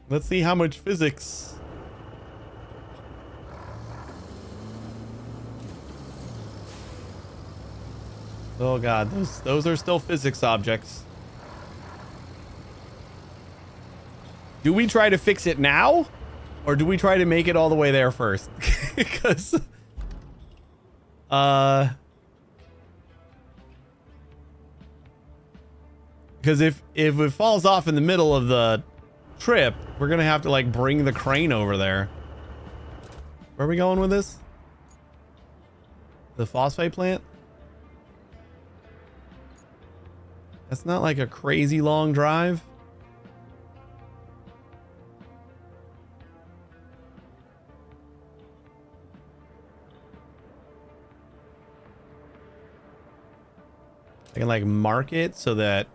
Let's see how much physics. Oh god, those are still physics objects. Do we try to fix it now? Or do we try to make it all the way there first? Because if it falls off in the middle of the trip, we're gonna have to like bring the crane over there. Where are we going with this? The phosphate plant? That's not like a crazy long drive. I can like mark it so that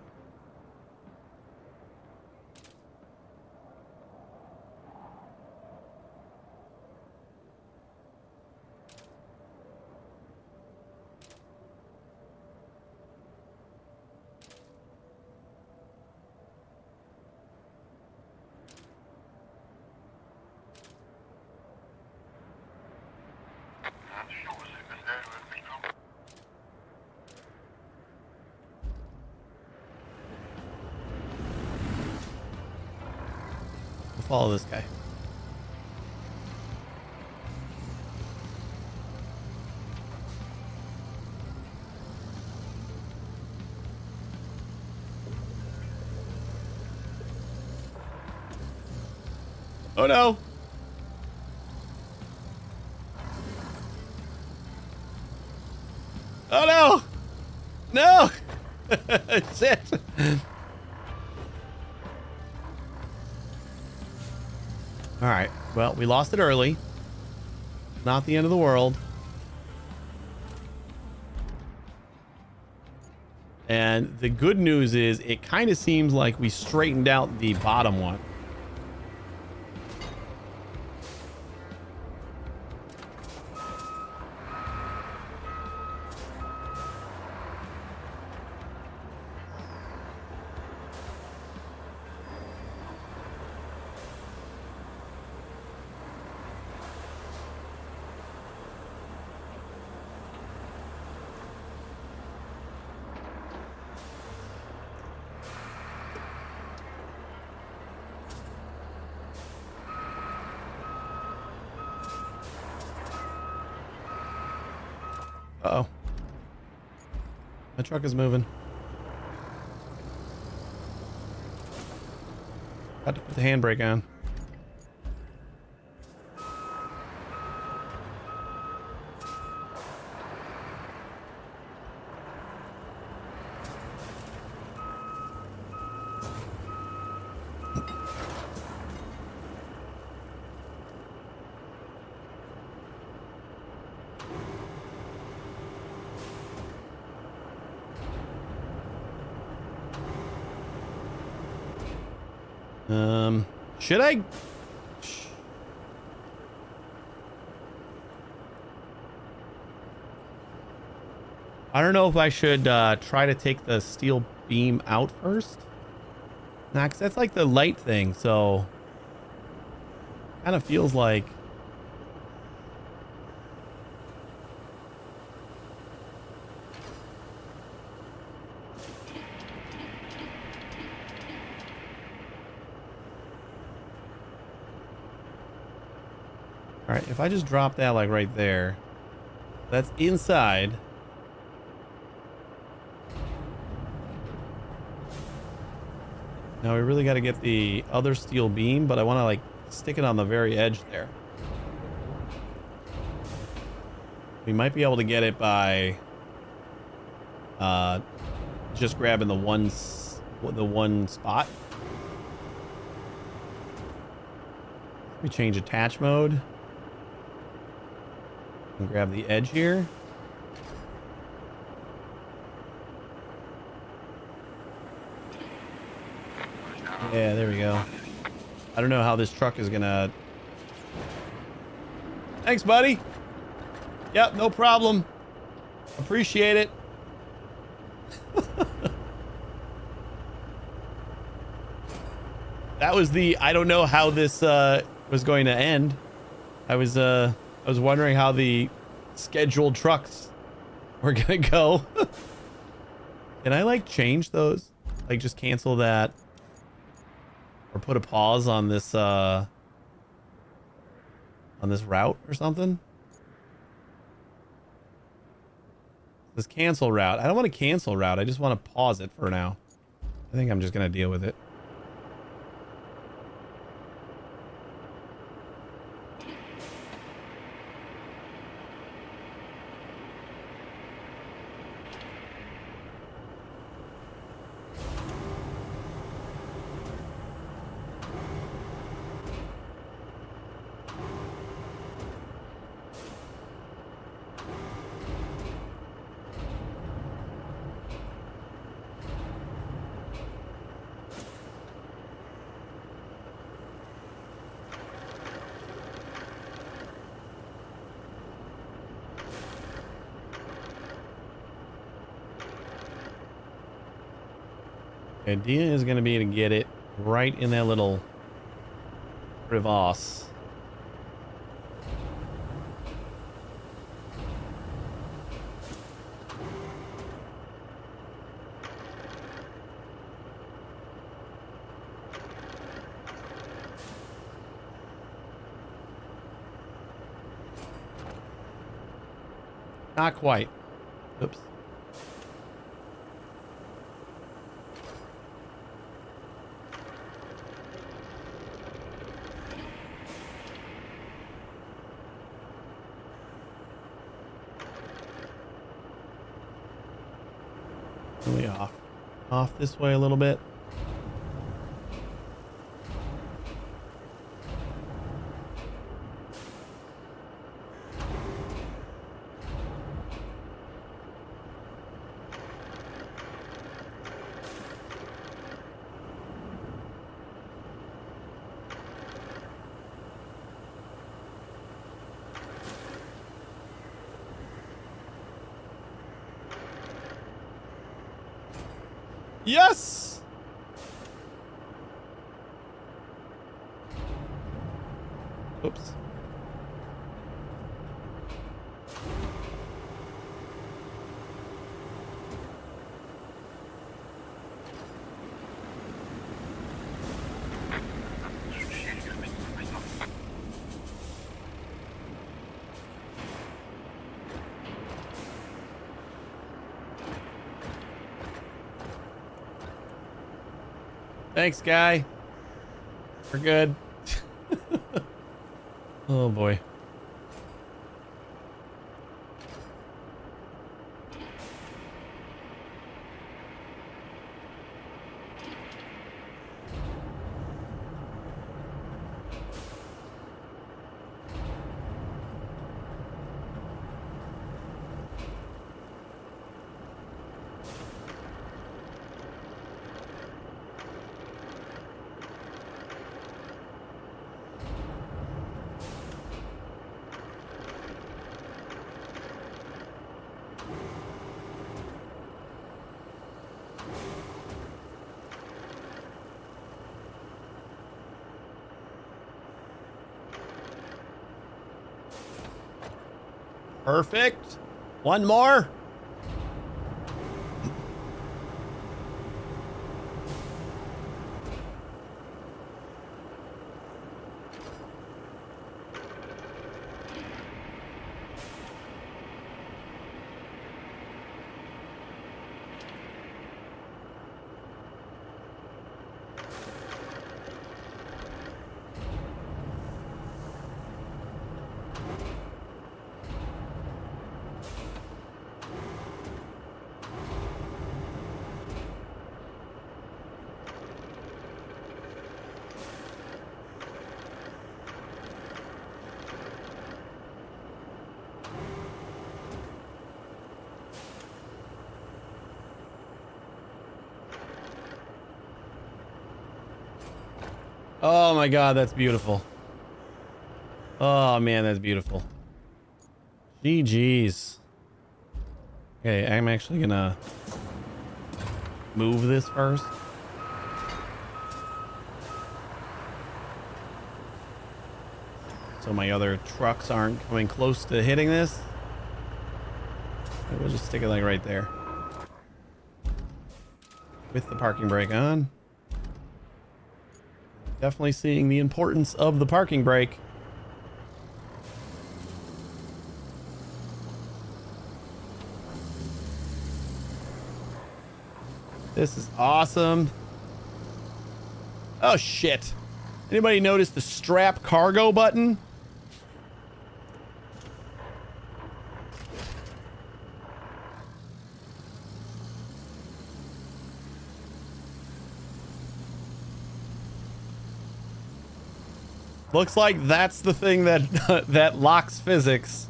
follow this guy. Oh no. Oh no. No. Shit. All right. Well, we lost it early. Not the end of the world. And the good news is it kind of seems like we straightened out the bottom one. Uh-oh. My truck is moving. Got to put the handbrake on. Should I? I don't know if I should try to take the steel beam out first. Nah, 'cause that's like the light thing, so kind of feels like. All right, if I just drop that like right there, that's inside. Now we really got to get the other steel beam, but I want to like stick it on the very edge there. We might be able to get it by just grabbing the one spot. We change attach mode and grab the edge here. Yeah, there we go. I don't know how this truck is gonna... Thanks, buddy. Yep, no problem. Appreciate it. That was the... I don't know how this was going to end. I was wondering how the scheduled trucks were gonna go. Can I like change those? Like just cancel that? Or put a pause on this route or something? This cancel route. I don't want to cancel route. I just want to pause it for now. I think I'm just going to deal with it. The idea is going to be to get it right in that little crevasse. Not quite. Oops. Really off this way a little bit. Yes! Oops. Thanks, guy. We're good. Oh, boy. Perfect. One more. Oh my god, that's beautiful. Oh man, that's beautiful. GG's. Okay, I'm actually gonna move this first. So my other trucks aren't coming close to hitting this. We'll just stick it like right there. With the parking brake on. Definitely seeing the importance of the parking brake. This is awesome. Oh shit. Anybody notice the strap cargo button? Looks like that's the thing that that locks physics.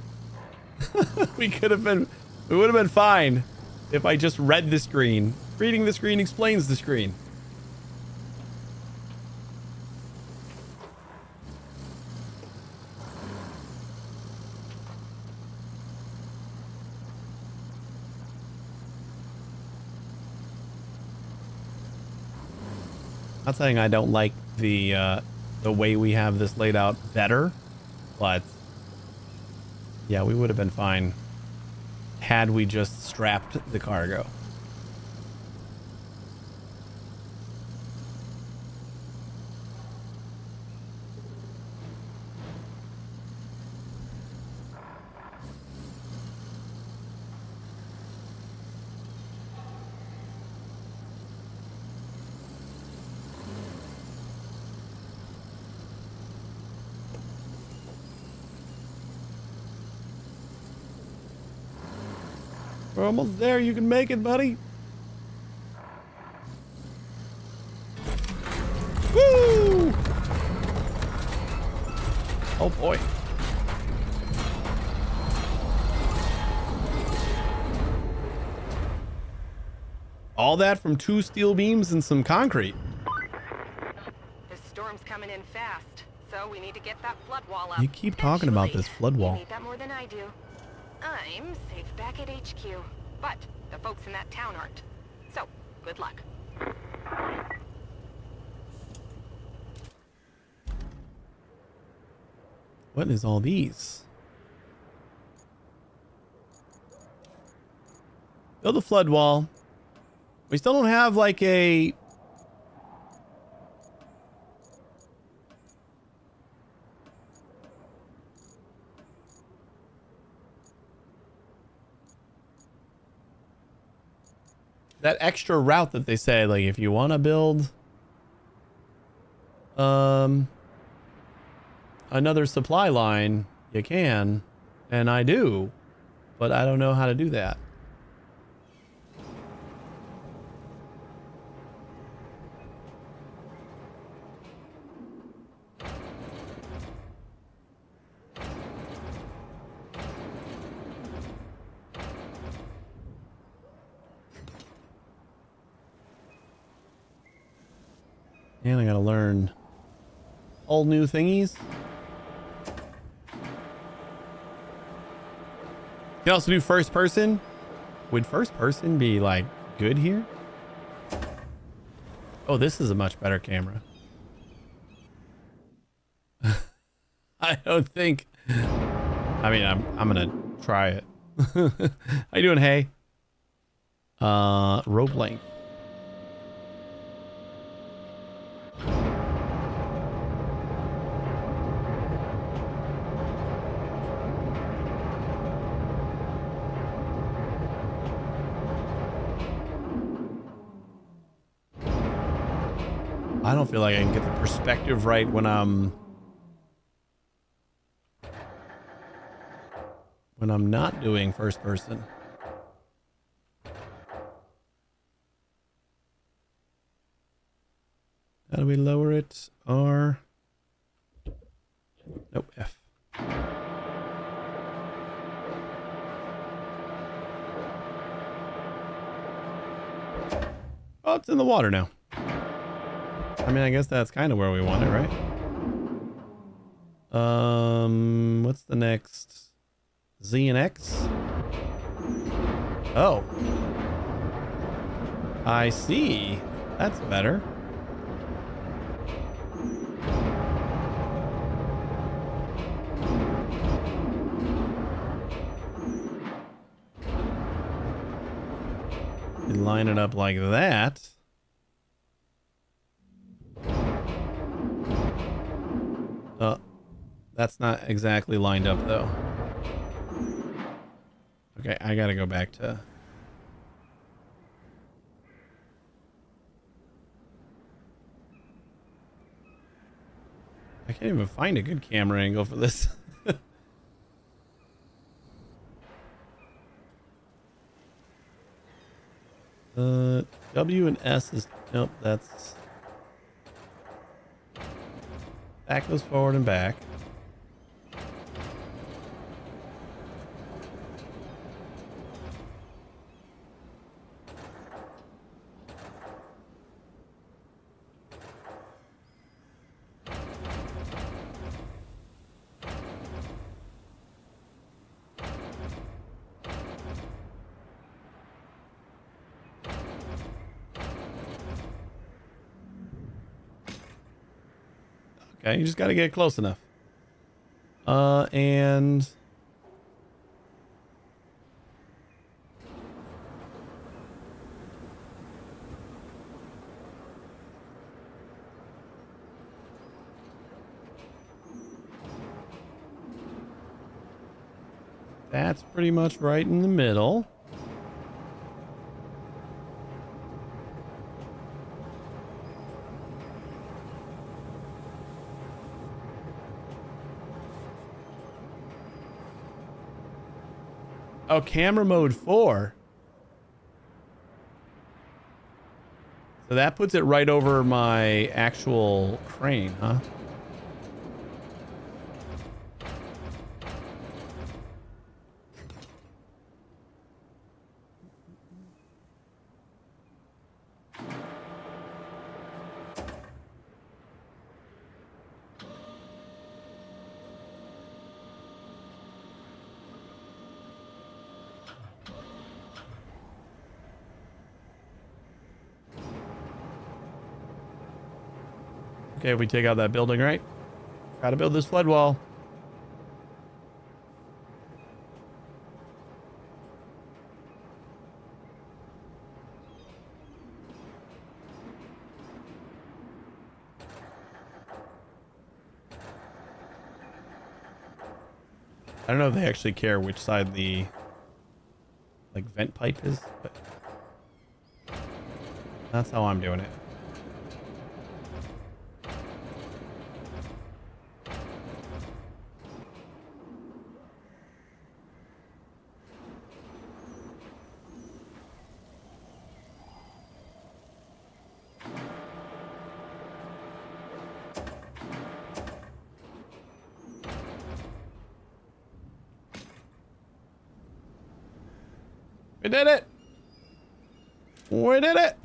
We would have been fine if I just read the screen. Reading the screen explains the screen. Not saying I don't like the way we have this laid out better, but yeah, we would have been fine had we just strapped the cargo. We're almost there. You can make it, buddy. Woo! Oh boy. All that from 2 steel beams and some concrete. The storm's coming in fast, so we need to get that flood wall up. You keep talking about this flood wall. You need that more than I do. I'm safe back at HQ, but the folks in that town aren't. So, good luck. What is all these? Build a flood wall. We still don't have like a... that extra route that they say, like if you want to build another supply line, you can, and I do, but I don't know how to do that. And I gotta learn all new thingies. You can also do first person. Would first person be like good here? Oh, this is a much better camera. I don't think. I mean, I'm gonna try it. How you doing, hey? Rope length. I don't feel like I can get the perspective right when I'm not doing first person. How do we lower it? R. Nope, F. Oh, it's in the water now. I mean, I guess that's kind of where we want it, right? What's the next? Z and X? Oh. I see. That's better. You line it up like that. That's not exactly lined up though. Okay, I gotta go back to... I can't even find a good camera angle for this. W and S is... Nope, that's... That goes forward and back. Okay, you just got to get close enough. And... That's pretty much right in the middle. Oh, camera mode 4. So that puts it right over my actual crane, huh? Okay, if we take out that building, right? Gotta build this flood wall. I don't know if they actually care which side the like vent pipe is, but that's how I'm doing it. We did it! We did it!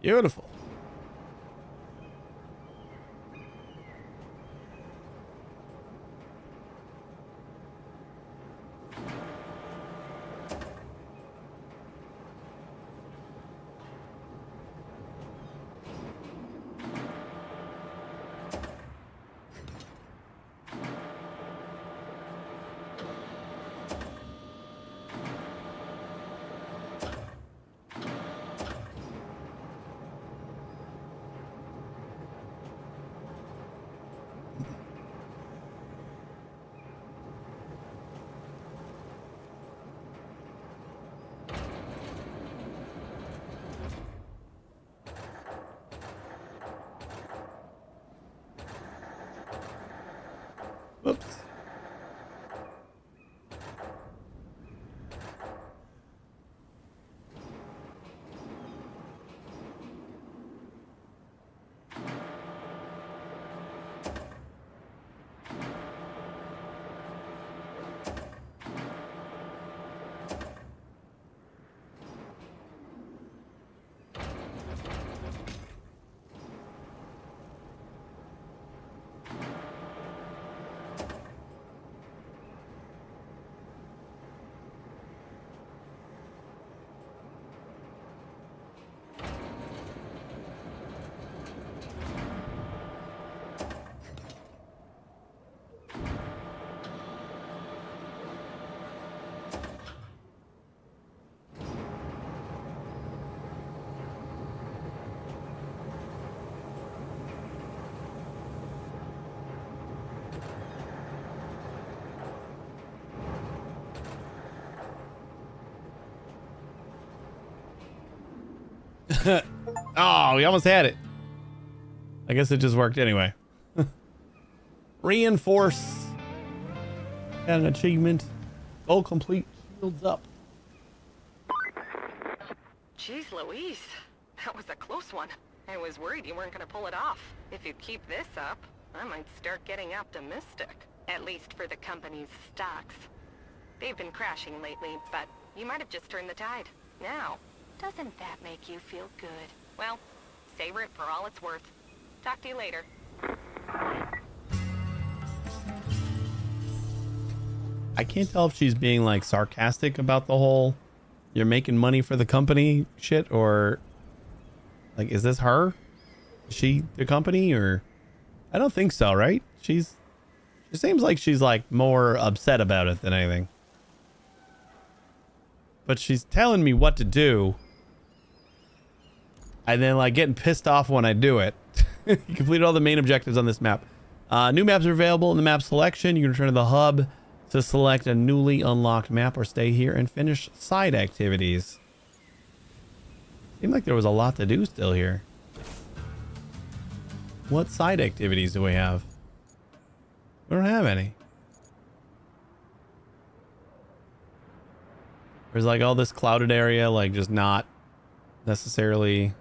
Beautiful. Whoops. Oh, we almost had it. I guess it just worked anyway. Reinforce. Got an achievement. Goal complete. Shields up. Jeez Louise, that was a close one. I was worried you weren't gonna pull it off. If you keep this up, I might start getting optimistic. At least for the company's stocks. They've been crashing lately, but you might have just turned the tide. Now, doesn't that make you feel good? Well, savor it for all it's worth. Talk to you later. I can't tell if she's being like sarcastic about the whole you're making money for the company shit, or like, is this her? Is she the company? Or I don't think so, right? She seems like she's like more upset about it than anything. But she's telling me what to do. And then like getting pissed off when I do it. You completed all the main objectives on this map. New maps are available in the map selection. You can return to the hub to select a newly unlocked map, or stay here and finish side activities. Seemed like there was a lot to do still here. What side activities do we have? We don't have any. There's like all this clouded area, like just not necessarily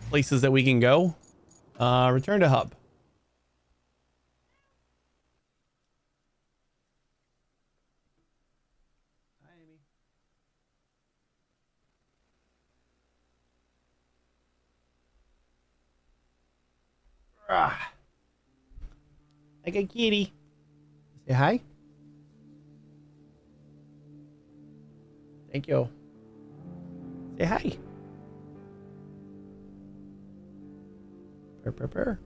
places that we can go. Return to hub. Ah. Like a kitty. Say hi. Thank you. Say hi. Purr, purr, purr.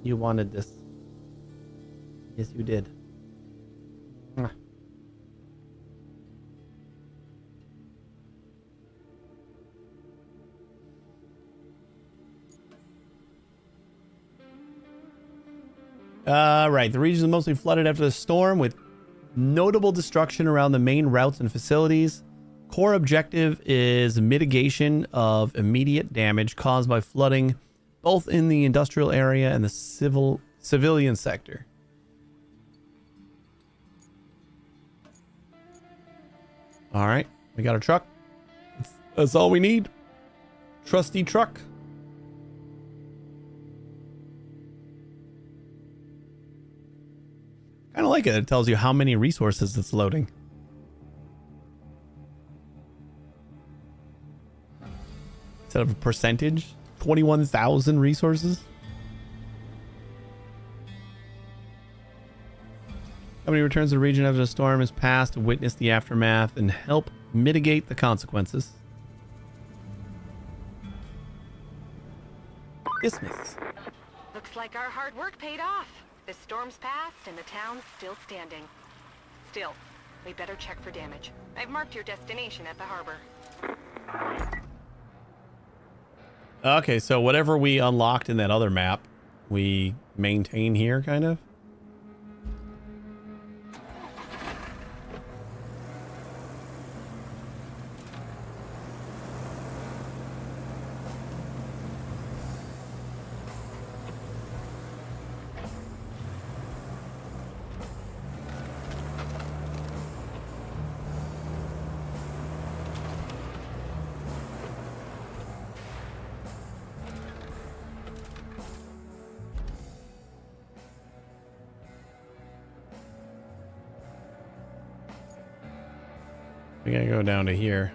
You wanted this. Yes, you did. Mwah. Right. The region is mostly flooded after the storm, with notable destruction around the main routes and facilities. Core objective is mitigation of immediate damage caused by flooding, both in the industrial area and the civilian sector. All right. We got a truck. That's all we need. Trusty truck. Kind of like it. It tells you how many resources it's loading. Instead of a percentage, 21,000 resources. Company returns to the region after the storm is passed to witness the aftermath and help mitigate the consequences. Dismiss. Looks like our hard work paid off. The storm's passed and the town's still standing. Still, we better check for damage. I've marked your destination at the harbor. Okay, so whatever we unlocked in that other map, we maintain here, kind of? We gotta go down to here.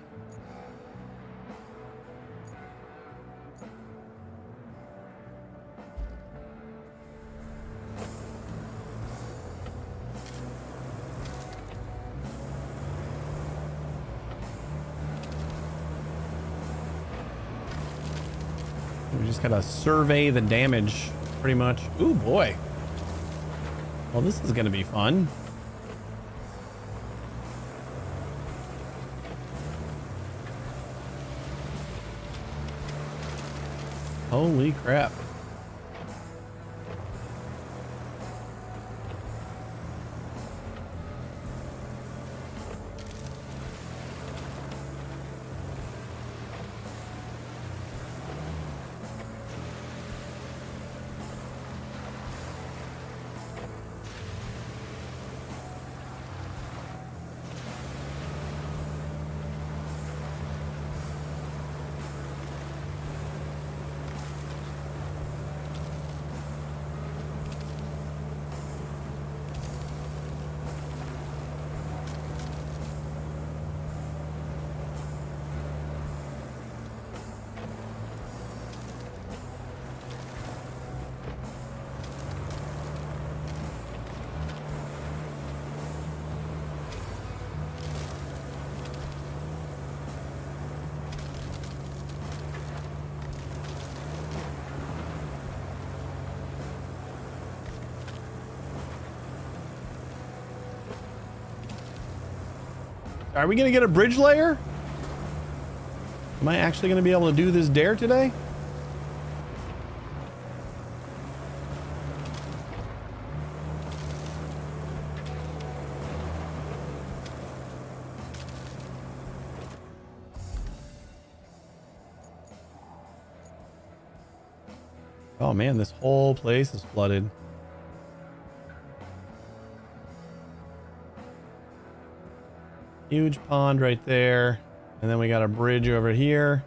We just gotta survey the damage, pretty much. Ooh, boy. Well, this is gonna be fun. Holy crap. Are we gonna get a bridge layer? Am I actually gonna be able to do this dare today? Oh man, this whole place is flooded. Huge pond right there. And then we got a bridge over here.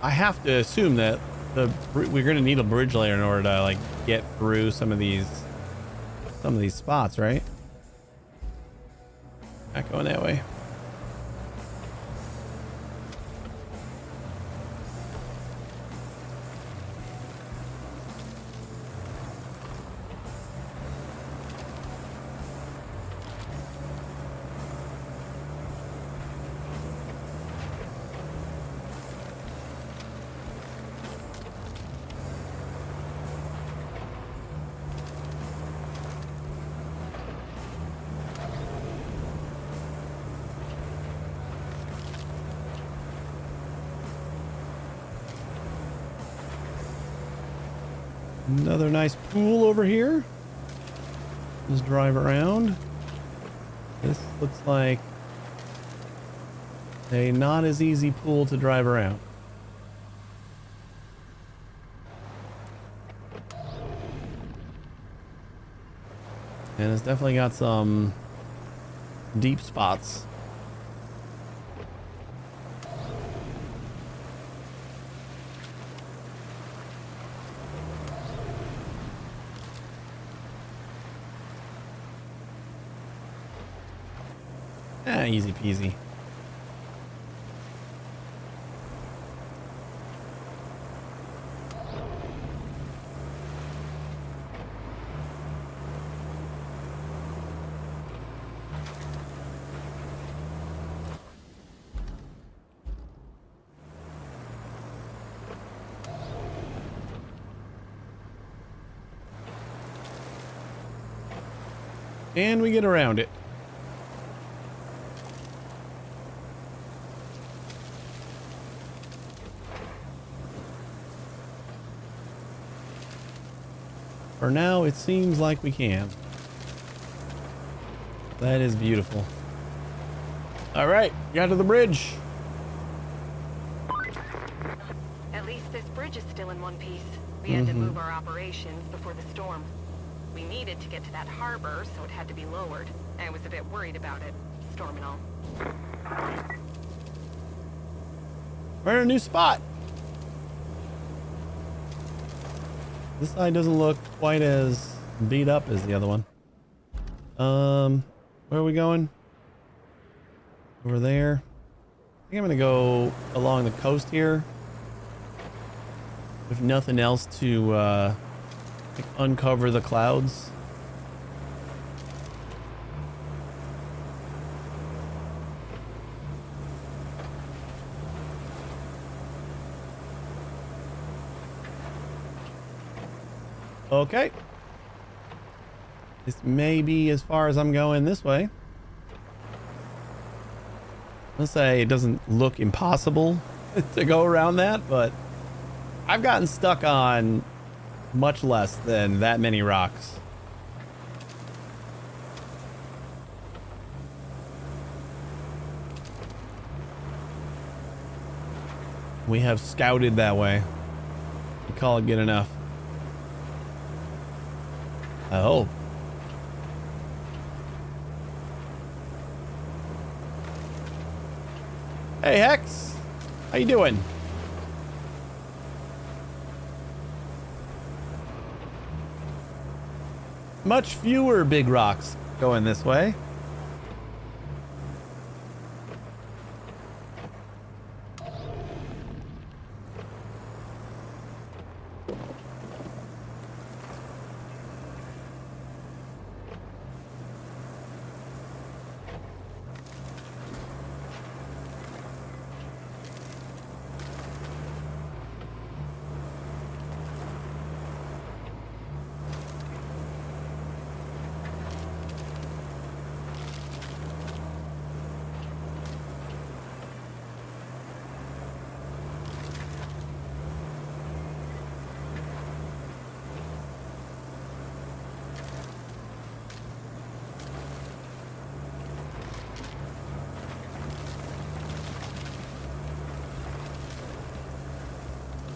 I have to assume that we're going to need a bridge layer in order to like get through some of these spots, right? Not going that way. Another nice pool over here. Just drive around. This looks like a not as easy pool to drive around. And it's definitely got some deep spots. Easy peasy. And we get around it. For now, it seems like we can. That is beautiful. All right, got to the bridge. At least this bridge is still in one piece. We had to move our operations before the storm. We needed to get to that harbor, so it had to be lowered. I was a bit worried about it, storm and all. We're in a new spot. This side doesn't look quite as beat up as the other one. Where are we going? Over there. I think I'm gonna go along the coast here. If nothing else to like uncover the clouds. Okay. This may be as far as I'm going this way. Let's say it doesn't look impossible to go around that, but I've gotten stuck on much less than that many rocks. We have scouted that way. We call it good enough. I hope. Hey Hex, how you doing? Much fewer big rocks going this way.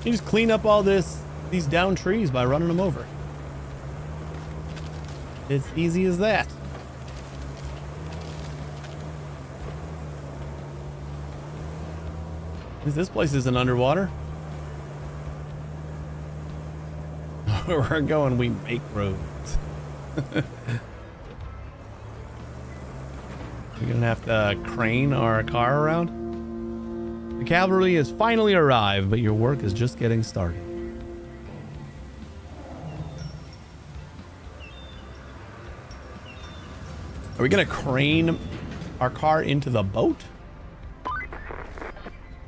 You just clean up all these down trees by running them over. It's easy as that. This place isn't underwater. Where we're going, we make roads. We're gonna have to crane our car around. The cavalry has finally arrived, but your work is just getting started. Are we gonna crane our car into the boat?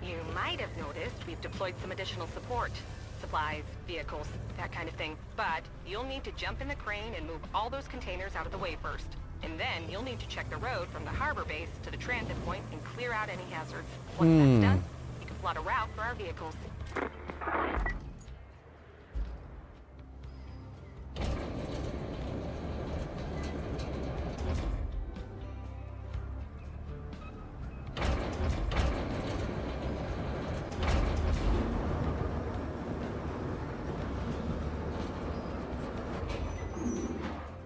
You might have noticed we've deployed some additional support. Supplies, vehicles, that kind of thing. But you'll need to jump in the crane and move all those containers out of the way first. And then you'll need to check the road from the harbor base to the transit point and clear out any hazards. Once that's done, you can plot a route for our vehicles.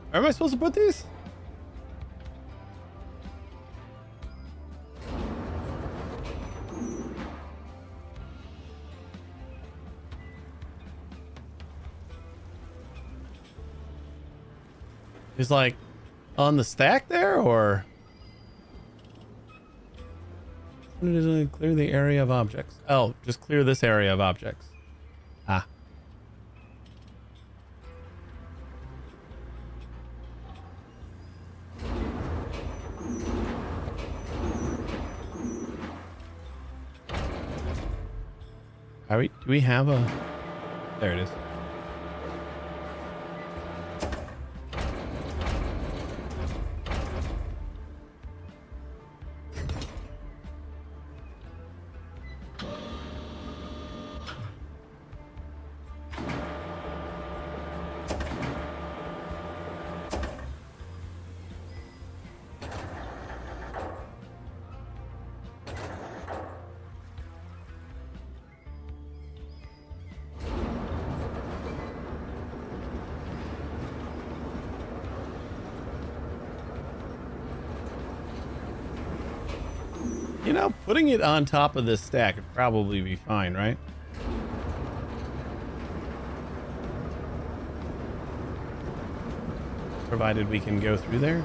Where am I supposed to put these? It's like on the stack there, or? Clear the area of objects. Oh, just clear this area of objects. Ah. Do we have a... There it is. You know, putting it on top of this stack would probably be fine, right? Provided we can go through there.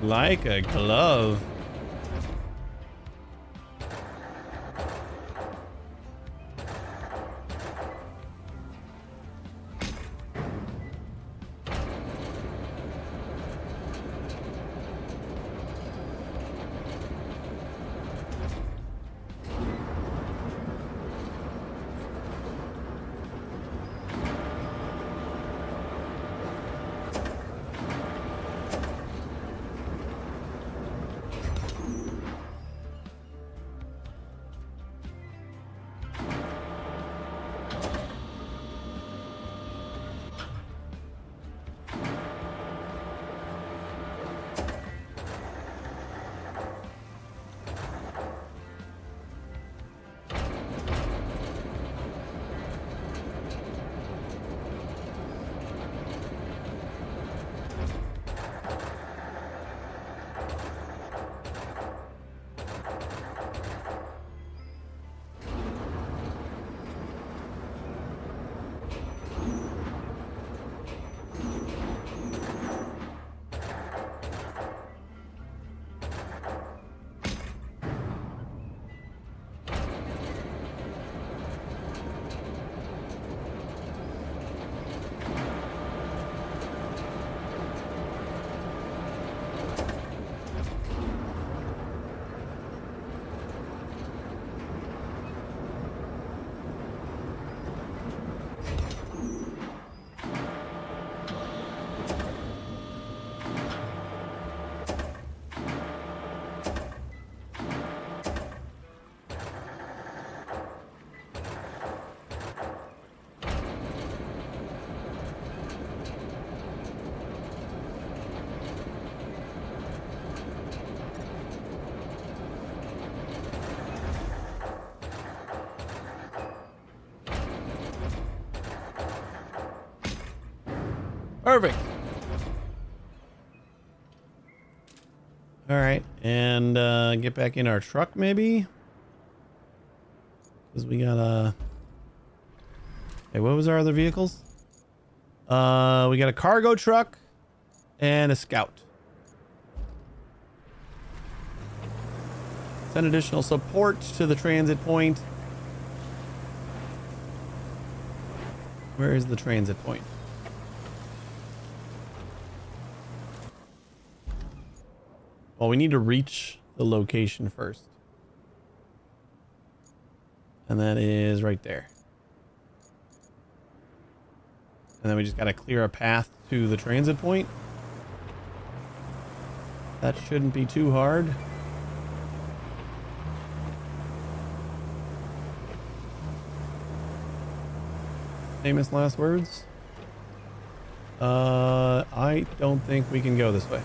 Like a glove. Perfect. All right, and get back in our truck maybe, because we got a. Hey, what was our other vehicles? We got a cargo truck and a scout. Send additional support to the transit point. Where is the transit point? Well, we need to reach the location first. And that is right there. And then we just got to clear a path to the transit point. That shouldn't be too hard. Famous last words? I don't think we can go this way.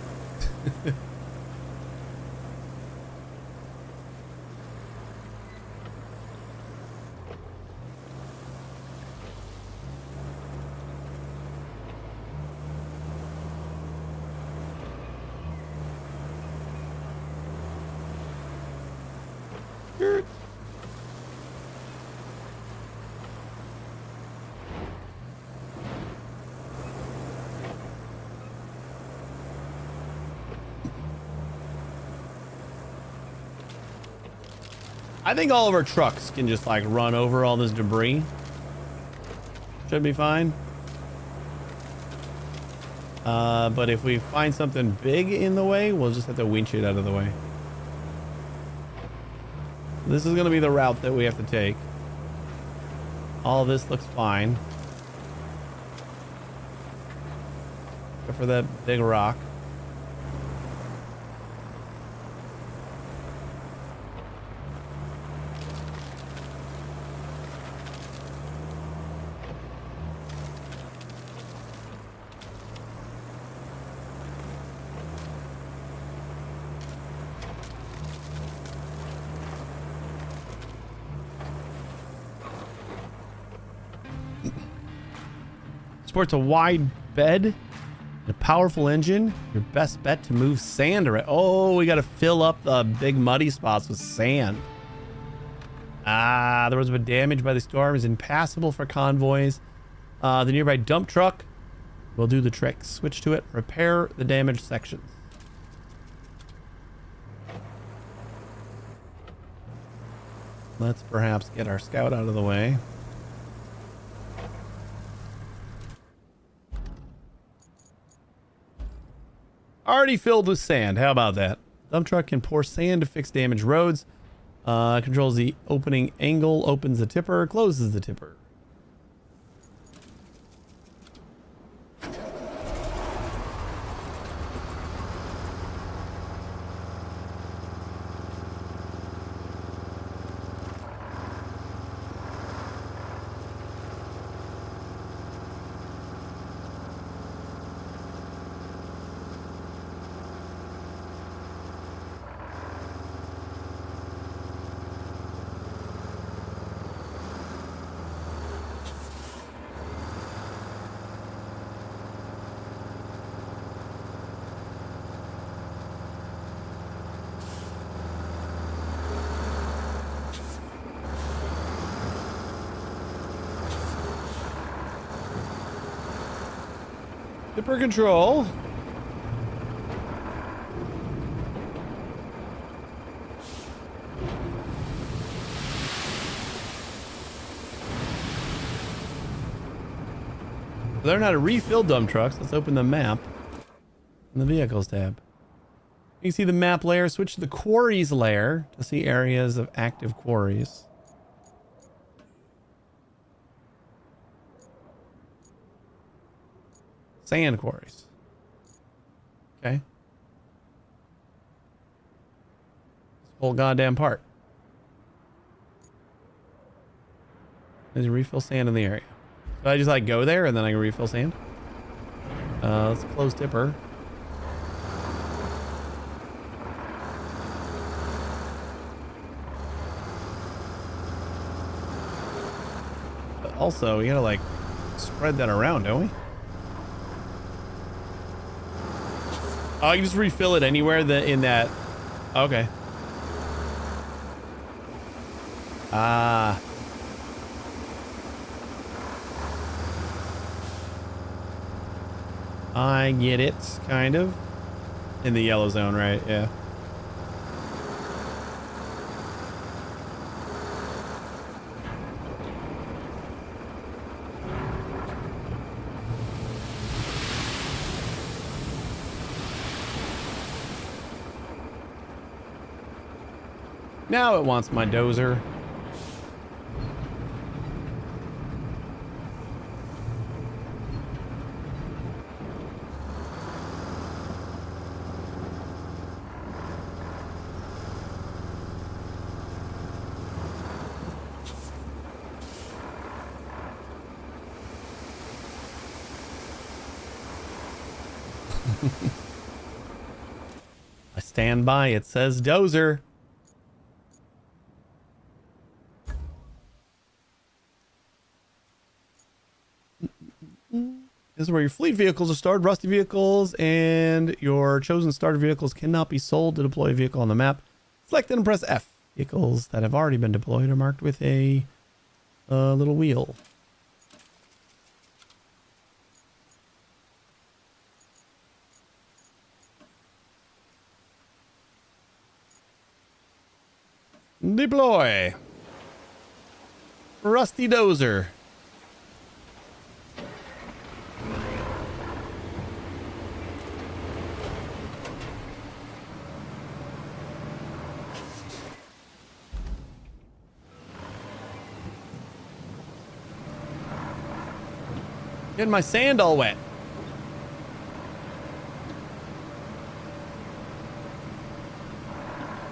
Skirt. I think all of our trucks can just like run over all this debris. Should be fine. But if we find something big in the way, we'll just have to winch it out of the way. This is going to be the route that we have to take. All this looks fine. Except for that big rock. Sports a wide bed and a powerful engine. Your best bet to move sand around. Oh, we got to fill up the big muddy spots with sand. The roads have been damaged by the storm. Is impassable for convoys. The nearby dump truck will do the trick. Switch to it. Repair the damaged sections. Let's perhaps get our scout out of the way. Already filled with sand. How about that? Dump truck can pour sand to fix damaged roads. Controls the opening angle, opens the tipper, closes the tipper. Tipper control. Learn how to refill dump trucks. Let's open the map in the vehicles tab. You can see the map layer. Switch to the quarries layer to see areas of active quarries. Sand quarries. Okay. This whole goddamn part. There's a refill sand in the area. So I just like go there and then I can refill sand. Let's close tipper. But also, we gotta like spread that around, don't we? Oh, I can just refill it anywhere in that. Okay. Ah. I get it, kind of. In the yellow zone, right? Yeah. Now it wants my dozer. I stand by. It says dozer. This is where your fleet vehicles are stored. Rusty vehicles and your chosen starter vehicles cannot be sold. To deploy a vehicle on the map, select it and press F. vehicles that have already been deployed are marked with a little wheel. Deploy. Rusty dozer. Getting my sand all wet.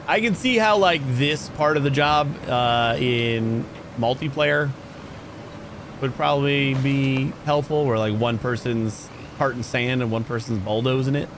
I can see how like this part of the job in multiplayer would probably be helpful, where like one person's carting sand and one person's bulldozing it.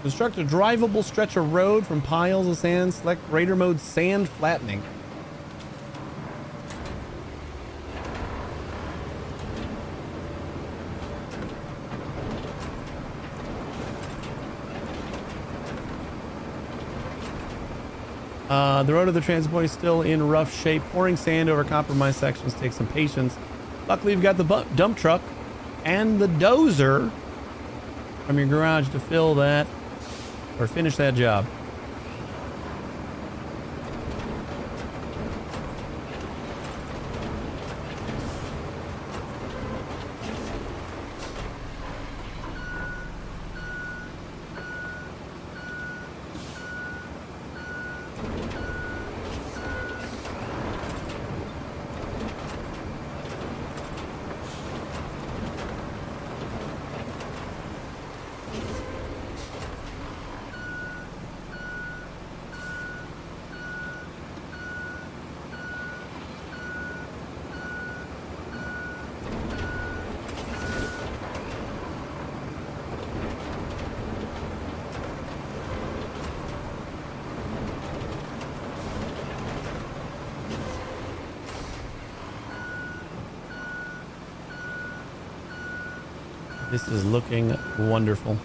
Construct a drivable stretch of road from piles of sand. Select Raider mode sand flattening. The road to the transit point is still in rough shape. Pouring sand over compromised sections takes some patience. Luckily, you've got the dump truck and the dozer from your garage to fill that or finish that job. This is looking wonderful.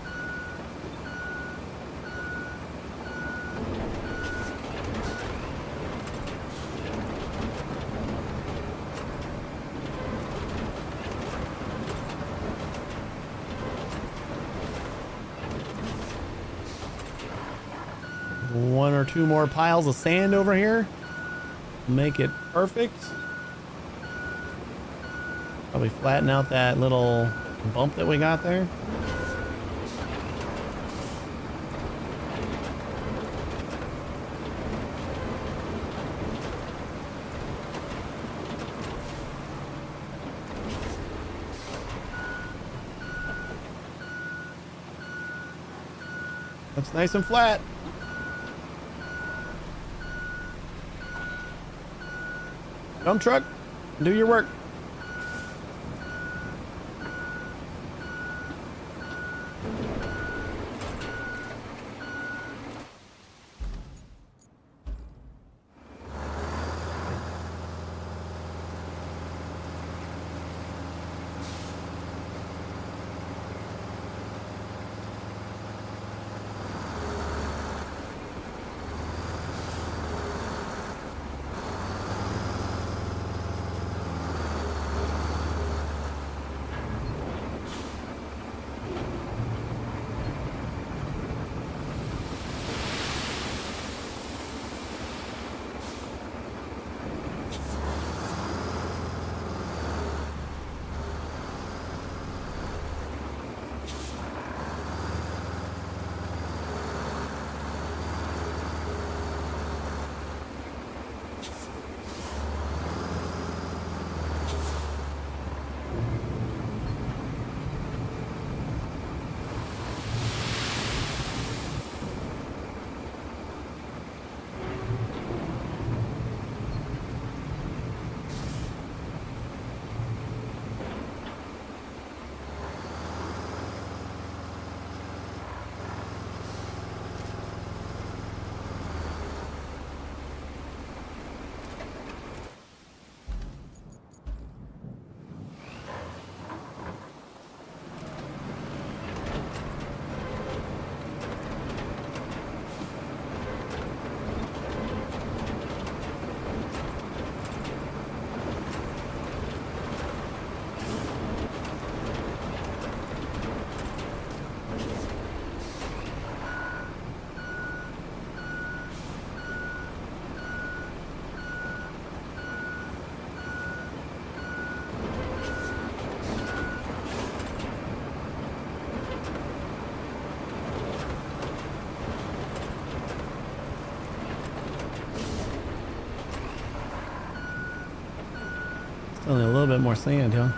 One or two more piles of sand over here. Make it perfect. Probably flatten out that little bump that we got there. Looks nice and flat. Dump truck, do your work. Only a little bit more sand, huh?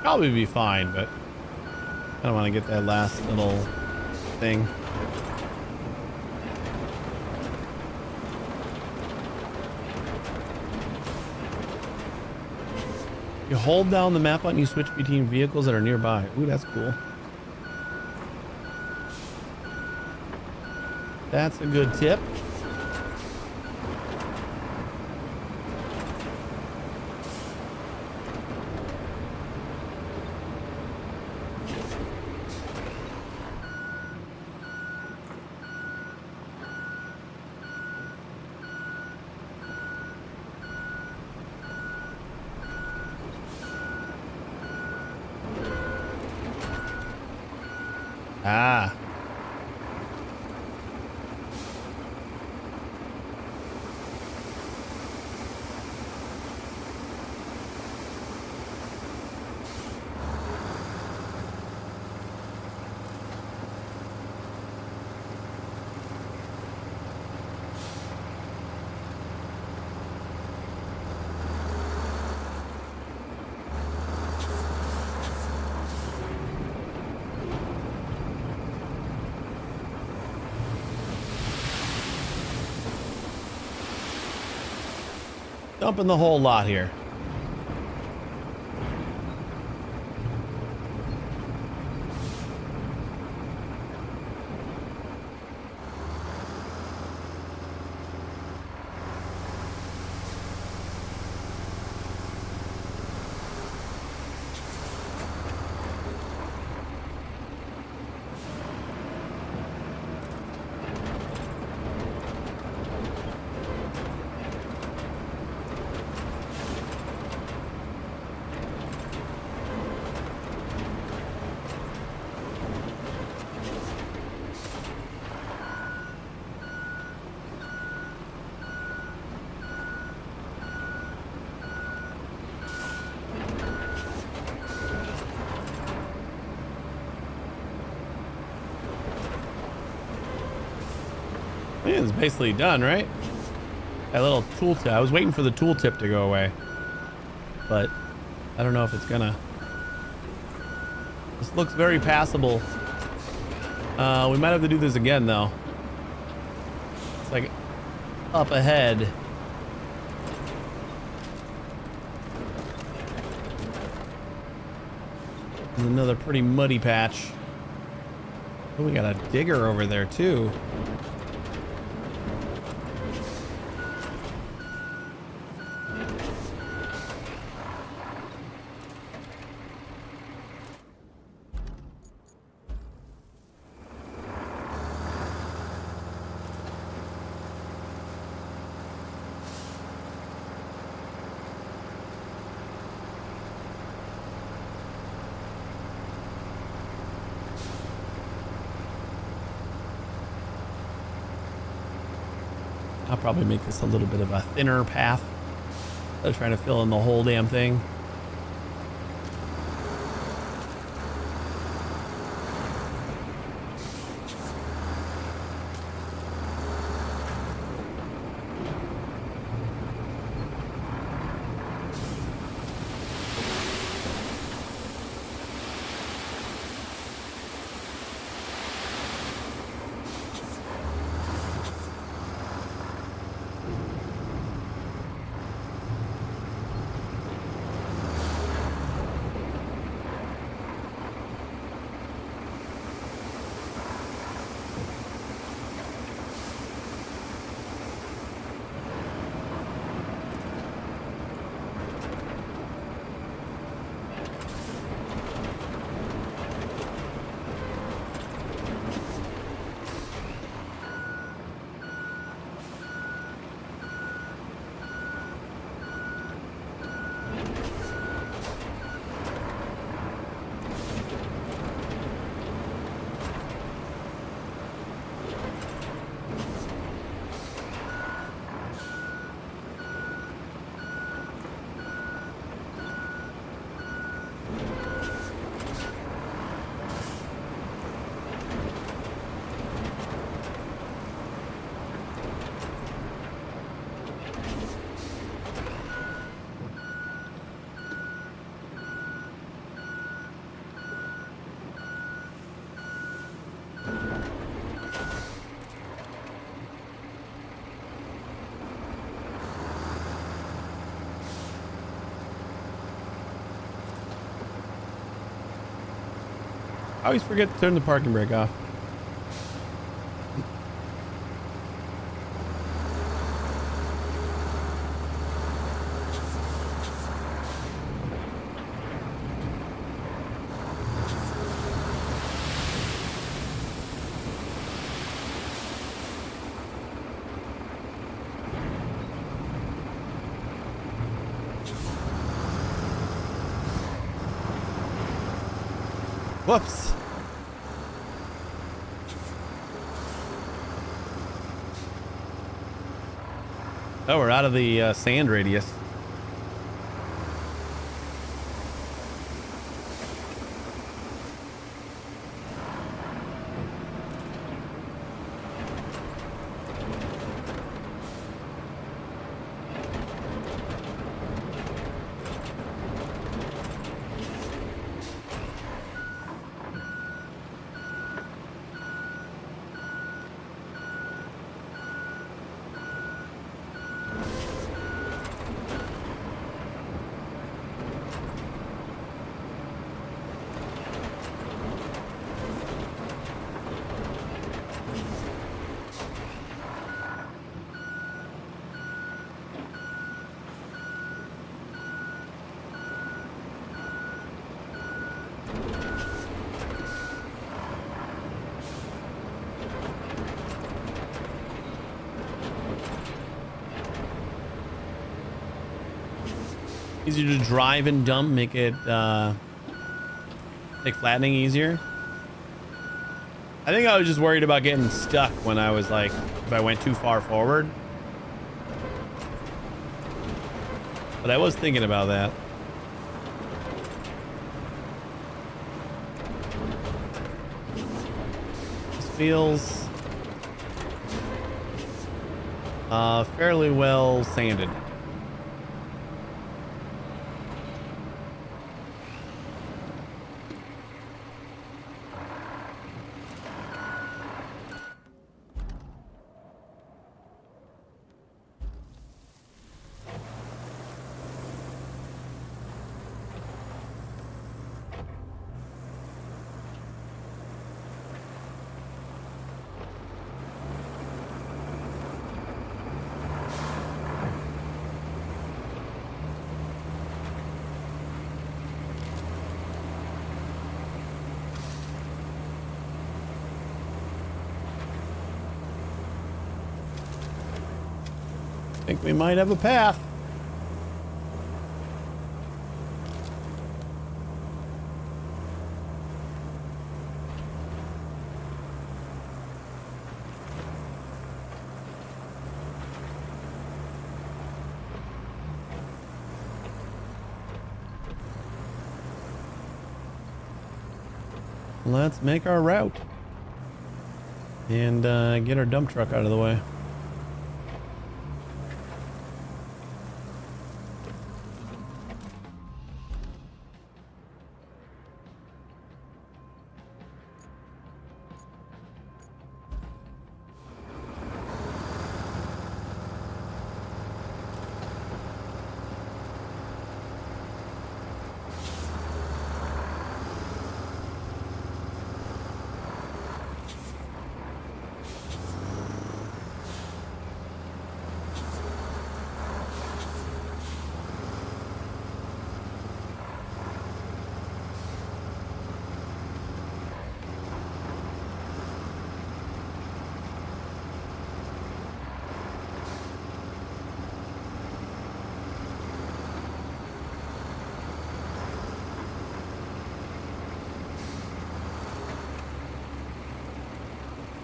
Probably be fine, but I don't want to get that last little thing. You hold down the map button, you switch between vehicles that are nearby. Ooh, that's cool. That's a good tip. Ah. Dumping the whole lot here. It's basically done, right? That little tooltip. I was waiting for the tooltip to go away, but I don't know if it's gonna. This looks very passable. We might have to do this again, though. It's like up ahead. There's another pretty muddy patch. Oh, we got a digger over there, too. I'll probably make this a little bit of a thinner path. Instead of trying to fill in the whole damn thing. I always forget to turn the parking brake off. Whoops. Oh, we're out of the sand radius. Easier to drive and dump, make it make flattening easier. I think I was just worried about getting stuck when I was like, if I went too far forward. But I was thinking about that. This feels fairly well sanded. I think we might have a path. Let's make our route and get our dump truck out of the way.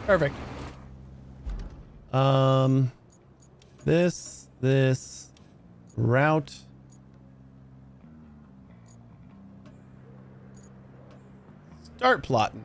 Perfect. This route. Start plotting.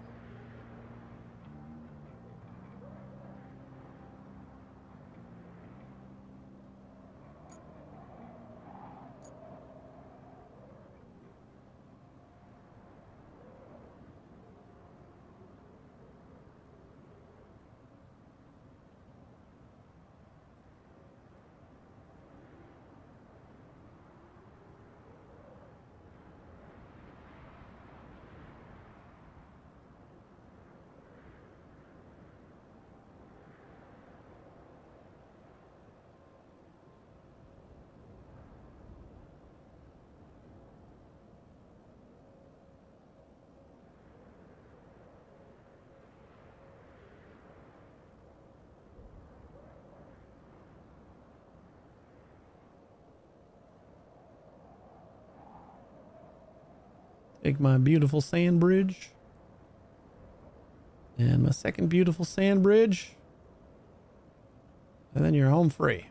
Take my beautiful sand bridge. And my second beautiful sand bridge. And then you're home free.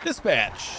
Dispatch.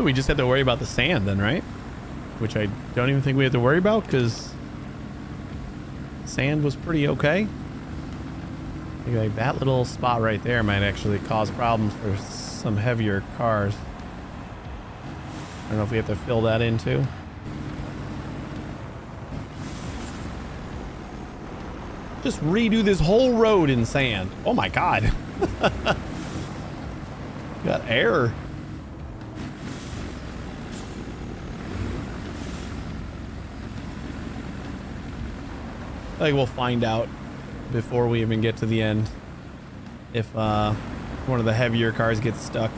We just had to worry about the sand then, right? Which I don't even think we had to worry about because sand was pretty okay. I think like that little spot right there might actually cause problems for some heavier cars. I don't know if we have to fill that in too. Just redo this whole road in sand. Oh my God. Got air. I think we'll find out before we even get to the end if one of the heavier cars gets stuck.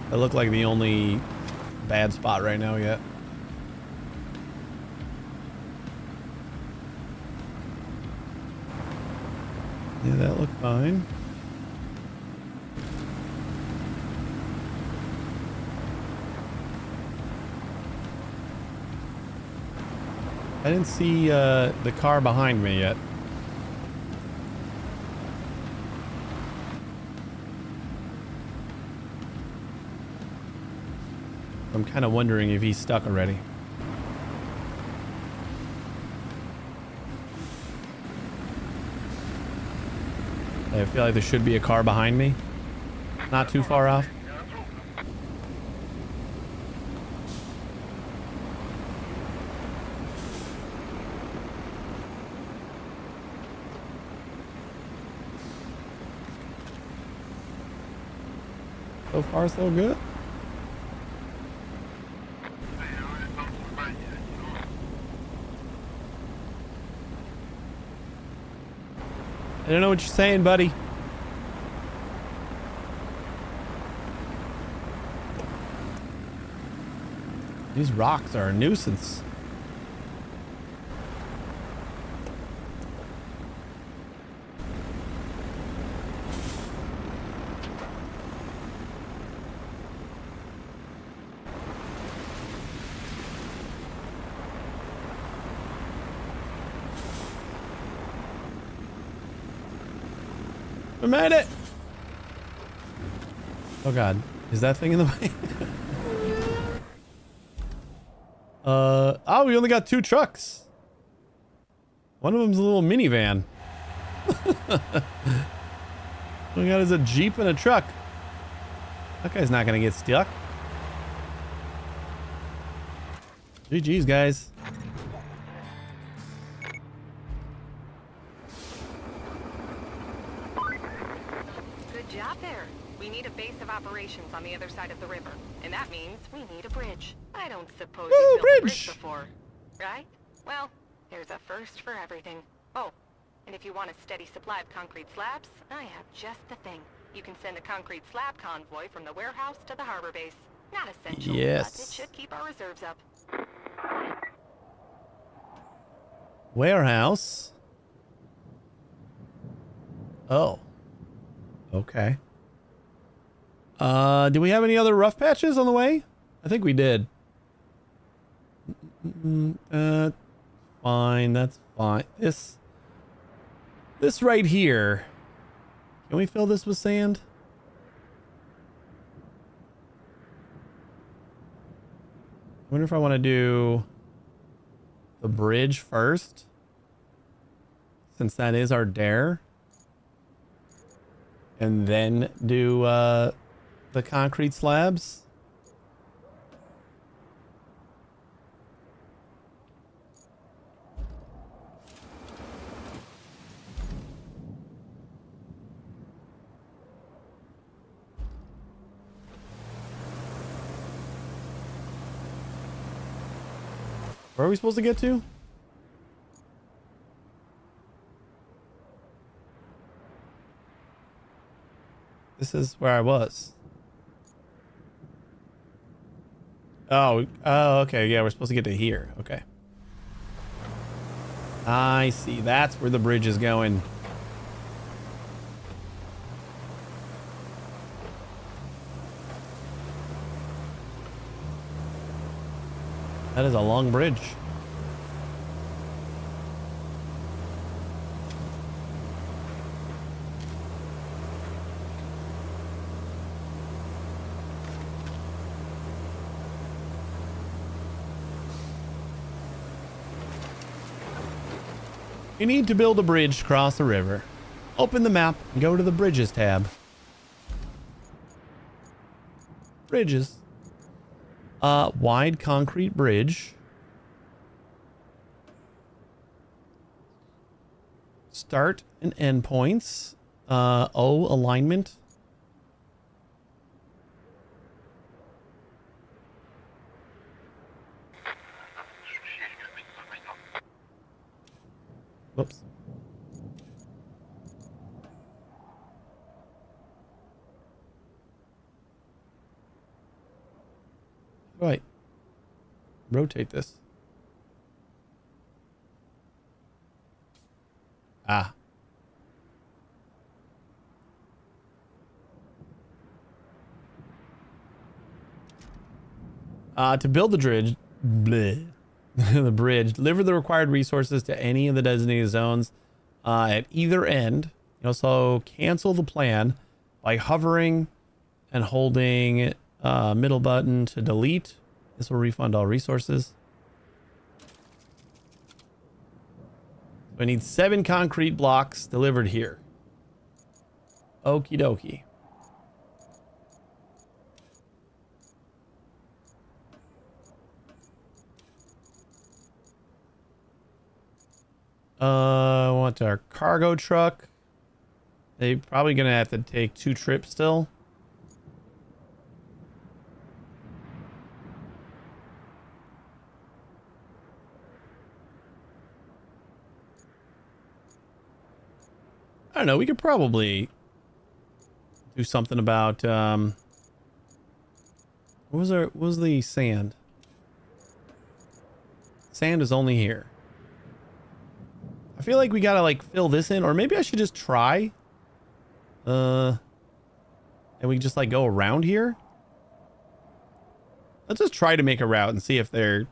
That looked like the only bad spot right now yet. Yeah, that looked fine. I didn't see the car behind me yet. I'm kind of wondering if he's stuck already. I feel like there should be a car behind me. Not too far off. So far, so good. I don't know what you're saying, buddy. These rocks are a nuisance. I made it! Oh God, is that thing in the way? Oh, we only got 2 trucks. One of them's a little minivan. What we got is a Jeep and a truck. That guy's not gonna get stuck. GG's, guys. Good job there. We need a base of operations on the other side of the river, and that means we need a bridge. I don't suppose you've built a bridge before, right? Well, there's a first for everything. Oh, and if you want a steady supply of concrete slabs, I have just the thing. You can send a concrete slab convoy from the warehouse to the harbor base. Not essential, but it should keep our reserves up. Warehouse. Oh. Okay. Do we have any other rough patches on the way? I think we did. Fine, that's fine. This right here Can we fill this with sand? I wonder if I want to do the bridge first, since that is our dare, and then do the concrete slabs. Where are we supposed to get to? This is where I was. Oh, okay. Yeah, we're supposed to get to here. Okay. I see. That's where the bridge is going. That is a long bridge. You need to build a bridge to cross the river. Open the map and go to the Bridges tab. Bridges. Wide concrete bridge. Start and end points. O alignment. Whoops. Right. Rotate this. Ah. To build the bridge, bleh, the bridge, deliver the required resources to any of the designated zones at either end. You also cancel the plan by hovering and holding middle button to delete. This will refund all resources. I need 7 concrete blocks delivered here. Okie dokie. I want our cargo truck. They probably gonna have to take 2 trips still. I don't know. We could probably do something about what was the sand? Sand is only here. I feel like we gotta like fill this in, or maybe I should just try. And we just like go around here. Let's just try to make a route and see if they're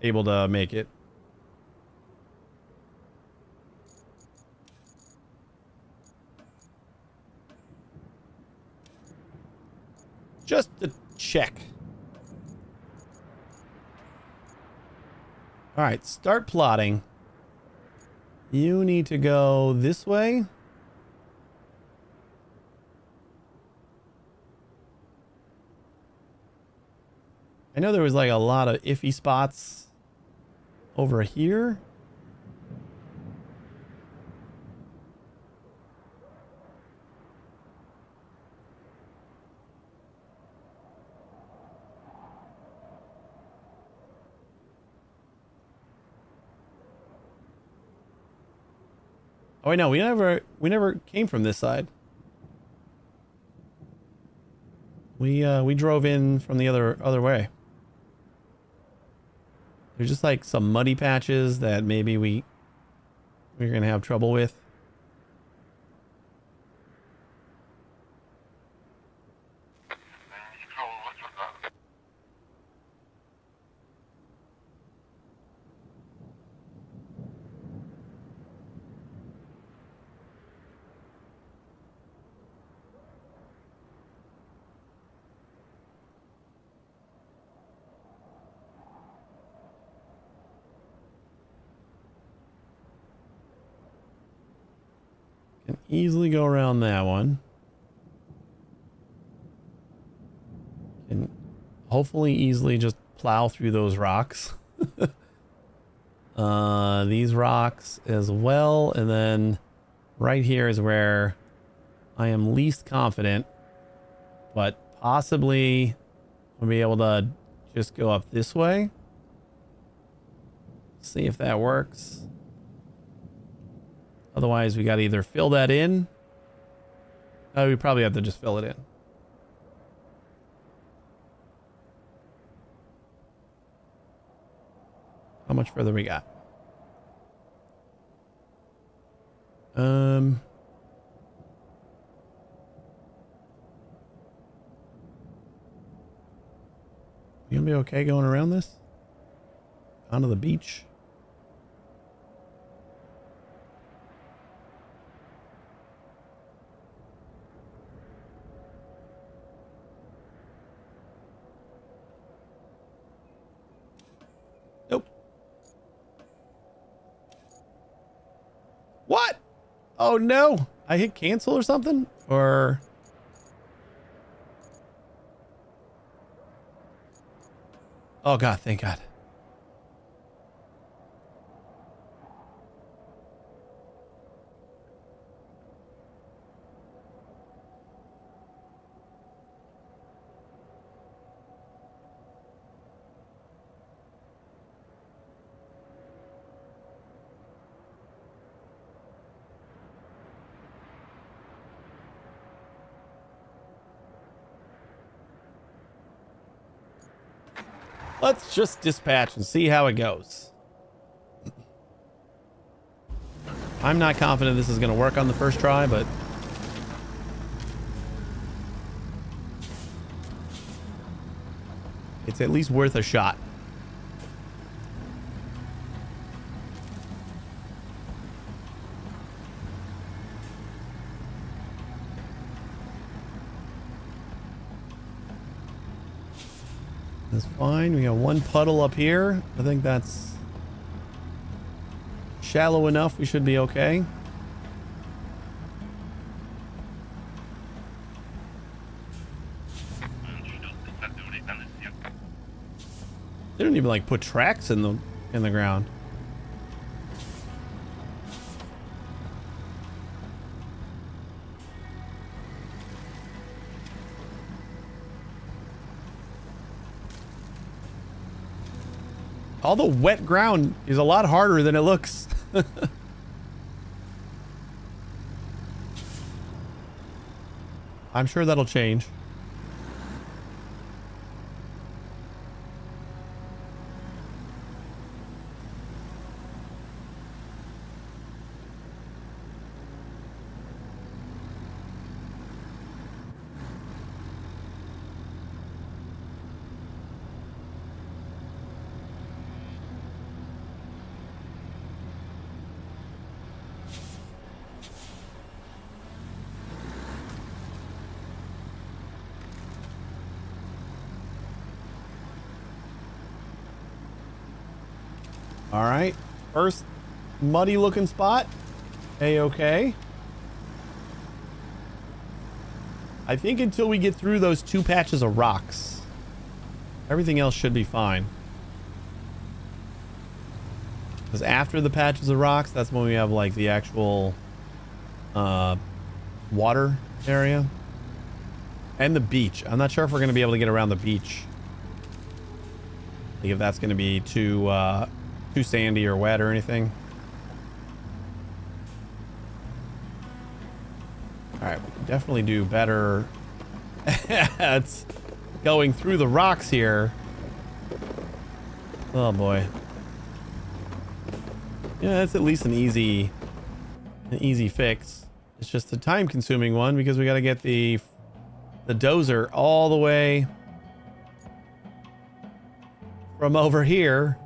able to make it. Just to check. All right, start plotting. You need to go this way. I know there was like a lot of iffy spots over here. Oh, I know. We never came from this side. We drove in from the other way. There's just like some muddy patches that maybe we're gonna have trouble with. Can easily go around that one. Can hopefully easily just plow through those rocks. These rocks as well, and then right here is where I am least confident, but possibly I'll be able to just go up this way. See if that works. Otherwise, we got to either fill that in. Oh, we probably have to just fill it in. How much further we got? You gonna be okay going around this? Onto the beach? Nope. What? Oh no! I hit cancel or something? Or... Oh god, thank god. Let's just dispatch and see how it goes. I'm not confident this is going to work on the first try, but... it's at least worth a shot. That's fine. We got one puddle up here. I think that's shallow enough. We should be okay. They don't even like put tracks in the ground. All the wet ground is a lot harder than it looks. I'm sure that'll change. All right, first muddy looking spot. A-okay. I think until we get through those two patches of rocks, everything else should be fine. Because after the patches of rocks, that's when we have like the actual water area and the beach. I'm not sure if we're going to be able to get around the beach. Like if that's going to be too sandy or wet or anything. All right, we can definitely do better at going through the rocks here. Oh boy. Yeah, that's at least an easy fix. It's just a time consuming one because we got to get the dozer all the way from over here.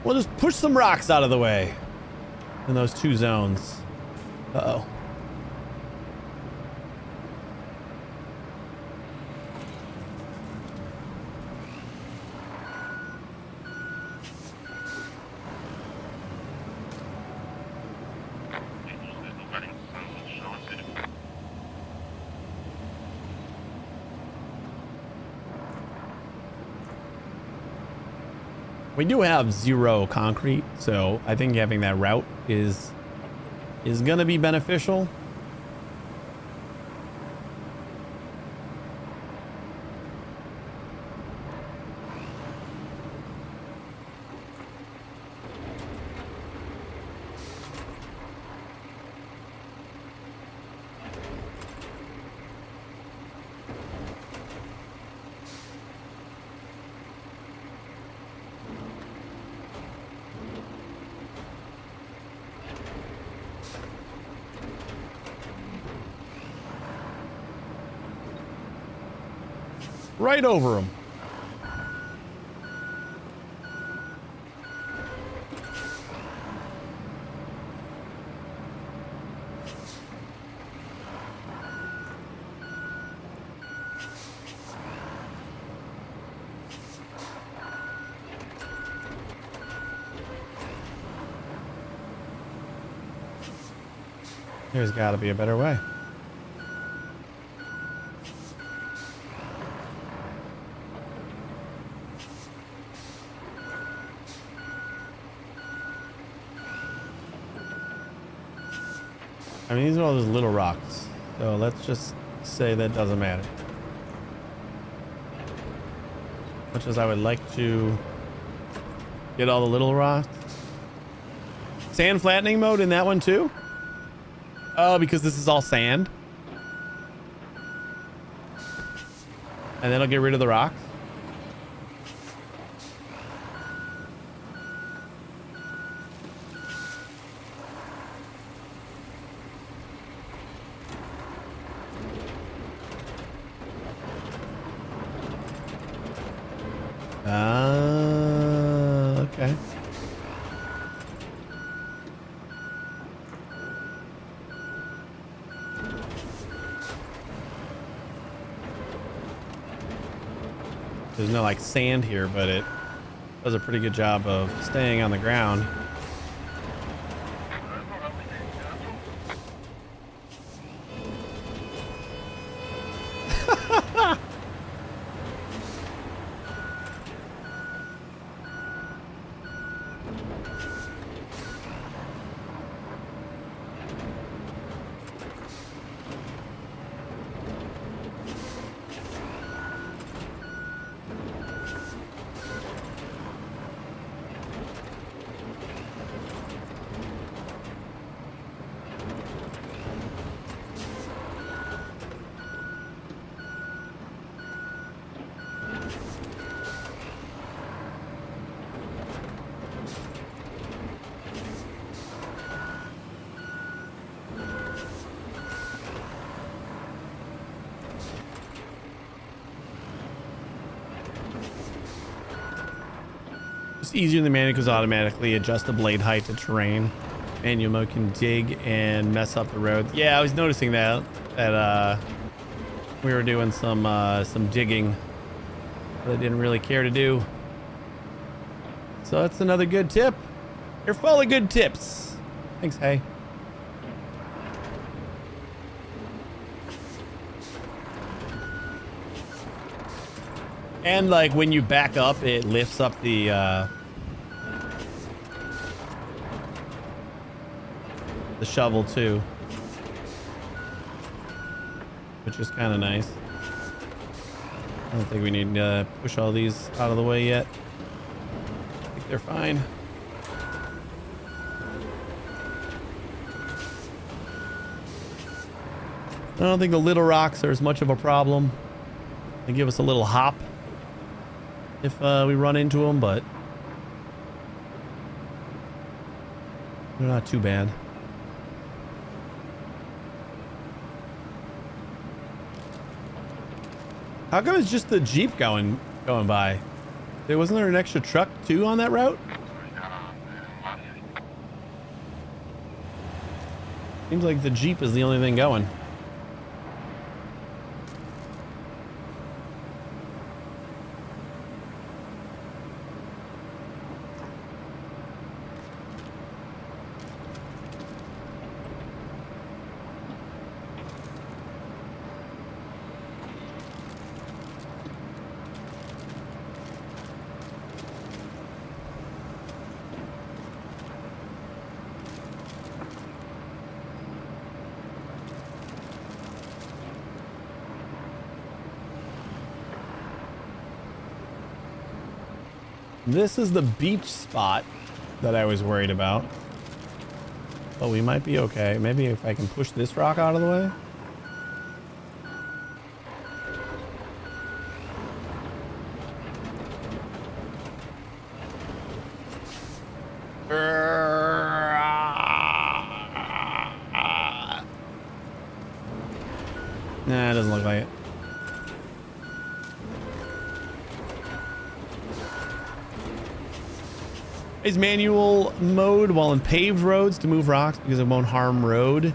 We'll just push some rocks out of the way in those two zones. Uh-oh. We do have 0 concrete, so I think having that route is gonna be beneficial. Right over them. There's got to be a better way. I mean, these are all those little rocks, so let's just say that doesn't matter. Much as I would like to get all the little rocks. Sand flattening mode in that one too? Oh, because this is all sand. And then I'll get rid of the rocks. Okay. There's no like sand here, but it does a pretty good job of staying on the ground. It's easier in the manual because automatically adjust the blade height to terrain. Manual mode can dig and mess up the road. Yeah, I was noticing that we were doing some digging that I didn't really care to do. So that's another good tip. You're full of good tips. Thanks, hey. And like when you back up, it lifts up the shovel too, which is kind of nice. I don't think we need to push all these out of the way yet. I think they're fine. I don't think the little rocks are as much of a problem. They give us a little hop if we run into them, but they're not too bad. How come it's just the Jeep going by? Wasn't there an extra truck too on that route? Seems like the Jeep is the only thing going. This is the beach spot that I was worried about. But we might be okay. Maybe if I can push this rock out of the way. Nah, it doesn't look like it. Is manual mode while in paved roads to move rocks because it won't harm road,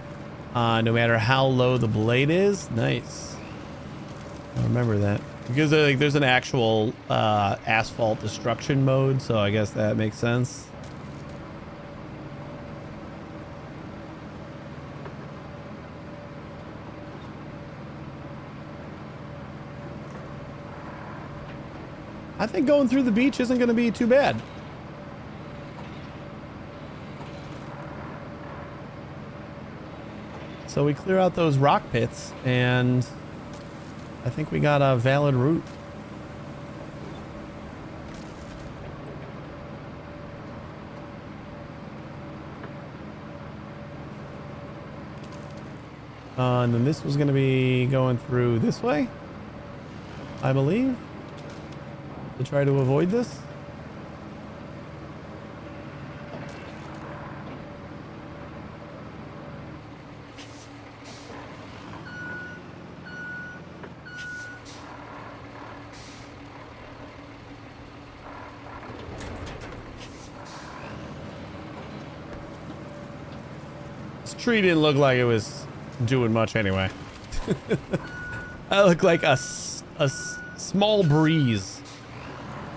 no matter how low the blade is. Nice. I remember that because there's an actual asphalt destruction mode, so I guess that makes sense. I think going through the beach isn't going to be too bad. So we clear out those rock pits, and I think we got a valid route. And then this was going to be going through this way, I believe, to try to avoid this. Tree didn't look like it was doing much anyway. That looked like a small breeze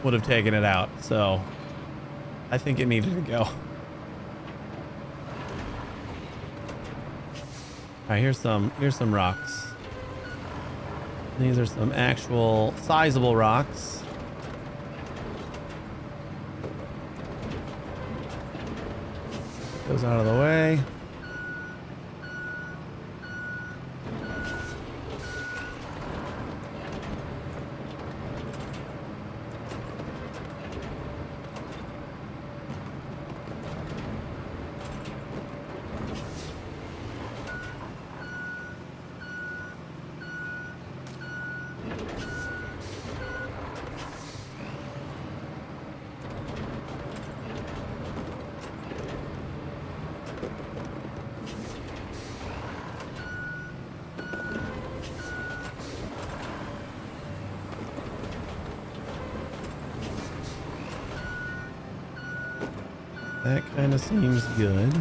would have taken it out, so I think it needed to go. All right, here's some rocks. These are some actual sizable rocks. Goes out of the way. That kind of seems good.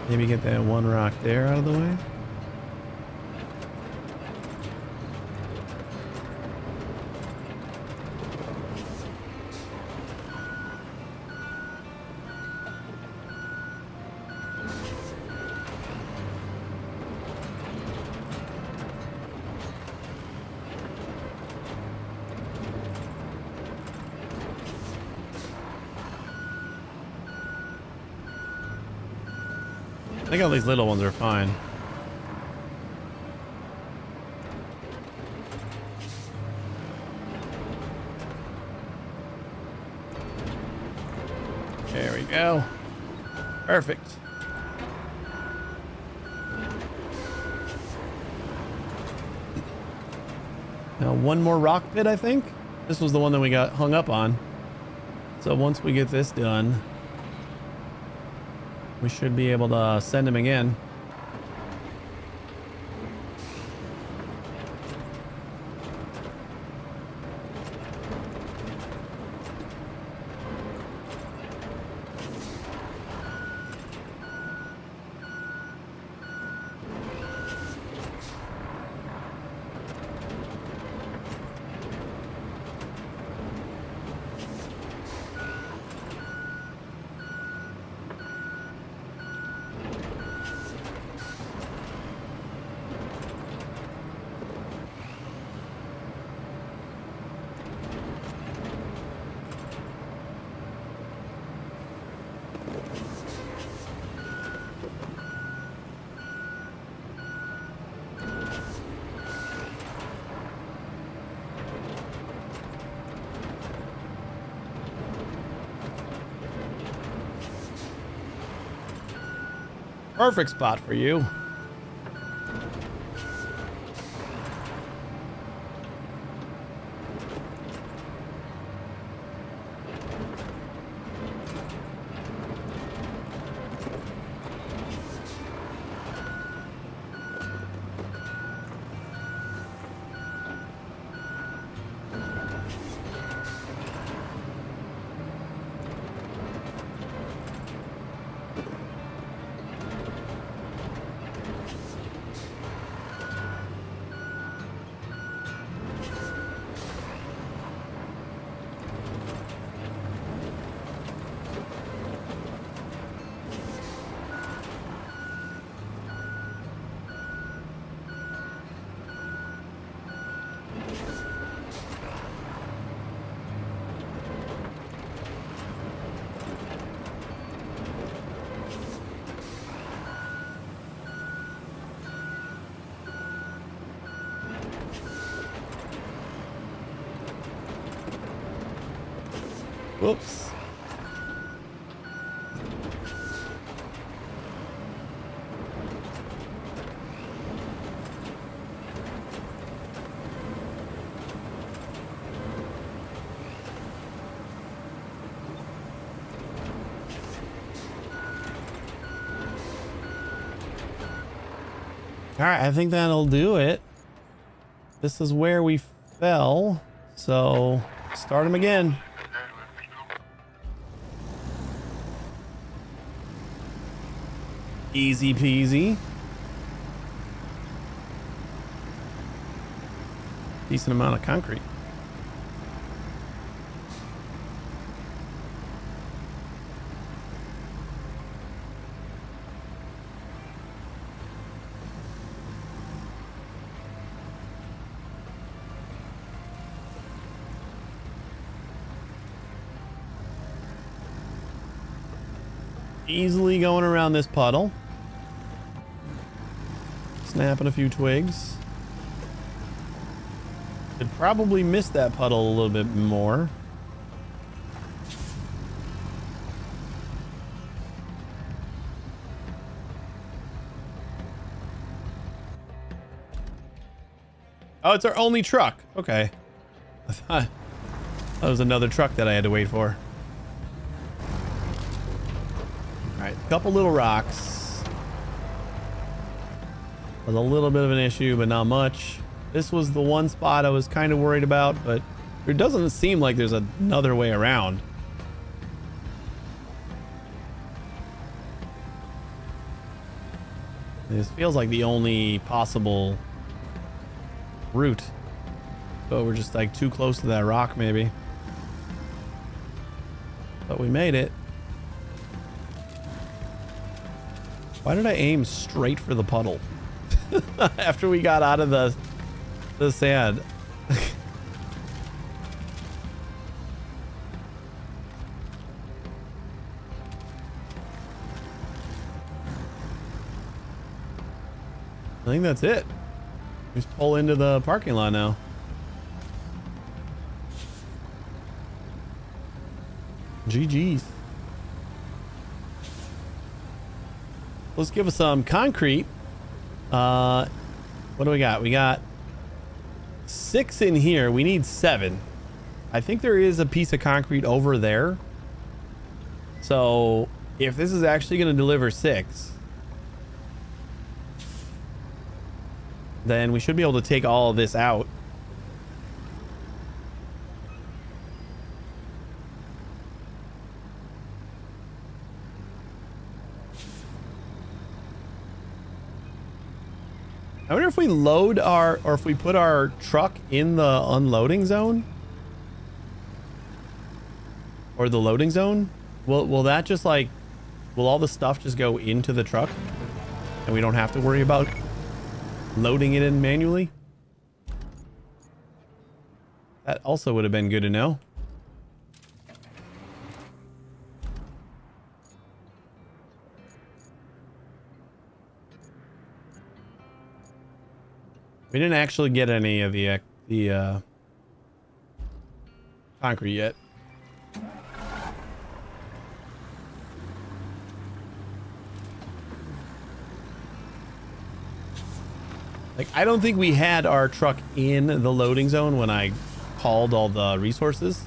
Maybe get that one rock there out of the way. I think all these little ones are fine. There we go. Perfect. Now one more rock pit, I think. This was the one that we got hung up on. So once we get this done, we should be able to send him again. Perfect spot for you. Whoops. All right, I think that'll do it. This is where we fell, so start them again. Easy peasy. Decent amount of concrete. Easily going around this puddle. Snapping a few twigs. Could probably miss that puddle a little bit more. Oh, it's our only truck. Okay. I thought that was another truck that I had to wait for. All right, a couple little rocks. Was a little bit of an issue, but not much. This was the one spot I was kind of worried about, but there doesn't seem like there's another way around. This feels like the only possible route. But we're just like too close to that rock, maybe. But we made it. Why did I aim straight for the puddle? After we got out of the sand. I think that's it. Just pull into the parking lot now. GG's. Let's give us some concrete. What do we got? We got 6 in here. We need 7. I think there is a piece of concrete over there. So if this is actually going to deliver 6, then we should be able to take all of this out. I wonder if we load our, or if we put our truck in the unloading zone or the loading zone, will that just like, will all the stuff just go into the truck and we don't have to worry about loading it in manually? That also would have been good to know. We didn't actually get any of the concrete yet. Like, I don't think we had our truck in the loading zone when I called all the resources.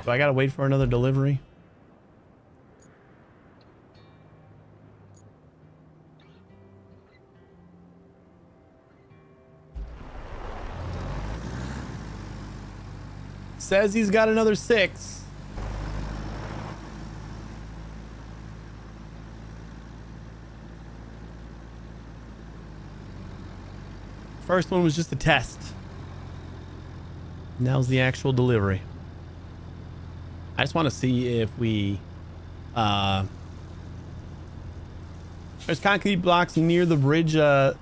So I gotta wait for another delivery. Says he's got another 6. First one was just a test. Now's the actual delivery. I just want to see if we there's concrete blocks near the bridge. You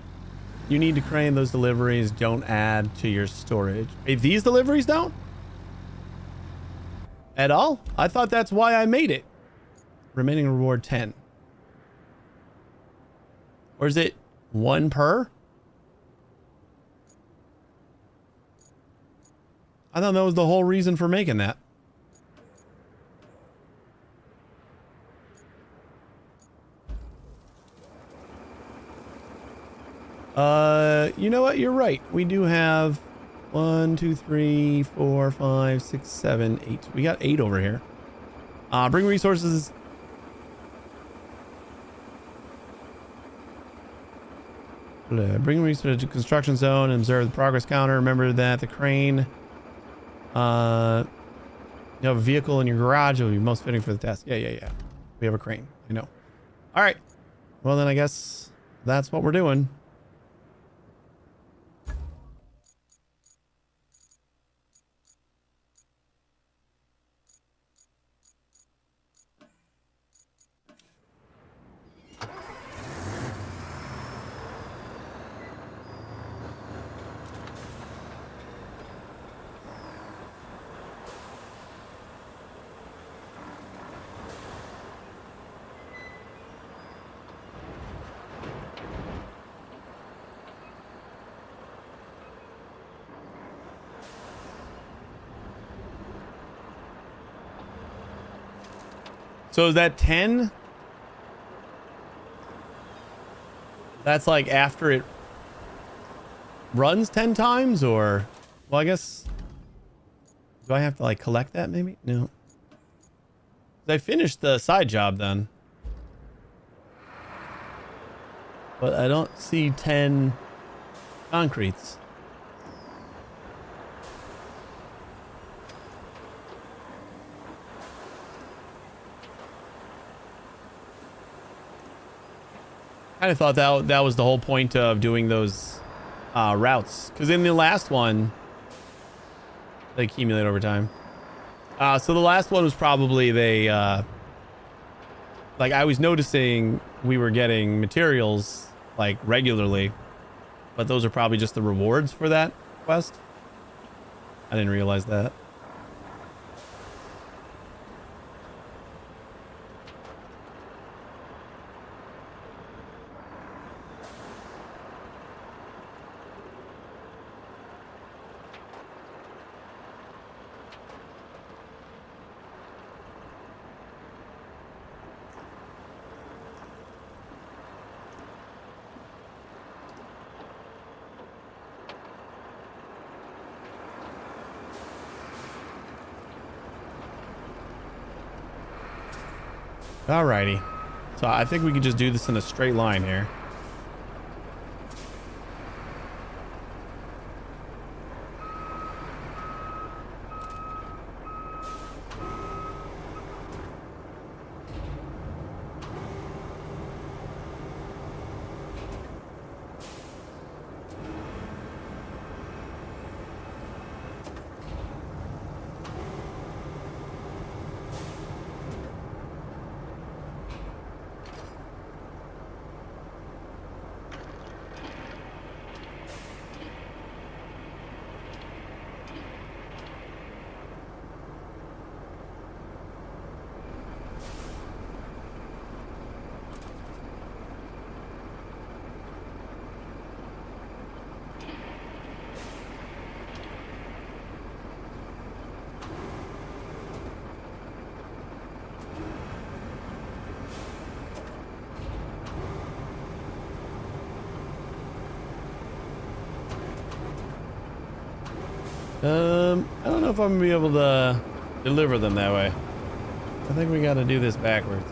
need to crane those deliveries. Don't add to your storage. Hey, these deliveries don't at all. I thought that's why I made it. Remaining reward 10. Or is it 1 per? I thought that was the whole reason for making that. You know what? You're right. We do have 1, 2, 3, 4, 5, 6, 7, 8. We got 8 over here. Bring resources. Bring resources to construction zone and observe the progress counter. Remember that the crane, you have a vehicle in your garage. It will be most fitting for the test. Yeah. We have a crane. I know. All right. Well, then I guess that's what we're doing. So is that 10? That's like after it runs 10 times, or, well, I guess, do I have to like collect that maybe? No. I finished the side job then. But I don't see 10 concretes. I thought that was the whole point of doing those routes, because in the last one they accumulate over time. So the last one was probably they like, I was noticing we were getting materials like regularly, but those are probably just the rewards for that quest. I didn't realize that. Alrighty. So I think we can just do this in a straight line here. I don't know if I'm gonna be able to deliver them that way. I think we got to do this backwards.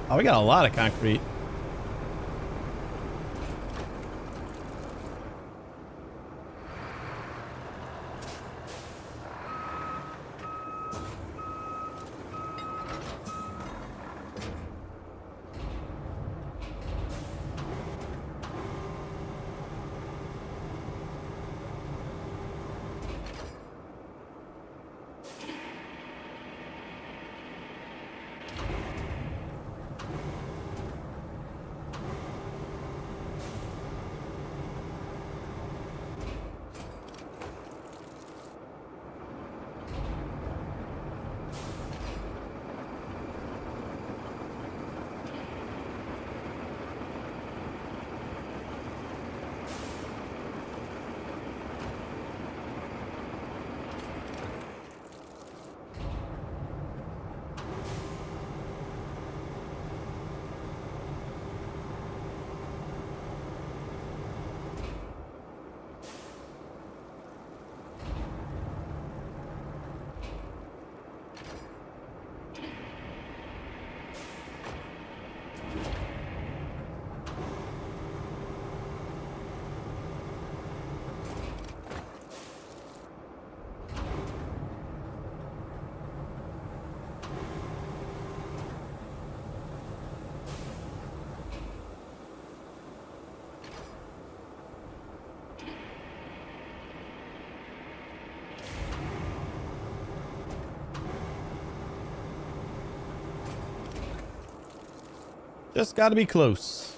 Oh, we got a lot of concrete. Just got to be close.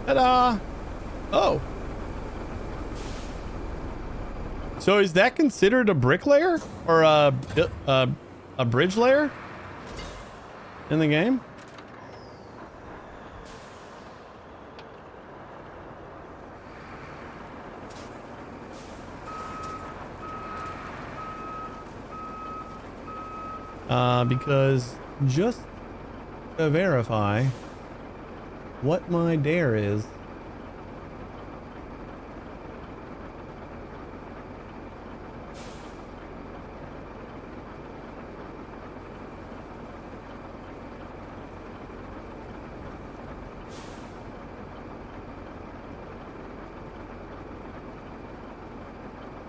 Ta-da! Oh. So is that considered a brick layer or a bridge layer in the game? Because just to verify what my dare is.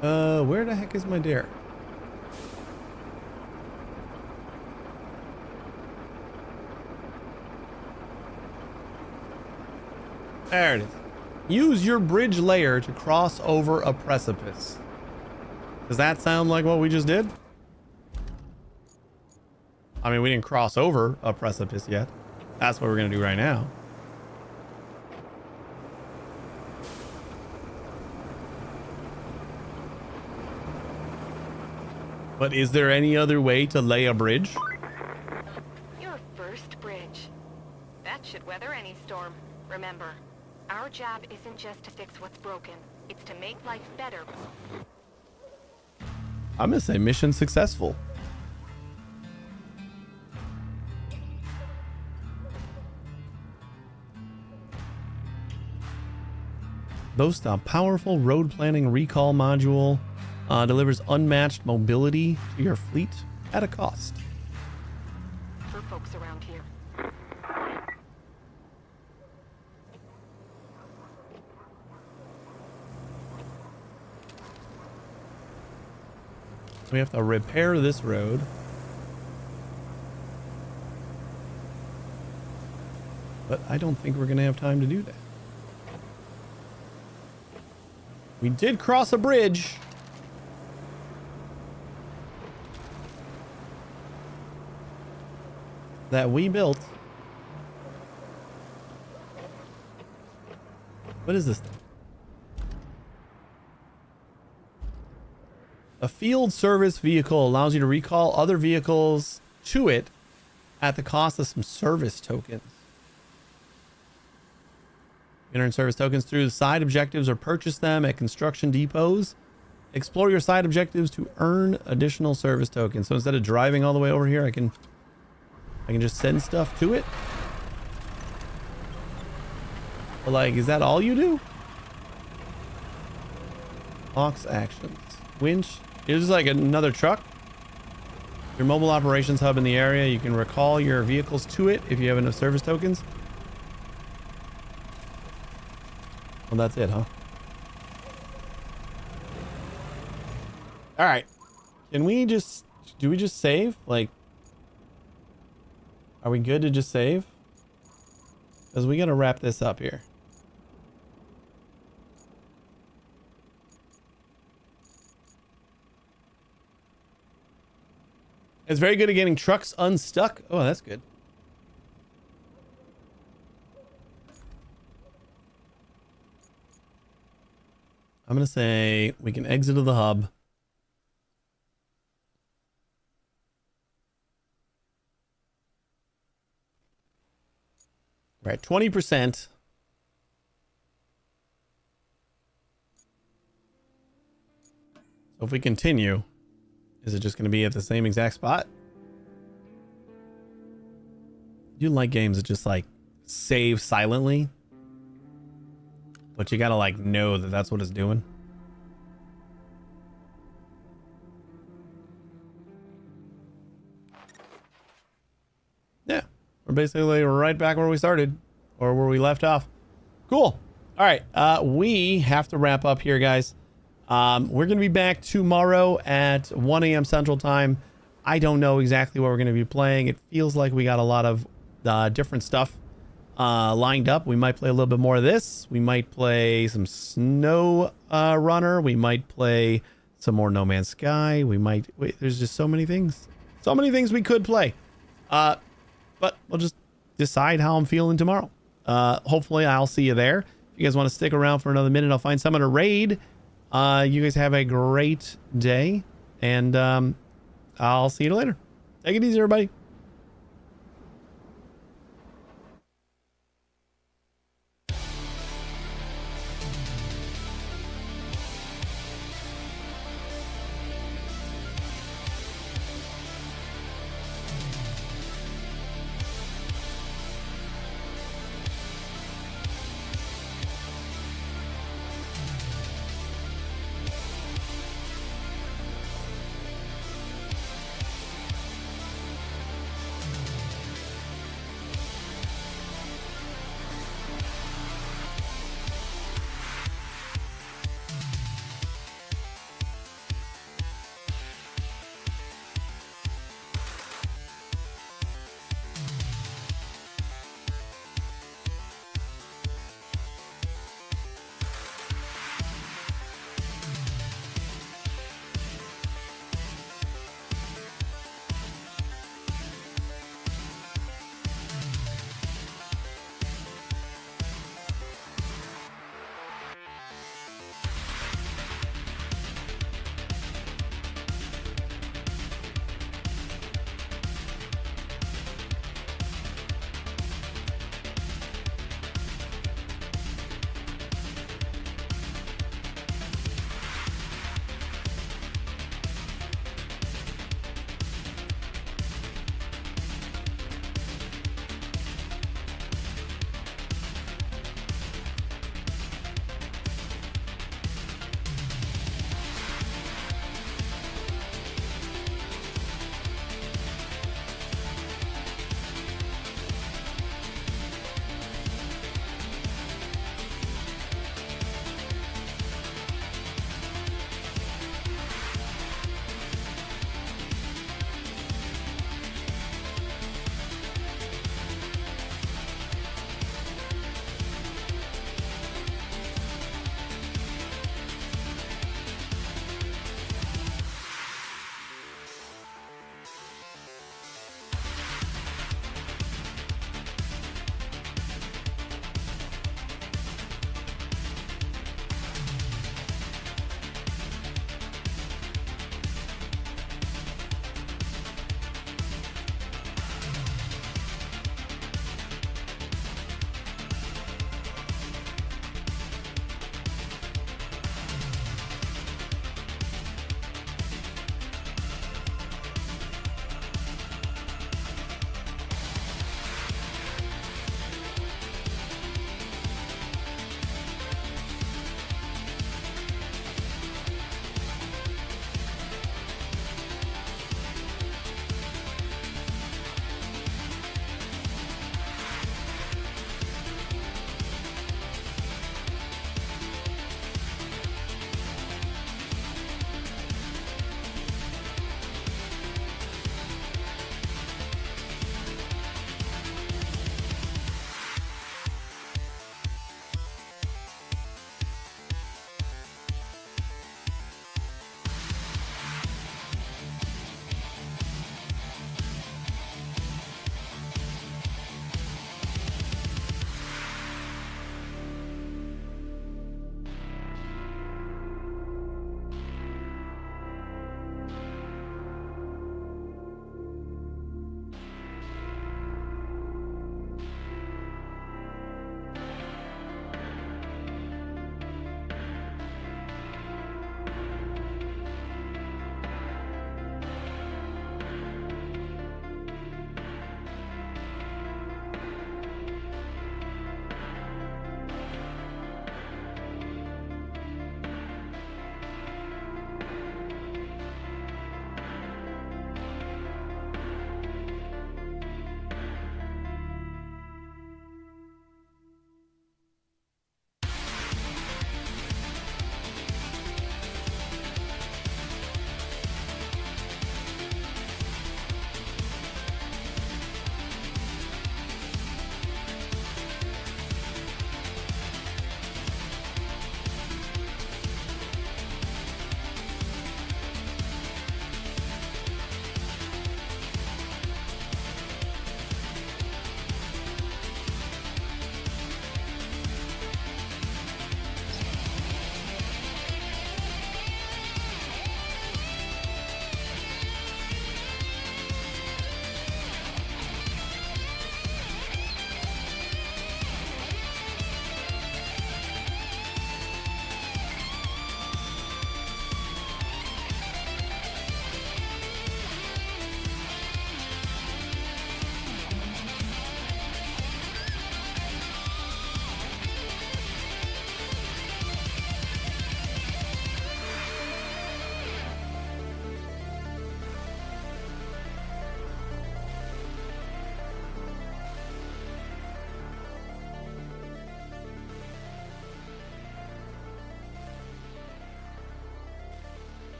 Where the heck is my dare? There it is. Use your bridge layer to cross over a precipice. Does that sound like what we just did? I mean, we didn't cross over a precipice yet. That's what we're going to do right now. But is there any other way to lay a bridge? Your first bridge. That should weather any storm. Remember, our job isn't just to fix what's broken. It's to make life better. I'm going to say mission successful. Boasts a powerful road planning recall module. Delivers unmatched mobility to your fleet at a cost. For folks around here. We have to repair this road. But I don't think we're going to have time to do that. We did cross a bridge. That we built. What is this thing? A field service vehicle allows you to recall other vehicles to it at the cost of some service tokens. You can earn service tokens through the side objectives or purchase them at construction depots. Explore your side objectives to earn additional service tokens. So instead of driving all the way over here, I can just send stuff to it. But like, is that all you do? Box actions. Winch. Here's just like another truck. Your mobile operations hub in the area. You can recall your vehicles to it if you have enough service tokens. Well, that's it, huh? All right. Can we just... Do we just save? Like... Are we good to just save? Because we got to wrap this up here. It's very good at getting trucks unstuck. Oh, that's good. I'm going to say we can exit to the hub. We're at 20%. So if we continue, is it just going to be at the same exact spot? You like games that just like save silently, but you got to like know that that's what it's doing. Yeah, we're basically right back where we started or where we left off. Cool. All right. We have to wrap up here, guys. We're going to be back tomorrow at 1 a.m. Central Time. I don't know exactly what we're going to be playing. It feels like we got a lot of different stuff lined up. We might play a little bit more of this. We might play some Snow Runner. We might play some more No Man's Sky. We might... Wait, there's just so many things. So many things we could play. But we'll just decide how I'm feeling tomorrow. Hopefully, I'll see you there. If you guys want to stick around for another minute, I'll find someone to raid. You guys have a great day, and I'll see you later. Take it easy, everybody.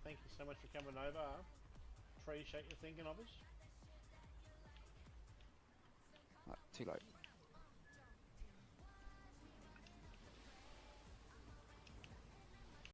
thank you so much for coming over. Appreciate you thinking of us. Right, too late.